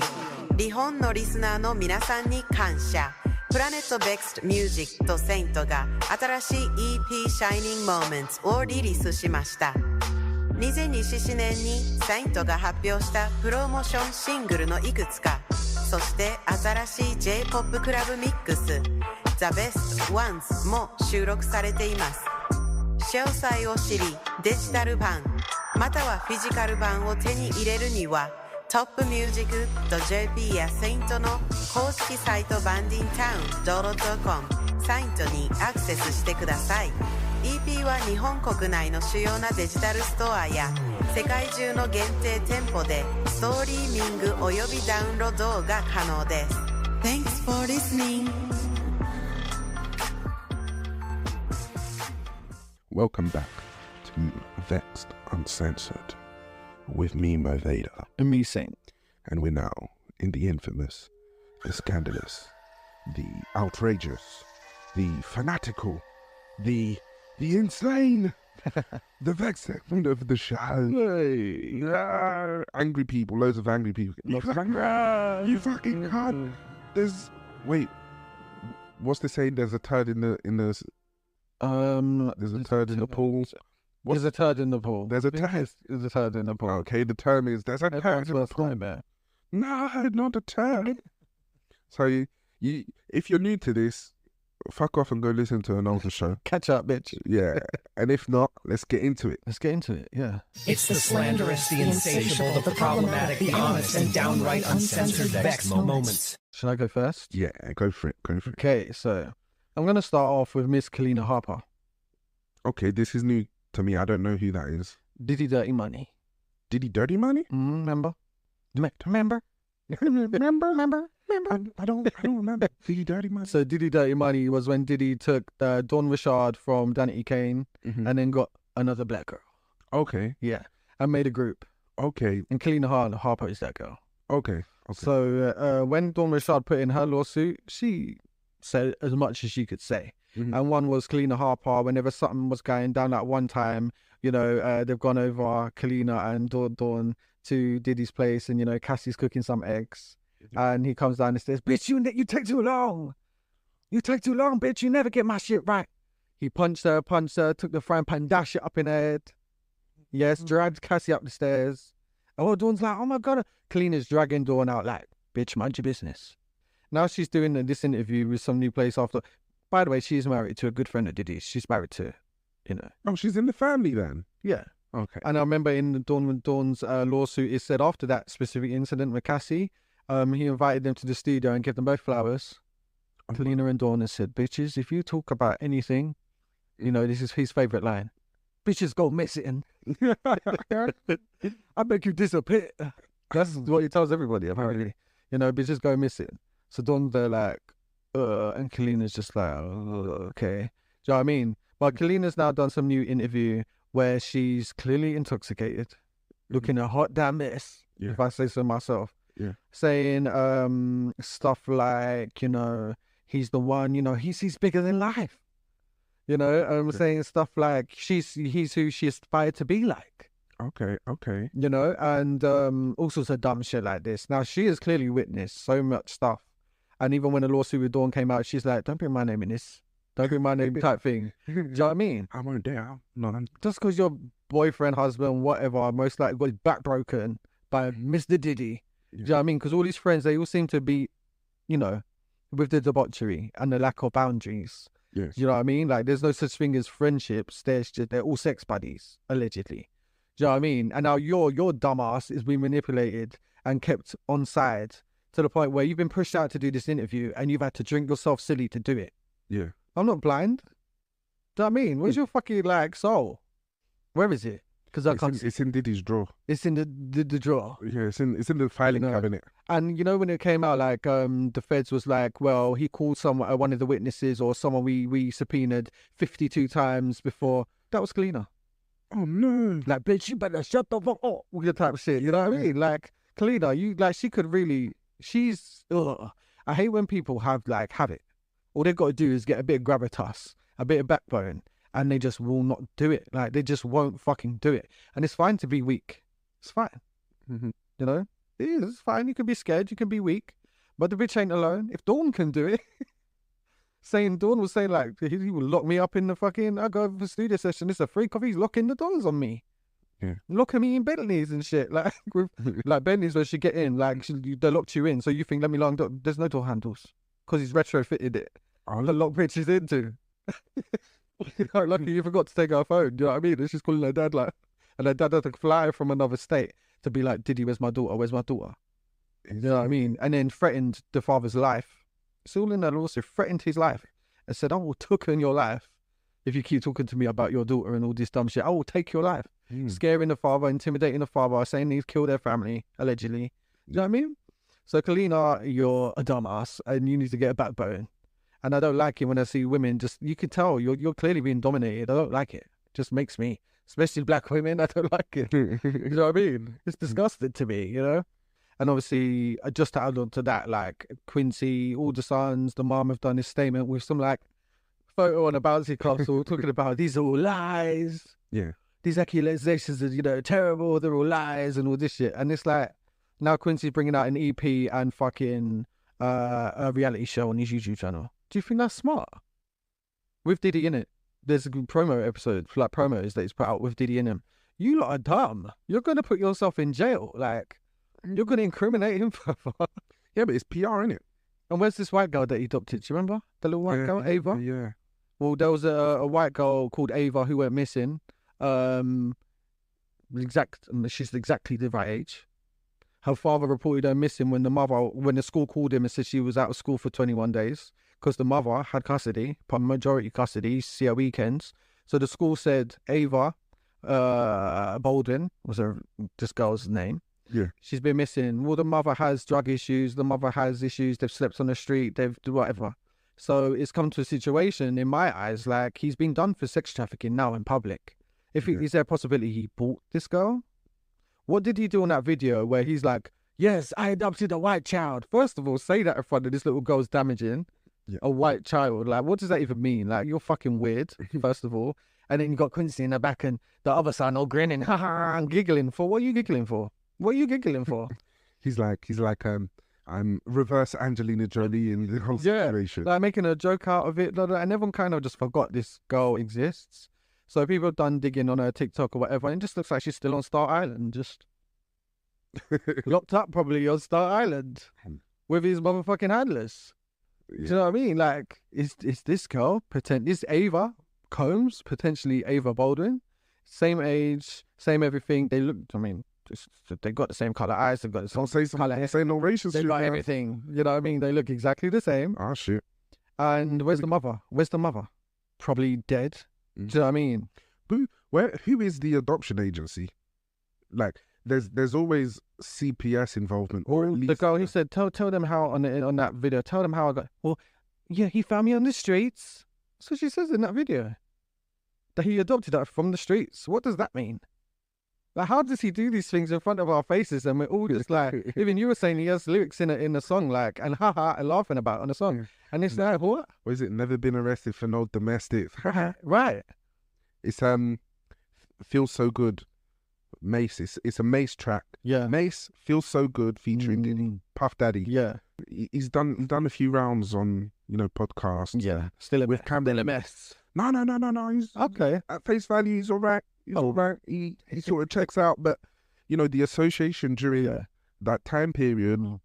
Speaker 5: 日本のリスナーの皆さんに感謝。プラネットベックスミュージックとセイントが新しい EP Shining Moments をリリースしました。2024年にセイントが発表したプロモーションシングルのいくつか、そして新しい J-POP クラブミックス The Best Ones も収録されています。詳細を知り、デジタル版またはフィジカル版を手に入れるにはtopmusic.jp やセイントの公式サイトバンディンタウン .com サイトにアクセスしてください。 EP は日本国内の主要なデジタルストアや世界中の限定店舗でストリーミングおよびダウンロードが可能です。 Thanks for listening.
Speaker 3: Welcome back to Vexxed Uncensored with me, Mo Vader.
Speaker 2: And me, Saint.
Speaker 3: And we're now in the infamous, the scandalous, the outrageous, the fanatical, the insane, the Vexxed segment of the show.
Speaker 2: Hey.
Speaker 3: Angry people, loads of angry people. You fucking can't. Wait, what's the saying? There's a turd in the there's a turd in the pool.
Speaker 2: There's a turd in the pool.
Speaker 3: There's a turd.
Speaker 2: There's a turd in the pool.
Speaker 3: Okay, the term is there's a turd in the pool.
Speaker 2: Nightmare.
Speaker 3: No, not a turd. So you, if you're new to this, fuck off and go listen to an older show.
Speaker 2: Catch up, bitch.
Speaker 3: Yeah, and if not, let's get into it.
Speaker 2: Let's get into it, yeah.
Speaker 4: It's the slanderous, the insatiable, the problematic, the honest, and downright uncensored Vexxed moments.
Speaker 2: Should I go first?
Speaker 3: Yeah, go for it.
Speaker 2: Okay, so I'm going to start off with Miss Kalina Harper.
Speaker 3: Okay, this is new to me. I don't know who that is.
Speaker 2: Diddy Dirty Money.
Speaker 3: Diddy Dirty Money?
Speaker 2: Remember?
Speaker 3: Remember? I don't remember. Diddy Dirty Money?
Speaker 2: So Diddy Dirty Money was when Diddy took Dawn Richard from Danity Kane and then got another black girl.
Speaker 3: Okay.
Speaker 2: Yeah, and made a group.
Speaker 3: Okay.
Speaker 2: And Kalina Harper is that girl.
Speaker 3: Okay.
Speaker 2: So when Dawn Richard put in her lawsuit, she said as much as she could say. And one was Kalina Harper. Whenever something was going down at one time, you know, they've gone over Kalina and Dawn to Diddy's place, and you know, Cassie's cooking some eggs, and he comes down and says, "Bitch, you take too long. You take too long, bitch. You never get my shit right." He punched her, took the frying pan, dashed it up in her head. Yes, dragged Cassie up the stairs. Oh, Dawn's like, oh my God. Cleaner's dragging Dawn out like, bitch, mind your business. Now she's doing this interview with some new place after. By the way, she's married to a good friend of Diddy's. She's married to, you know.
Speaker 3: Oh, she's in the family then?
Speaker 2: Yeah.
Speaker 3: Okay.
Speaker 2: And I remember in Dawn's lawsuit, it said after that specific incident with Cassie, he invited them to the studio and gave them both flowers. Kalina and Dawn, and said, bitches, if you talk about anything, you know, this is his favourite line. Bitches go missing. I make you disappear. That's what he tells everybody, apparently. You know, bitches go missing. So Dawn's there like, and Kalina's just like, okay. Do you know what I mean? But Kalina's now done some new interview where she's clearly intoxicated, looking a hot damn mess, if I say so myself.
Speaker 3: Yeah. Saying
Speaker 2: stuff like, you know, he's the one, you know, he's bigger than life. You know, saying stuff like he's who she aspired to be like.
Speaker 3: Okay.
Speaker 2: You know, and all sorts of dumb shit like this. Now, she has clearly witnessed so much stuff. And even when the lawsuit with Dawn came out, she's like, don't bring my name in this. Don't bring my name type thing. Do you know what I mean?
Speaker 3: I won't dare. No.
Speaker 2: Just because your boyfriend, husband, whatever, most likely got his back broken by Mr. Diddy. Do you know what I mean? Because all his friends, they all seem to be, you know, with the debauchery and the lack of boundaries.
Speaker 3: Yes.
Speaker 2: Do you know what I mean? Like, there's no such thing as friendships. They're all sex buddies, allegedly. Do you know what I mean? And now your dumbass is being manipulated and kept on side to the point where you've been pushed out to do this interview and you've had to drink yourself silly to do it.
Speaker 3: Yeah.
Speaker 2: I'm not blind. Do you know what I mean? Where's your fucking, like, soul? Where is it? Because I can't.
Speaker 3: It's in Diddy's drawer.
Speaker 2: It's in the drawer.
Speaker 3: Yeah, it's in the filing cabinet.
Speaker 2: And you know when it came out, like the feds was like, well, he called one of the witnesses or someone we subpoenaed 52 times before. That was Kalina.
Speaker 3: Oh no!
Speaker 2: Like, bitch, you better shut the fuck up. All the type of shit. You know what I mean? Like, Kalina, you like she could really. She's. Ugh. I hate when people have it. All they've got to do is get a bit of gravitas, a bit of backbone, and they just will not do it. Like, they just won't fucking do it. And it's fine to be weak. It's fine.
Speaker 3: Mm-hmm.
Speaker 2: You know? It is. It's fine. You can be scared. You can be weak. But the bitch ain't alone. If Dawn can do it, Dawn was saying, like, he will lock me up in the fucking, I go for a studio session, it's a free coffee, he's locking the doors on me.
Speaker 3: Yeah.
Speaker 2: Locking me in Bentleys and shit. Like, with, like Bentleys where she get in, like, they locked you in. So you think, let me lock door. There's no door handles. Because he's retrofitted it. The lock bitches into. Lucky you forgot to take her phone. Do you know what I mean? And she's calling her dad like, and her dad had to fly from another state to be like, Diddy, where's my daughter? Where's my daughter? You know what I mean? And then threatened the father's life. It's all in there. Also threatened his life and said, I will take in your life if you keep talking to me about your daughter and all this dumb shit. I will take your life. Scaring the father, intimidating the father, saying he's killed their family, allegedly. You know what I mean? So, Kalina, you're a dumbass and you need to get a backbone. And I don't like it when I see women just, you can tell you're clearly being dominated. I don't like it. It just makes me, especially black women, I don't like it. You know what I mean? It's disgusting to me, you know? And obviously, just to add on to that, like Quincy, all the sons, the mom have done this statement with some like photo on a bouncy castle talking about these are all lies.
Speaker 3: Yeah.
Speaker 2: These accusations are, you know, terrible. They're all lies and all this shit. And it's like, now Quincy's bringing out an EP and fucking a reality show on his YouTube channel. Do you think that's smart? With Diddy in it. There's a good promo episode, like promos that he's put out with Diddy in him. You lot are dumb. You're going to put yourself in jail. Like, you're going to incriminate him further.
Speaker 3: Yeah, but it's PR, innit?
Speaker 2: And where's this white girl that he adopted? Do you remember? The little white girl, Ava?
Speaker 3: Yeah.
Speaker 2: Well, there was a white girl called Ava who went missing. She's exactly the right age. Her father reported her missing when the school called him and said she was out of school for 21 days because the mother had custody, majority custody, see her weekends. So the school said Ava Baldwin was this girl's name.
Speaker 3: Yeah.
Speaker 2: She's been missing. Well, the mother has drug issues. The mother has issues. They've slept on the street. They've whatever. So it's come to a situation, in my eyes, like he's been done for sex trafficking now in public. Is there a possibility he bought this girl? What did he do on that video where he's like, yes, I adopted a white child? First of all, say that in front of this little girl's damaging a white child. Like, what does that even mean? Like, you're fucking weird, first of all. And then you got Quincy in the back and the other son all grinning, ha ha, and giggling for. What are you giggling for? What are you giggling for?
Speaker 3: He's like, I'm reverse Angelina Jolie in the whole situation.
Speaker 2: Like making a joke out of it. And everyone kind of just forgot this girl exists. So people have done digging on her TikTok or whatever, and it just looks like she's still on Star Island, just locked up probably on Star Island with his motherfucking handlers. Do you know what I mean? Like, is this girl is Ava Combs, potentially Ava Baldwin, same age, same everything. They look, I mean, they got the same color eyes, they've got the same color hair,
Speaker 3: say no racial
Speaker 2: they've
Speaker 3: shit.
Speaker 2: got everything. You know what I mean? They look exactly the same.
Speaker 3: Ah, shit.
Speaker 2: And where's the mother? Where's the mother? Probably dead. Do you know what I mean?
Speaker 3: Who is the adoption agency? Like, there's always CPS involvement, or at least
Speaker 2: The girl, he said, tell them how on that video. Tell them how I got. Well, yeah, he found me on the streets. That's what she says in that video. That he adopted her from the streets. What does that mean? Like, how does he do these things in front of our faces, and we're all just like, even you were saying he has lyrics in a song, like, and haha, and laughing about it on a song, and it's like, what?
Speaker 3: Or is it never been arrested for no domestics?
Speaker 2: Right.
Speaker 3: It's Feels So Good, Mace. It's a Mace track.
Speaker 2: Yeah.
Speaker 3: Mace Feels So Good featuring Puff Daddy.
Speaker 2: Yeah.
Speaker 3: He's done a few rounds on podcasts.
Speaker 2: Yeah. Still
Speaker 3: with Camden.
Speaker 2: a mess.
Speaker 3: No. He's
Speaker 2: Okay.
Speaker 3: at face value. He's all right. He's all right. He sort of checks out, but the association during that time period.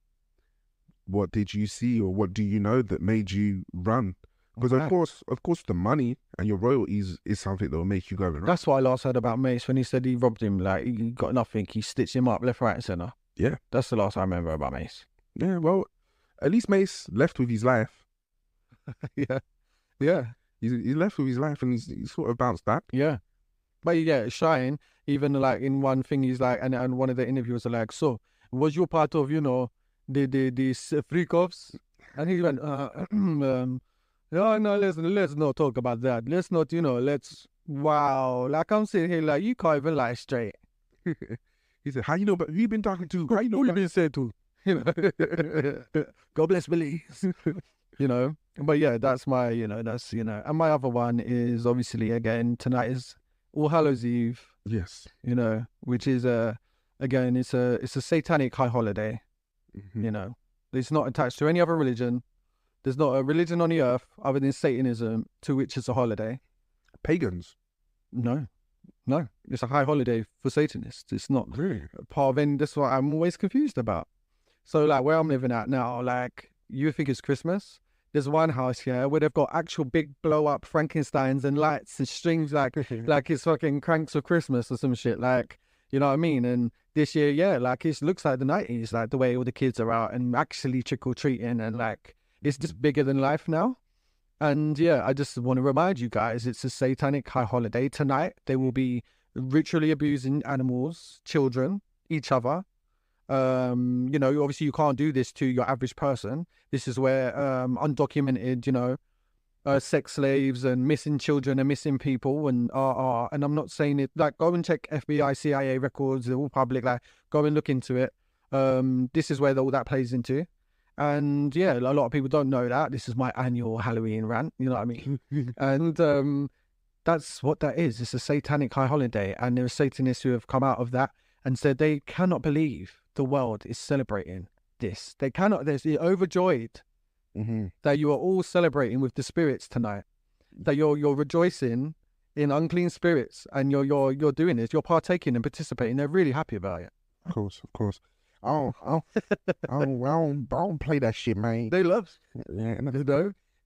Speaker 3: What did you see, or what do you know that made you run? Because of course, the money and your royalties is something that will make you go and run.
Speaker 2: That's what I last heard about Mace when he said he robbed him. Like, he got nothing. He stitched him up left, right, and centre.
Speaker 3: Yeah,
Speaker 2: that's the last I remember about Mace.
Speaker 3: Yeah, well, at least Mace left with his life.
Speaker 2: Yeah.
Speaker 3: He left with his life, and he's sort of bounced back.
Speaker 2: Yeah. But yeah, Shine, even like in one thing, he's like, and one of the interviewers are like, so was you part of, the freak offs? And he went, no, let's not talk about that. Let's not, wow. Like, I'm sitting here like, you can't even lie straight.
Speaker 3: He said, how you know, but who you been talking to? How you know?
Speaker 2: Who you been saying to? God bless Belize. But yeah, that's my, and my other one is obviously, again, tonight is All Hallows Eve.
Speaker 3: Yes.
Speaker 2: Which is again, it's a satanic high holiday.
Speaker 3: Mm-hmm.
Speaker 2: It's not attached to any other religion. There's not a religion on the earth other than Satanism to which it's a holiday.
Speaker 3: Pagans?
Speaker 2: No. It's a high holiday for Satanists. It's not
Speaker 3: really
Speaker 2: part of any. That's what I'm always confused about. So like where I'm living at now, like you think it's Christmas. There's one house here where they've got actual big blow up Frankensteins and lights and strings like it's fucking Cranks of Christmas or some shit. Like, you know what I mean? And this year, yeah, like it looks like the 90s, like the way all the kids are out and actually trick-or-treating, and like it's just bigger than life now. And yeah, I just want to remind you guys, it's a satanic high holiday tonight. They will be ritually abusing animals, children, each other. Obviously you can't do this to your average person. This is where undocumented, sex slaves and missing children and missing people and I'm not saying it, like, go and check FBI, CIA records, they're all public, like, go and look into it. This is where all that plays into. And yeah, a lot of people don't know that. This is my annual Halloween rant, you know what I mean? And that's what that is. It's a satanic high holiday. And there are Satanists who have come out of that and said they cannot believe the world is celebrating this. They cannot, they're overjoyed that you are all celebrating with the spirits tonight. That you're rejoicing in unclean spirits, and you're doing this, you're partaking and participating. They're really happy about it.
Speaker 3: Of course. I don't play that shit, man.
Speaker 2: They love,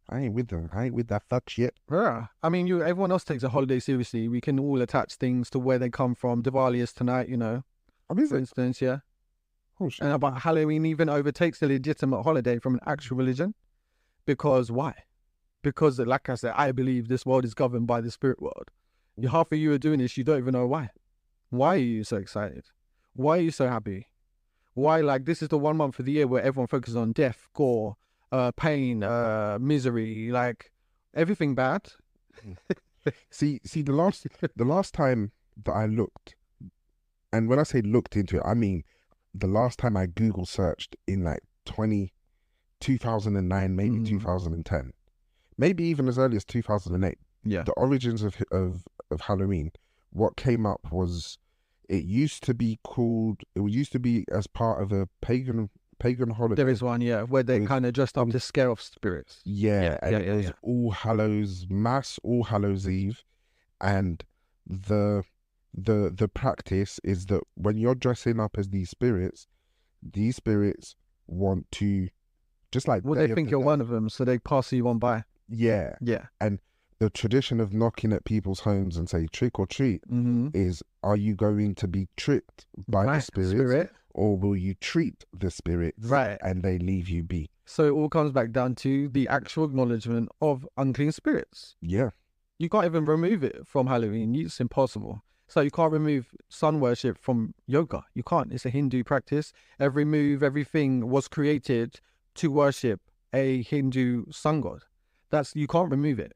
Speaker 3: I ain't with them. I ain't with that fuck shit.
Speaker 2: Yeah. I mean, everyone else takes a holiday seriously. We can all attach things to where they come from. Diwali is tonight, for instance, yeah.
Speaker 3: Oh, shit.
Speaker 2: And about Halloween even overtakes a legitimate holiday from an actual religion. Because why? Because, like I said, I believe this world is governed by the spirit world. Half of you are doing this, you don't even know why. Why are you so excited? Why are you so happy? Why, like, this is the 1 month of the year where everyone focuses on death, gore, pain, misery, like, everything bad.
Speaker 3: see, the last time that I looked, and when I say looked into it, I mean the last time I Google searched in like 2009, maybe 2010, maybe even as early as 2008.
Speaker 2: Yeah.
Speaker 3: The origins of Halloween. What came up was it used to be as part of a pagan holiday.
Speaker 2: There is one, yeah, where they kind of dressed up to scare off spirits.
Speaker 3: Yeah, it was All Hallows Mass, All Hallows Eve, And the practice is that when you're dressing up as these spirits want to, just like
Speaker 2: Well,
Speaker 3: Day
Speaker 2: they
Speaker 3: of
Speaker 2: think
Speaker 3: the
Speaker 2: you're
Speaker 3: Dead.
Speaker 2: one of them, so they pass you on by.
Speaker 3: Yeah.
Speaker 2: Yeah.
Speaker 3: And the tradition of knocking at people's homes and say trick or treat is, are you going to be tricked by the spirits, or will you treat the spirits and they leave you be?
Speaker 2: So it all comes back down to the actual acknowledgement of unclean spirits.
Speaker 3: Yeah.
Speaker 2: You can't even remove it from Halloween. It's impossible. So you can't remove sun worship from yoga. You can't. It's a Hindu practice. Every move, everything was created to worship a Hindu sun god. You can't remove it.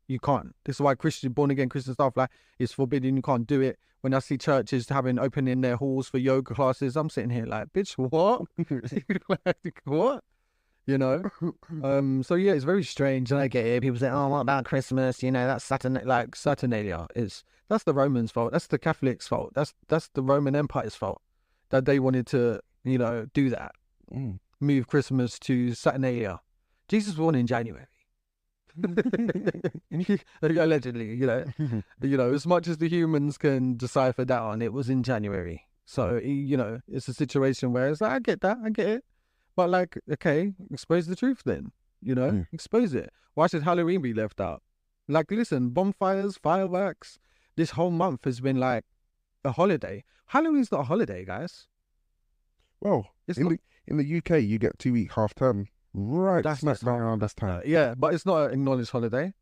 Speaker 2: You can't. This is why born again Christian stuff like is forbidden. You can't do it. When I see churches opening their halls for yoga classes, I'm sitting here like, bitch, what? Like, what? You know? So yeah, it's very strange. And I get it. People say, oh, what about Christmas? You know, that's Saturnalia. That's the Romans' fault. That's the Catholics' fault. That's the Roman Empire's fault that they wanted to, do that. Move Christmas to Saturnalia. Jesus was born in January. Allegedly, as much as the humans can decipher that on, it was in January. So, it's a situation where it's like, I get that, I get it. But like, okay, expose the truth then, expose it. Why should Halloween be left out? Like, listen, bonfires, fireworks, this whole month has been like a holiday. Halloween's not a holiday, guys.
Speaker 3: Well, in the UK, you get 2-week half term. Right, smack bang around this time.
Speaker 2: Yeah, but it's not an acknowledged holiday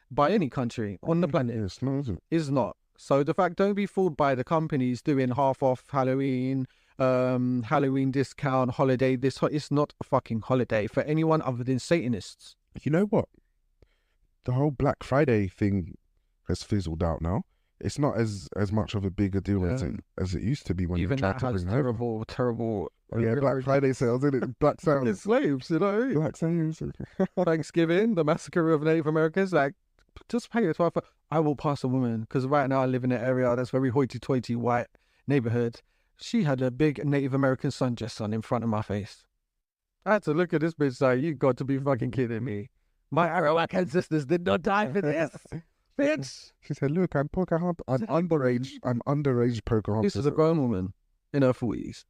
Speaker 2: by any country on the planet.
Speaker 3: It's not, is it?
Speaker 2: It's not. So the fact, don't be fooled by the companies doing half off Halloween, Halloween discount, holiday. It's not a fucking holiday for anyone other than Satanists.
Speaker 3: You know what? The whole Black Friday thing has fizzled out now. It's not as much of a bigger deal as it used to be when
Speaker 2: even
Speaker 3: you tried
Speaker 2: that
Speaker 3: to
Speaker 2: has
Speaker 3: bring it over.
Speaker 2: terrible.
Speaker 3: Oh, yeah, Black Friday sales, isn't it? Black sales.
Speaker 2: It's slaves,
Speaker 3: Black sales.
Speaker 2: Thanksgiving, the massacre of Native Americans, like, just pay it. I will pass a woman, because right now I live in an area that's very hoity-toity white neighborhood. She had a big Native American sundress on in front of my face. I had to look at this bitch like, you got to be fucking kidding me. My Arawak ancestors did not die for this. Bitch.
Speaker 3: She said, look, I'm Pocahontas. I'm underage Pocahontas.
Speaker 2: This is a grown woman in her 40s.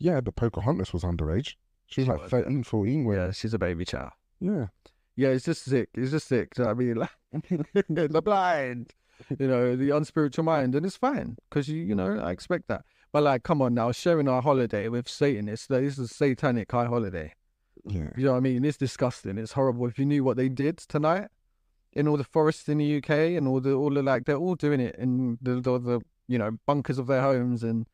Speaker 3: Yeah, but Pocahontas was underage. She was like 13, 14.
Speaker 2: Yeah, she's a baby child.
Speaker 3: Yeah.
Speaker 2: Yeah, it's just sick. It's just sick. I mean, like, the blind, the unspiritual mind. And it's fine because, I expect that. But like, come on now, sharing our holiday with Satanists, this is a satanic high holiday.
Speaker 3: Yeah.
Speaker 2: You know what I mean? It's disgusting. It's horrible. If you knew what they did tonight in all the forests in the UK and all the like, they're all doing it in the bunkers of their homes, and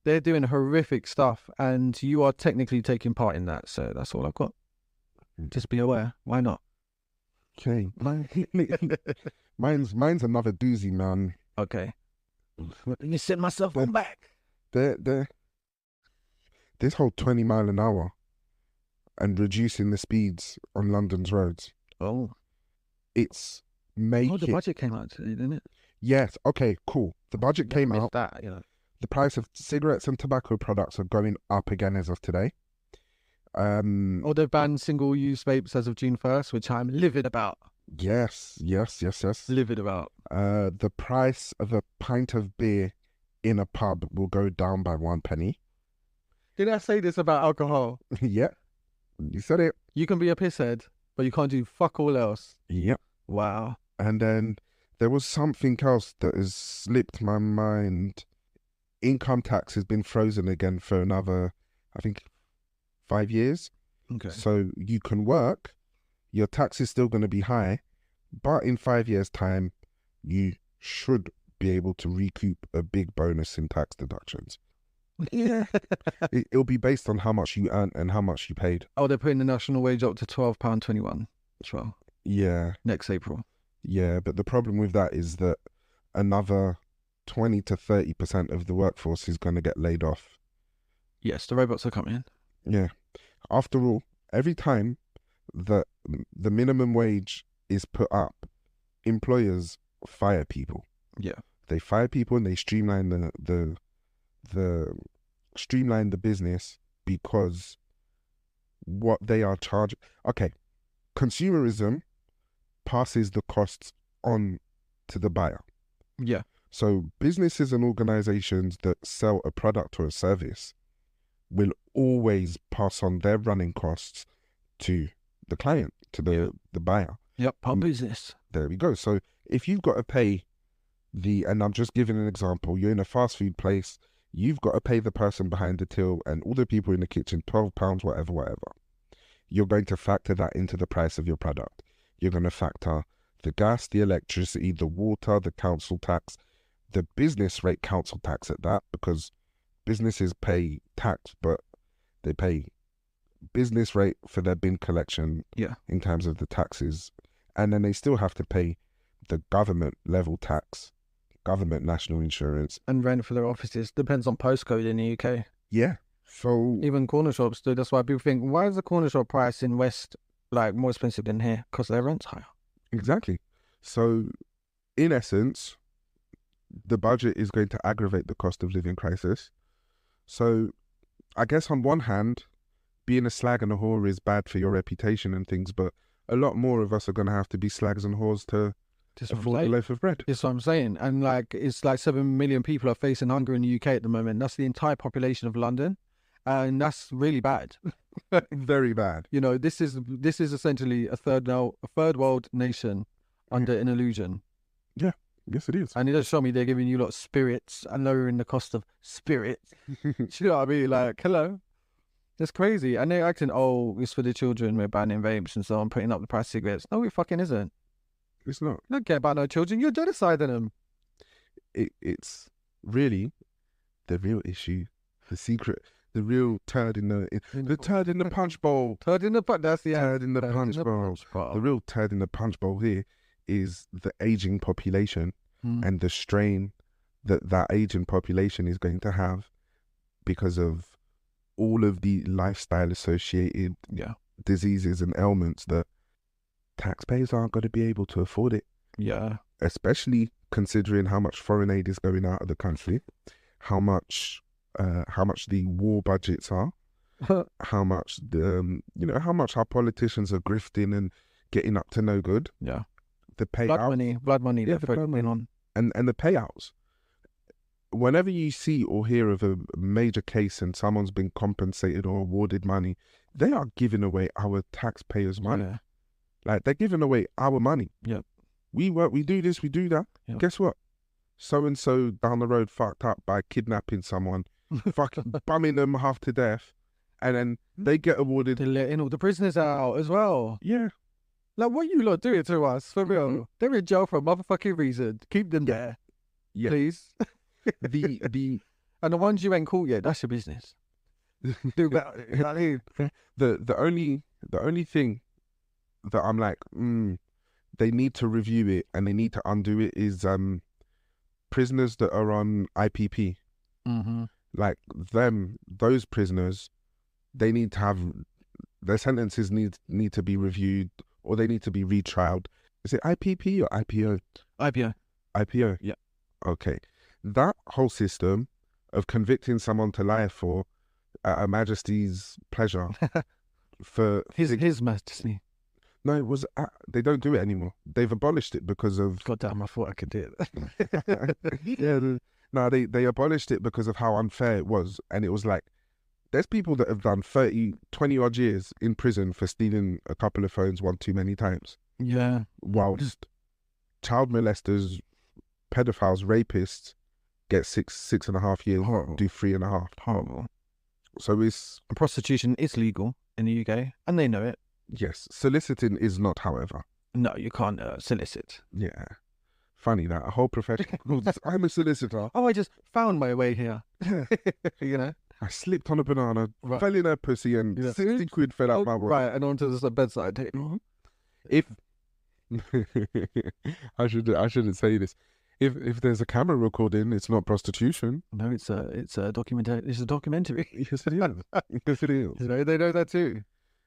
Speaker 2: they're doing horrific stuff, and you are technically taking part in that. So that's all I've got. Just be aware. Why not?
Speaker 3: Okay. Mine's another doozy, man.
Speaker 2: Okay. Let me set myself on back.
Speaker 3: This whole 20 mile an hour and reducing the speeds on London's roads.
Speaker 2: Oh.
Speaker 3: It's making...
Speaker 2: Oh, the budget came out today, didn't it?
Speaker 3: Yes. Okay, cool. The budget came out.
Speaker 2: That,
Speaker 3: The price of cigarettes and tobacco products are going up again as of today.
Speaker 2: They've banned single-use vapes as of June 1st, which I'm livid about.
Speaker 3: Yes.
Speaker 2: Livid about.
Speaker 3: The price of a pint of beer in a pub will go down by 1 penny.
Speaker 2: Did I say this about alcohol?
Speaker 3: Yeah, you said it.
Speaker 2: You can be a pisshead, but you can't do fuck all else.
Speaker 3: Yep.
Speaker 2: Wow.
Speaker 3: And then there was something else that has slipped my mind. Income tax has been frozen again for another, I think, 5 years.
Speaker 2: Okay.
Speaker 3: So you can work, your tax is still going to be high, but in 5 years' time, you should be able to recoup a big bonus in tax deductions.
Speaker 2: Yeah.
Speaker 3: It'll be based on how much you earned and how much you paid.
Speaker 2: Oh, they're putting the national wage up to £12.21 as well.
Speaker 3: Yeah.
Speaker 2: Next April.
Speaker 3: Yeah, but the problem with that is that another 20 to 30% of the workforce is going to get laid off.
Speaker 2: Yes, the robots are coming.
Speaker 3: Yeah. After all, every time that the minimum wage is put up, employers fire people.
Speaker 2: Yeah.
Speaker 3: They fire people and they streamline the business because what they are charging. Okay, consumerism passes the costs on to the buyer.
Speaker 2: Yeah.
Speaker 3: So businesses and organizations that sell a product or a service will always pass on their running costs to the client, to the buyer.
Speaker 2: Yep. Pub business.
Speaker 3: There we go. So if you've got to pay and I'm just giving an example, you're in a fast food place, you've got to pay the person behind the till and all the people in the kitchen £12, whatever. You're going to factor that into the price of your product. You're going to factor the gas, the electricity, the water, the council tax, the business rate council tax at that, because businesses pay tax, but they pay business rate for their bin collection in terms of the taxes. And then they still have to pay the government level tax, government national insurance.
Speaker 2: And rent for their offices. Depends on postcode in the UK.
Speaker 3: Yeah. So
Speaker 2: even corner shops do. That's why people think, why is the corner shop price in West like more expensive than here? Because their rent's higher.
Speaker 3: Exactly. So in essence, the budget is going to aggravate the cost of living crisis. So I guess on one hand, being a slag and a whore is bad for your reputation and things, but a lot more of us are going to have to be slags and whores to afford a loaf of bread.
Speaker 2: That's what I'm saying. And like, it's like 7 million people are facing hunger in the UK at the moment. That's the entire population of London. And that's really bad.
Speaker 3: Very bad.
Speaker 2: You know, this is essentially a third world nation under an illusion.
Speaker 3: Yeah, yes it is.
Speaker 2: And it does show me they're giving you a lot of spirits and lowering the cost of spirits. Do you know what I mean? Like, hello. That's crazy. And they're acting, oh, it's for the children, we're banning vapes and so on, putting up the price of cigarettes. No, it fucking isn't.
Speaker 3: It's not.
Speaker 2: You don't care about no children, you're genociding them.
Speaker 3: It's really the real issue, the secret, the real turd in the turd in the punch bowl.
Speaker 2: Turd in the punch, that's the
Speaker 3: turd in the punch bowl. The real turd in the punch bowl here is the aging population and the strain that aging population is going to have because of all of the lifestyle associated diseases and ailments that taxpayers aren't going to be able to afford it.
Speaker 2: Yeah.
Speaker 3: Especially considering how much foreign aid is going out of the country, how much the war budgets are, how much how much our politicians are grifting and getting up to no good.
Speaker 2: Yeah.
Speaker 3: The payouts.
Speaker 2: Blood money. Yeah, the blood money on.
Speaker 3: And the payouts. Whenever you see or hear of a major case and someone's been compensated or awarded money, they are giving away our taxpayers' money. Yeah. Like, they're giving away our money.
Speaker 2: Yep.
Speaker 3: We work, we do this, we do that. Yep. Guess what? So-and-so down the road fucked up by kidnapping someone, fucking bumming them half to death, and then they get awarded.
Speaker 2: They're letting all the prisoners out as well.
Speaker 3: Yeah.
Speaker 2: Like, what you lot doing to us, for real? They're in jail for a motherfucking reason. Keep them there. Yeah. Please. And the ones you ain't caught yet, that's your business. Do better. You know what I mean?
Speaker 3: The only thing that I'm like, they need to review it and they need to undo it is prisoners that are on IPP.
Speaker 2: Mm-hmm.
Speaker 3: Like those prisoners, they need to have their sentences need to be reviewed or they need to be retrialed. Is it IPP or IPO? IPO.
Speaker 2: Yeah.
Speaker 3: Okay. That whole system of convicting someone to life for Her Majesty's pleasure for
Speaker 2: his Majesty.
Speaker 3: No, it was. They don't do it anymore. They've abolished it because of.
Speaker 2: God damn! I thought I could do it.
Speaker 3: No, they abolished it because of how unfair it was, and it was like, there's people that have done 20 odd years in prison for stealing a couple of phones one too many times.
Speaker 2: Yeah.
Speaker 3: Whilst child molesters, pedophiles, rapists get 6.5 years,
Speaker 2: Horrible.
Speaker 3: do 3.5.
Speaker 2: Horrible.
Speaker 3: So
Speaker 2: prostitution is legal in the UK, and they know it.
Speaker 3: Yes, soliciting is not, however.
Speaker 2: No, you can't solicit.
Speaker 3: Yeah. Funny that. A whole profession. I'm a solicitor.
Speaker 2: Oh, I just found my way here. You know?
Speaker 3: I slipped on a banana, fell in her pussy, and 60 quid fell out my wallet.
Speaker 2: Right, and onto the bedside table.
Speaker 3: If... I shouldn't say this. If there's a camera recording, it's not prostitution.
Speaker 2: No, it's a documentary. It's a documentary.
Speaker 3: Yes, it is. Yes, it is.
Speaker 2: You know, they know that too.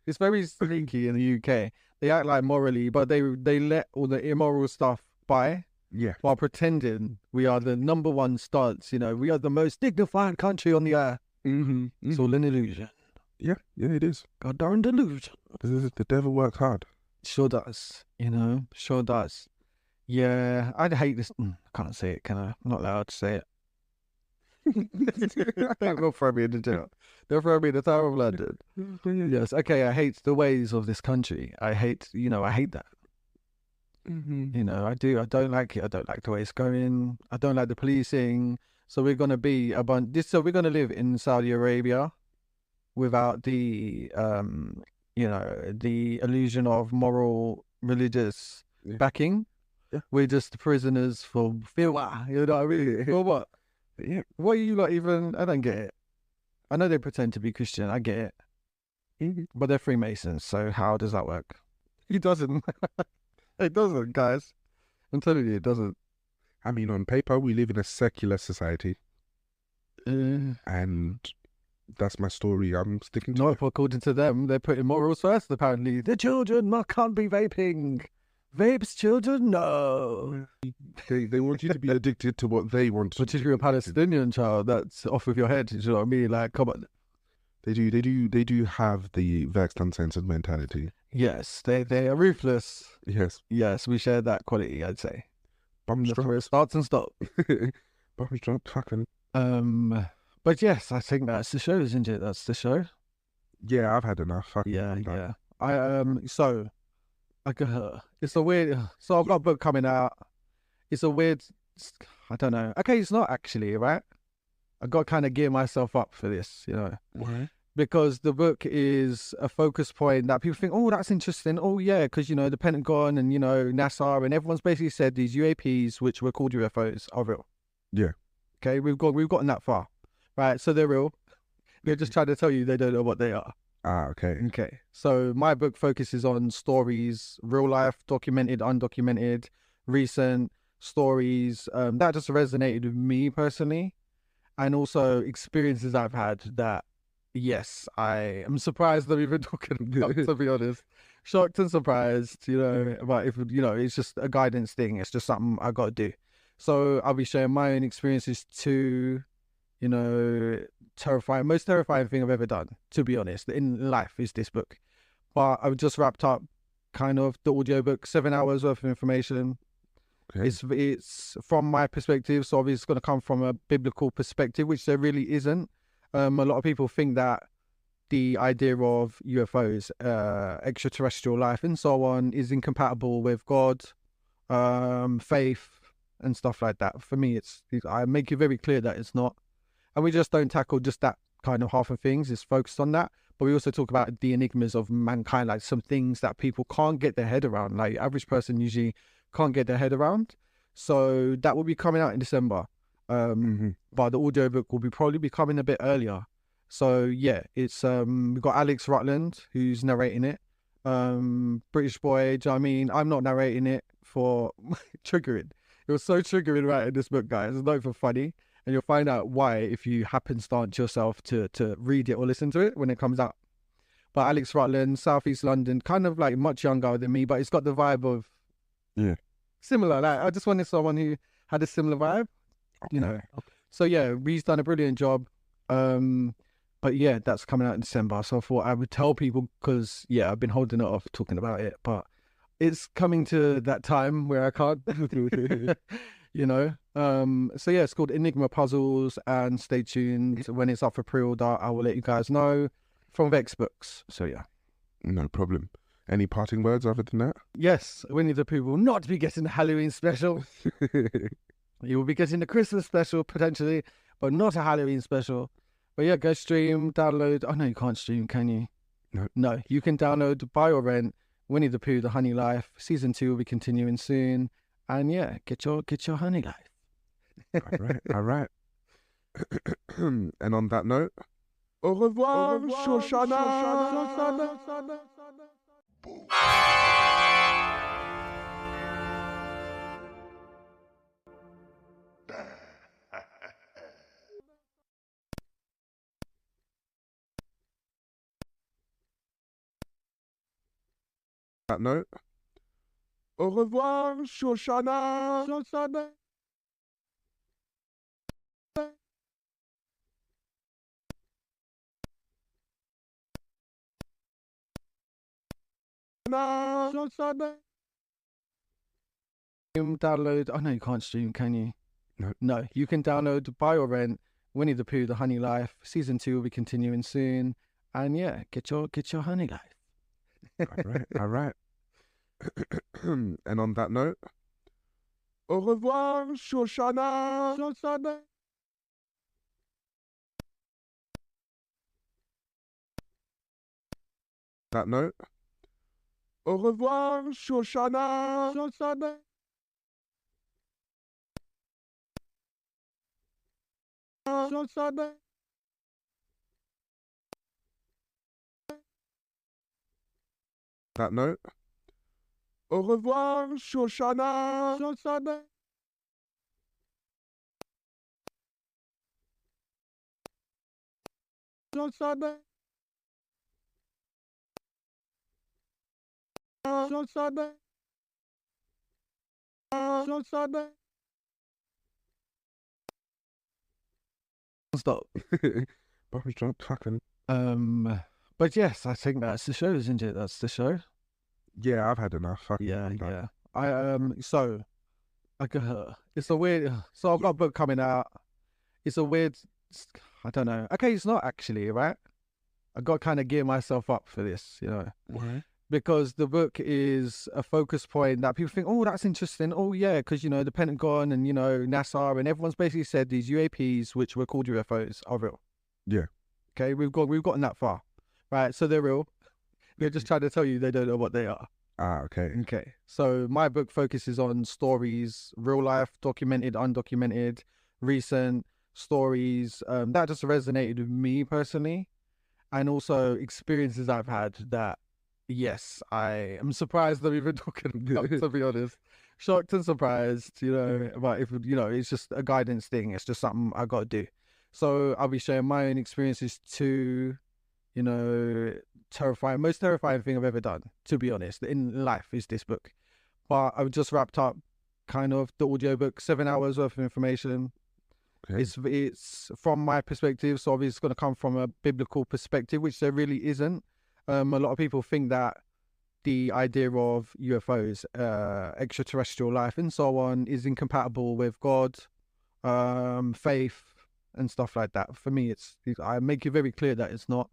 Speaker 2: It's very sneaky in the UK. They act like morally, but they let all the immoral stuff by.
Speaker 3: Yeah.
Speaker 2: While pretending we are the number one stance. You know, we are the most dignified country on the earth.
Speaker 3: Mm-hmm.
Speaker 2: It's all an illusion.
Speaker 3: Yeah, it is.
Speaker 2: God darn delusion.
Speaker 3: The devil works hard.
Speaker 2: Sure does. You know, sure does. Yeah, I'd hate this. I can't say it, can I? I'm not allowed to say it. They'll throw me in the jail. They'll throw me in the Tower of London. Yes, okay, I hate the ways of this country. I hate that. You know, I do. I don't like it. I don't like the way it's going. I don't like the policing. So we're gonna be So we're gonna live in Saudi Arabia without the the illusion of moral religious backing.
Speaker 3: Yeah.
Speaker 2: We're just prisoners for filwa. You know what I mean? For what?
Speaker 3: Yeah.
Speaker 2: What are you like even? I don't get it. I know they pretend to be Christian. I get it. But they're Freemasons. So how does that work? It doesn't. It doesn't, guys. I'm telling you, it doesn't.
Speaker 3: I mean, on paper, we live in a secular society,
Speaker 2: Uh,
Speaker 3: and that's my story. I'm sticking to
Speaker 2: no,
Speaker 3: it.
Speaker 2: if according to them, they're putting morals first, apparently. The children can't be vaping. Vapes, children, no.
Speaker 3: They want you to be addicted to what they want.
Speaker 2: But if you're a Palestinian child, that's off with your head. You know what I mean? Like, come on.
Speaker 3: They do have the Vexxed Uncensored mentality.
Speaker 2: Yes, they are ruthless.
Speaker 3: Yes.
Speaker 2: Yes, we share that quality, I'd say.
Speaker 3: Bums
Speaker 2: That's where
Speaker 3: drop.
Speaker 2: it starts and stops.
Speaker 3: Bums drop. Fucking.
Speaker 2: But yes, I think that's the show, isn't it? That's the show.
Speaker 3: Yeah, I've had enough. Fucking
Speaker 2: Yeah,
Speaker 3: I'm done.
Speaker 2: yeah. So it's a weird. So I've got a book coming out. It's a weird. I don't know. Okay, it's not actually right. I got to kind of gear myself up for this, you know,
Speaker 3: Why?
Speaker 2: because the book is a focus point that people think, oh, that's interesting. Oh, yeah, because, you know, the Pentagon and, you know, NASA and everyone's basically said these UAPs, which were called UFOs, are real.
Speaker 3: Yeah.
Speaker 2: Okay, we've gotten that far, right? So they're real. They're just trying to tell you they don't know what they are.
Speaker 3: Ah, okay.
Speaker 2: Okay, so my book focuses on stories, real life, documented, undocumented, recent stories that just resonated with me personally, and also experiences I've had that, yes, I am surprised that we've been talking about, to be honest. Shocked and surprised, you know, but if, you know, it's just a guidance thing. It's just something I got to do. So I'll be sharing my own experiences too, you know, most terrifying thing I've ever done, to be honest, in life is this book. But I've just wrapped up kind of the audiobook, 7 hours worth of information.
Speaker 3: Okay.
Speaker 2: It's from my perspective, so obviously it's going to come from a biblical perspective, which there really isn't. A lot of people think that the idea of UFOs, extraterrestrial life and so on is incompatible with God, faith and stuff like that. For me, I make it very clear that it's not. And we just don't tackle just that kind of half of things. It's focused on that. But we also talk about the enigmas of mankind, like some things that people can't get their head around. Like average person usually can't get their head around. So that will be coming out in December. But the audiobook will probably be coming a bit earlier. So yeah, it's we've got Alex Rutland who's narrating it. British boy, do you know what I mean? I'm not narrating it for triggering. It was so triggering writing this book, guys. It's not even funny. And you'll find out why if you happenstance yourself to read it or listen to it when it comes out. But Alex Rutland, Southeast London, kind of like much younger than me, but it's got the vibe of similar. Like I just wanted someone who had a similar vibe, you know. So yeah, he's done a brilliant job. But yeah, that's coming out in December. So I thought I would tell people because yeah, I've been holding it off talking about it, but it's coming to that time where I can't, you know. So yeah, it's called Enigma Puzzles, and stay tuned when it's up for pre-order. I will let you guys know from Vexxed Books. So yeah,
Speaker 3: No problem. Any parting words other than that?
Speaker 2: yes, Winnie the Pooh will not be getting the Halloween special. You will be getting the Christmas special potentially, but not a Halloween special. But yeah, go stream, download. Oh no, you can't stream, can you? No, you can download, buy or rent Winnie the Pooh, The Honey Life. Season 2 will be continuing soon. And yeah, get your honey life.
Speaker 3: All right. And on that note, au revoir, Shoshana. That note, au revoir, Shoshana. Shoshana.
Speaker 2: Download. Oh no, you can't stream, can you?
Speaker 3: No.
Speaker 2: No, you can download, buy or rent Winnie the Pooh, The Honey Life. Season 2 will be continuing soon. And yeah, get your honey life.
Speaker 3: All right. And on that note, au revoir, Shoshana.
Speaker 2: Shoshana.
Speaker 3: That note, au revoir, Shoshana.
Speaker 2: Shoshana. Shoshana.
Speaker 3: That note, au revoir, Shoshana.
Speaker 2: Shoshana. Shoshana. Shoshana. Shoshana. Stop.
Speaker 3: Bob's drunk fucking.
Speaker 2: But yes, I think that's the show, isn't it? That's the show.
Speaker 3: Yeah, I've had enough. Fucking
Speaker 2: Yeah,
Speaker 3: like,
Speaker 2: yeah. So it's a weird. So I've got a book coming out. It's a weird. I don't know. Okay, it's not actually right. I got to kind of gear myself up for this,
Speaker 3: Why?
Speaker 2: because the book is a focus point that people think, oh, that's interesting. Oh, yeah, because, the Pentagon and, NASA and everyone's basically said these UAPs, which were called UFOs, are real.
Speaker 3: Yeah.
Speaker 2: Okay, we've gotten that far, right? So they're real. They're just trying to tell you they don't know what they are.
Speaker 3: Ah, okay.
Speaker 2: Okay, so my book focuses on stories, real life, documented, undocumented, recent stories that just resonated with me personally, and also experiences I've had that, yes, I am surprised I'm even talking about, to be honest. Shocked and surprised, but if, it's just a guidance thing. It's just something I got to do. So I'll be sharing my own experiences too, most terrifying thing I've ever done, to be honest, in life is this book. But I've just wrapped up kind of the audiobook, 7 hours worth of information.
Speaker 3: Okay.
Speaker 2: It's from my perspective, so obviously it's going to come from a biblical perspective, which there really isn't. A lot of people think that the idea of UFOs, extraterrestrial life and so on is incompatible with God, faith and stuff like that. For me, I make it very clear that it's not.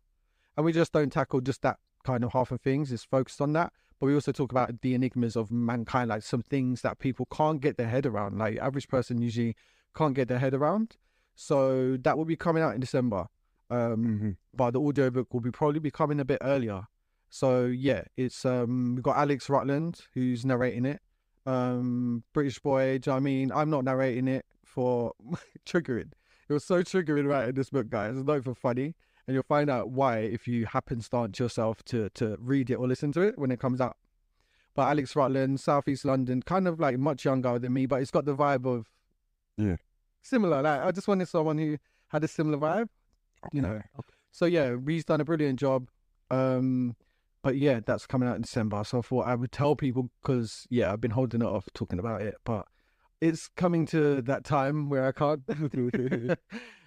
Speaker 2: And we just don't tackle just that kind of half of things. It's focused on that. But we also talk about the enigmas of mankind, like some things that people can't get their head around. Like average person usually can't get their head around. So that will be coming out in December. But the audiobook will probably be coming a bit earlier. So yeah, it's we've got Alex Rutland who's narrating it. British boy, do you know what I mean? I'm not narrating it for triggering. It was so triggering writing this book, guys. It's not even funny. And you'll find out why if you happenstance yourself to read it or listen to it when it comes out. But Alex Rutland, Southeast London, kind of like much younger than me, but it's got the vibe of similar. Like I just wanted someone who had a similar vibe, Okay. So yeah, Ree's done a brilliant job. But yeah, that's coming out in December. So I thought I would tell people because I've been holding it off talking about it, but it's coming to that time where I can't.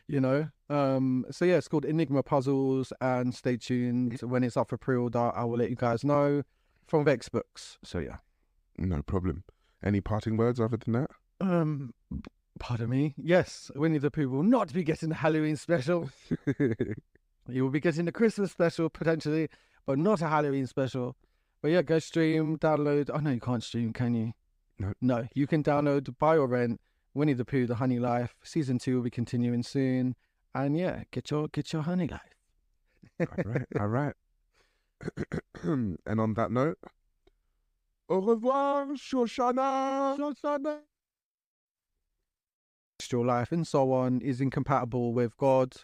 Speaker 2: So yeah, it's called Enigma Puzzles, and stay tuned when it's up for pre-order. I will let you guys know from Vexxed Books. So yeah,
Speaker 3: no problem. Any parting words other than that?
Speaker 2: Pardon me. Yes, Winnie the Pooh will not be getting the Halloween special. You will be getting the Christmas special potentially, but not a Halloween special. But yeah, go stream, download. Oh no, you can't stream, can you? No, you can download, buy or rent Winnie the Pooh, The Honey Life. Season 2 will be continuing soon. And yeah, get your honey life.
Speaker 3: All right. And on that note, au revoir, Shoshana.
Speaker 2: Shoshana. Life and so on is incompatible with God,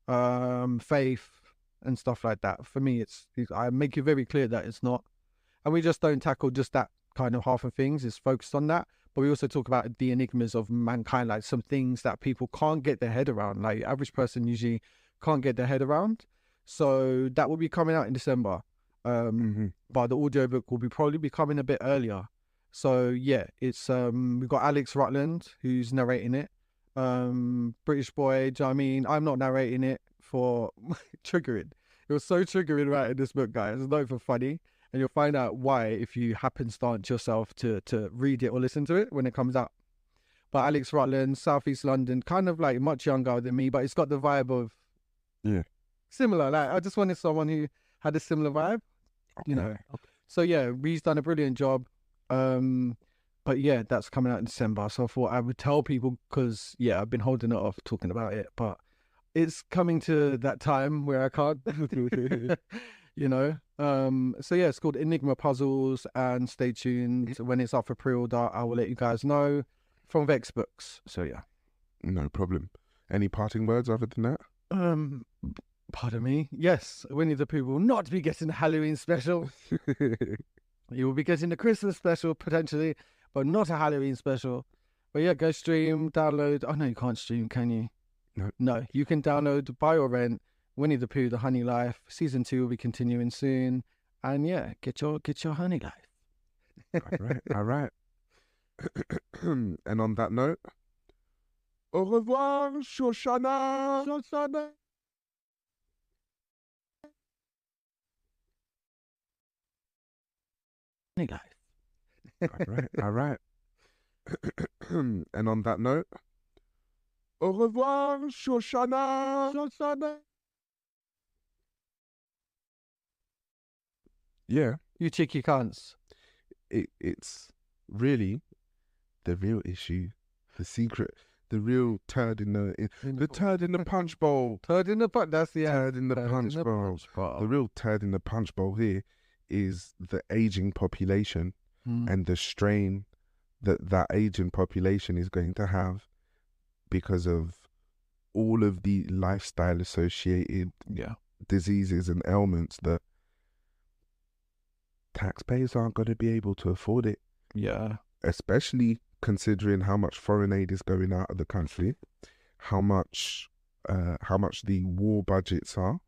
Speaker 2: faith and stuff like that. For me, I make it very clear that it's not. And we just don't tackle just that kind of half of things. It's focused on that. But we also talk about the enigmas of mankind, like some things that people can't get their head around. Like average person usually can't get their head around. So that will be coming out in December. But the audiobook will probably be coming a bit earlier. So yeah, it's we've got Alex Rutland who's narrating it. British boy, do you know what I mean? I'm not narrating it for triggering. It was so triggering writing this book, guys. It's not even funny. And you'll find out why if you happenstance yourself to read it or listen to it when it comes out. But Alex Rutland, Southeast London, kind of like much younger than me, but it's got the vibe of similar. Like I just wanted someone who had a similar vibe, you know. So yeah, Ree's done a brilliant job. But yeah, that's coming out in December. So I thought I would tell people because I've been holding it off talking about it, but it's coming to that time where I can't, you know. So yeah, it's called Enigma Puzzles, and stay tuned. When it's up for pre-order, I will let you guys know, from Vexxed Books. So yeah.
Speaker 3: No problem. Any parting words other than that?
Speaker 2: Pardon me. Yes, Winnie the Pooh will not be getting the Halloween special. You will be getting the Christmas special potentially, but not a Halloween special. But yeah, go stream, download. Oh no, you can't stream, can you? No, you can download, buy or rent Winnie the Pooh, The Honey Life. Season 2 will be continuing soon. And yeah, get your honey life.
Speaker 3: All right. And on that note, au revoir, Shoshana.
Speaker 2: Honey life.
Speaker 3: All right. And on that note, au revoir, Shoshana. Yeah,
Speaker 2: You cheeky cunts.
Speaker 3: it's really the real issue, the secret, the real turd in the turd in the punch bowl.
Speaker 2: Turd in the punch. That's the
Speaker 3: Turd in the punch bowl. The real turd in the punch bowl here is the aging population and the strain that aging population is going to have because of all of the lifestyle associated diseases and ailments that taxpayers aren't going to be able to afford it.
Speaker 2: Yeah.
Speaker 3: Especially considering how much foreign aid is going out of the country, how much the war budgets are,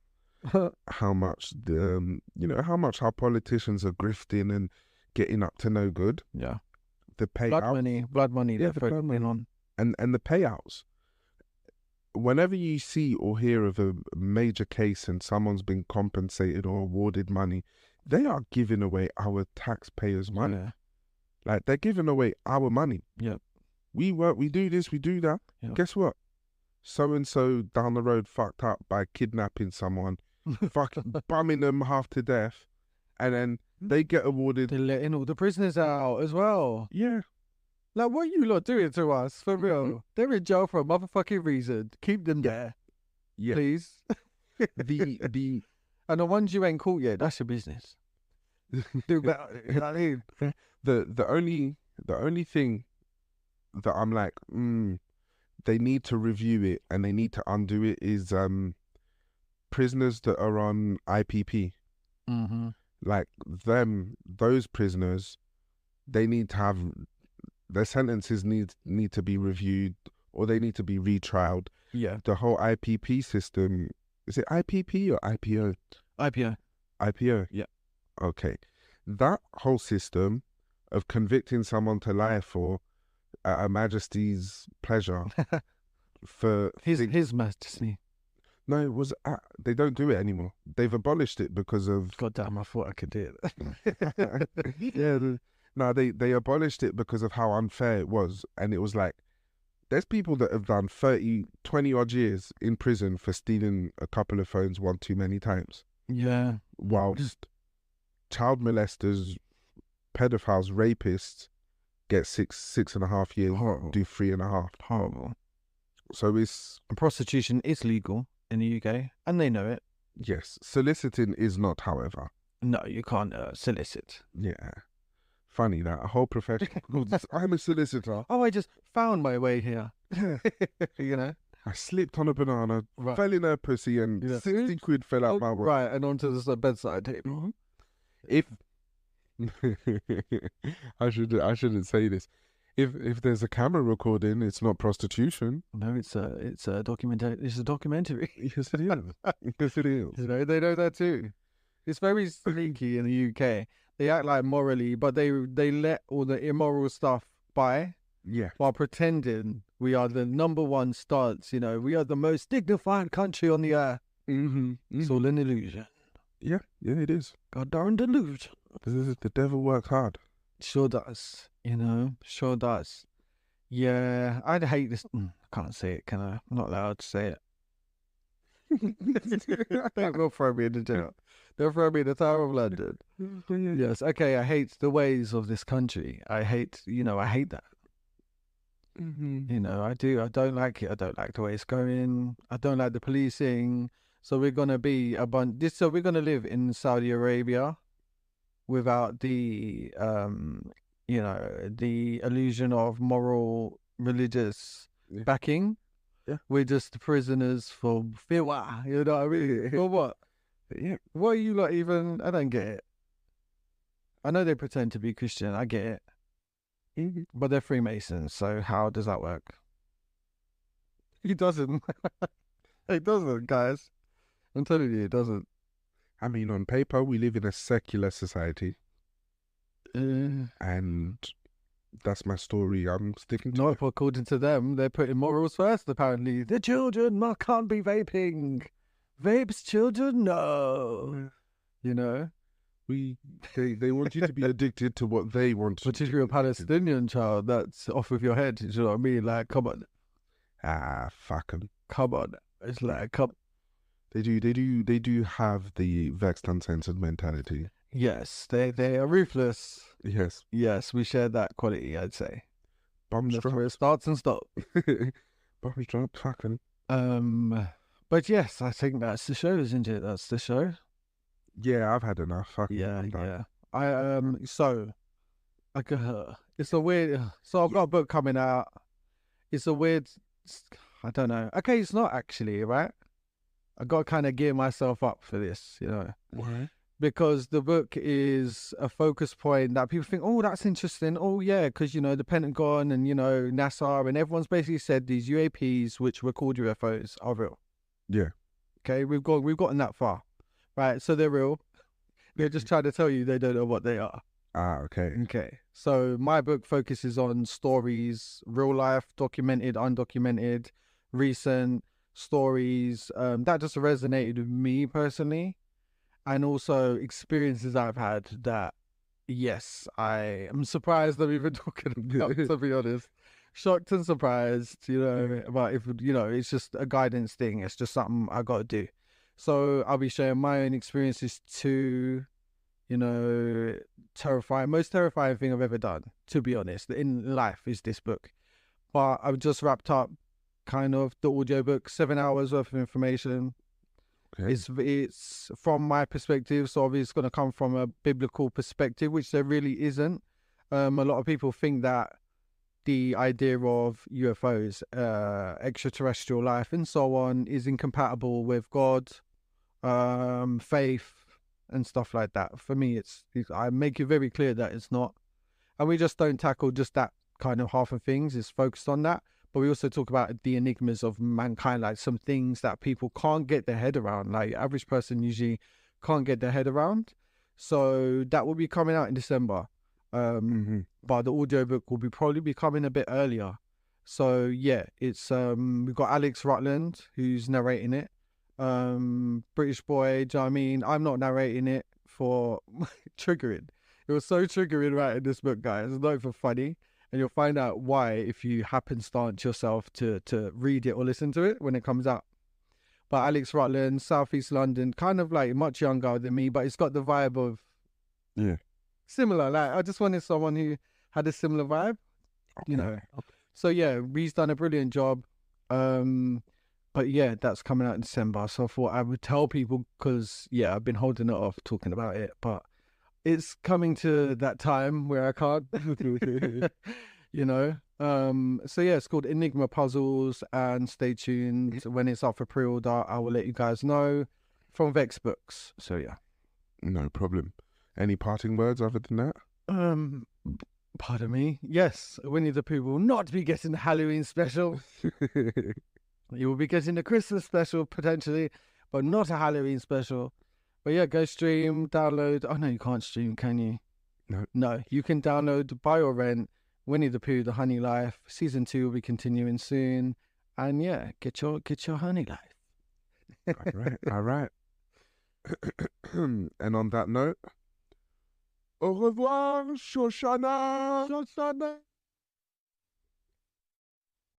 Speaker 3: how much how much our politicians are grifting and getting up to no good.
Speaker 2: Yeah.
Speaker 3: The payouts,
Speaker 2: blood money.
Speaker 3: Yeah, the blood money.
Speaker 2: On.
Speaker 3: And the payouts. Whenever you see or hear of a major case and someone's been compensated or awarded money, they are giving away our taxpayers' money.
Speaker 2: Yeah.
Speaker 3: Like, they're giving away our money.
Speaker 2: Yeah.
Speaker 3: We work, we do this, we do that.
Speaker 2: Yeah.
Speaker 3: Guess what? So-and-so down the road fucked up by kidnapping someone, fucking bumming them half to death, and then they get awarded.
Speaker 2: They're letting all the prisoners out as well.
Speaker 3: Yeah.
Speaker 2: Like, what are you lot doing to us? For real. They're in jail for a motherfucking reason. Keep them there.
Speaker 3: Yeah.
Speaker 2: Please. And the ones you ain't caught yet, that's your business. Do better. You know what I mean?
Speaker 3: The only thing that I'm like, they need to review it and they need to undo it is prisoners that are on IPP.
Speaker 2: Mm-hmm.
Speaker 3: Like those prisoners, they need to have their sentences need to be reviewed or they need to be retrialed.
Speaker 2: Yeah.
Speaker 3: The whole IPP system, is it IPP or IPO?
Speaker 2: IPO.
Speaker 3: IPO.
Speaker 2: Yeah.
Speaker 3: Okay. That whole system of convicting someone to life for at Her Majesty's pleasure for
Speaker 2: his Majesty.
Speaker 3: No, it was they don't do it anymore. They've abolished it because of
Speaker 2: God damn, I thought I could do it.
Speaker 3: They abolished it because of how unfair it was. And it was like, there's people that have done 20 odd years in prison for stealing a couple of phones one too many times.
Speaker 2: Yeah.
Speaker 3: Whilst child molesters, pedophiles, rapists get 6.5 years,
Speaker 2: Horrible.
Speaker 3: do 3.5.
Speaker 2: Horrible.
Speaker 3: So it's...
Speaker 2: And prostitution is legal in the UK, and they know it.
Speaker 3: Yes. Soliciting is not, however.
Speaker 2: No, you can't solicit.
Speaker 3: Yeah. Funny that. A whole profession called, I'm a solicitor.
Speaker 2: Oh, I just found my way here. You know?
Speaker 3: I slipped on a banana,
Speaker 2: Right.
Speaker 3: fell in her pussy, and
Speaker 2: Yeah.
Speaker 3: 60 quid fell out my wallet.
Speaker 2: Right, and onto the bedside table.
Speaker 3: If I shouldn't say this. If there's a camera recording, it's not prostitution.
Speaker 2: No, it's a documentary. It's a documentary.
Speaker 3: Yes, it is. Yes, it is.
Speaker 2: You know, they know that too. It's very sneaky in the UK. They act like morally, but they let all the immoral stuff by
Speaker 3: Yeah.
Speaker 2: while pretending we are the number one stance. You know, we are the most dignified country on the earth.
Speaker 3: Mm-hmm.
Speaker 2: It's all an illusion.
Speaker 3: Yeah, it is.
Speaker 2: God darn delusion.
Speaker 3: The devil works hard.
Speaker 2: Sure does. Sure does. Yeah, I'd hate this. I can't say it, can I? I'm not allowed to say it. They'll throw me in the jail. They'll throw me in the Tower of London. Yes, okay, I hate the ways of this country. I hate that. I do. I don't like it. I don't like the way it's going. I don't like the policing. So we're gonna be So we're gonna live in Saudi Arabia without the the illusion of moral, religious backing.
Speaker 3: Yeah.
Speaker 2: We're just prisoners for fiwa. You know what I mean? For what?
Speaker 3: Yeah.
Speaker 2: What are you like even? I don't get it. I know they pretend to be Christian. I get it. But they're Freemasons, so how does that work? It doesn't. It doesn't, guys. I'm telling you, it doesn't.
Speaker 3: I mean, on paper, we live in a secular society. And that's my story. I'm sticking to
Speaker 2: No, according to them, they're putting morals first, apparently. The children can't be vaping. Vapes, children, no.
Speaker 3: They want you to be addicted to what they want.
Speaker 2: But if you're a Palestinian child, that's off with your head. You know what I mean? Like, come on.
Speaker 3: Fuck them.
Speaker 2: Come on. It's like, come.
Speaker 3: They do have the Vexxed Uncensored mentality.
Speaker 2: Yes, they are ruthless.
Speaker 3: Yes,
Speaker 2: we share that quality, I'd say.
Speaker 3: Bombs
Speaker 2: That's
Speaker 3: drop.
Speaker 2: where it starts and stops.
Speaker 3: Bombs drop. Fucking.
Speaker 2: But yes, I think that's the show, isn't it? That's the show.
Speaker 3: Yeah, I've had enough. Fucking
Speaker 2: Yeah. It's a weird. So I've got a book coming out. It's a weird. I don't know. Okay, it's not actually right. I got to kind of gear myself up for this,
Speaker 3: Why?
Speaker 2: because the book is a focus point that people think, oh, that's interesting. Oh, yeah, because, the Pentagon and, NASA and everyone's basically said these UAPs, which were called UFOs, are real.
Speaker 3: Yeah.
Speaker 2: Okay, we've gotten that far, right? So they're real. They're just trying to tell you they don't know what they are.
Speaker 3: Okay.
Speaker 2: Okay, so my book focuses on stories, real life, documented, undocumented, recent stories that just resonated with me personally, and also experiences I've had that, yes, I am surprised I'm even talking about, to be honest. Shocked and surprised, but if, it's just a guidance thing. It's just something I got to do. So I'll be sharing my own experiences too. Most terrifying thing I've ever done, to be honest, in life is this book. But I've just wrapped up kind of the audiobook, 7 hours worth of information.
Speaker 3: Okay.
Speaker 2: It's from my perspective, so obviously it's going to come from a biblical perspective, which there really isn't. A lot of people think that the idea of UFOs, extraterrestrial life and so on is incompatible with God, faith and stuff like that. For me, I make it very clear that it's not. And we just don't tackle just that kind of half of things. It's focused on that. But we also talk about the enigmas of mankind, like some things that people can't get their head around. Like average person usually can't get their head around. So that will be coming out in December. But the audiobook will probably be coming a bit earlier. So yeah, it's we've got Alex Rutland who's narrating it. British boy, do you know what I mean? I'm not narrating it for triggering. It was so triggering writing this book, guys. It's not for funny. And you'll find out why if you happenstance yourself to read it or listen to it when it comes out. But Alex Rutland, Southeast London, kind of like much younger than me, but it's got the vibe of similar. Like I just wanted someone who had a similar vibe,
Speaker 3: Okay.
Speaker 2: So yeah, he's done a brilliant job. But yeah, that's coming out in December. So I thought I would tell people because I've been holding it off talking about it, but it's coming to that time where I can't, So yeah, it's called Enigma Puzzles, and stay tuned. When it's up for pre-order, I will let you guys know from Vexxed Books. So yeah.
Speaker 3: No problem. Any parting words other than that?
Speaker 2: Pardon me. Yes, Winnie the Pooh will not be getting the Halloween special. You will be getting the Christmas special potentially, but not a Halloween special. But yeah, go stream, download. Oh no, you can't stream, can you? No, you can download, buy or rent Winnie the Pooh, The Honey Life. Season 2 will be continuing soon. And yeah, get your honey life.
Speaker 3: All right. And on that note, au revoir, Shoshana.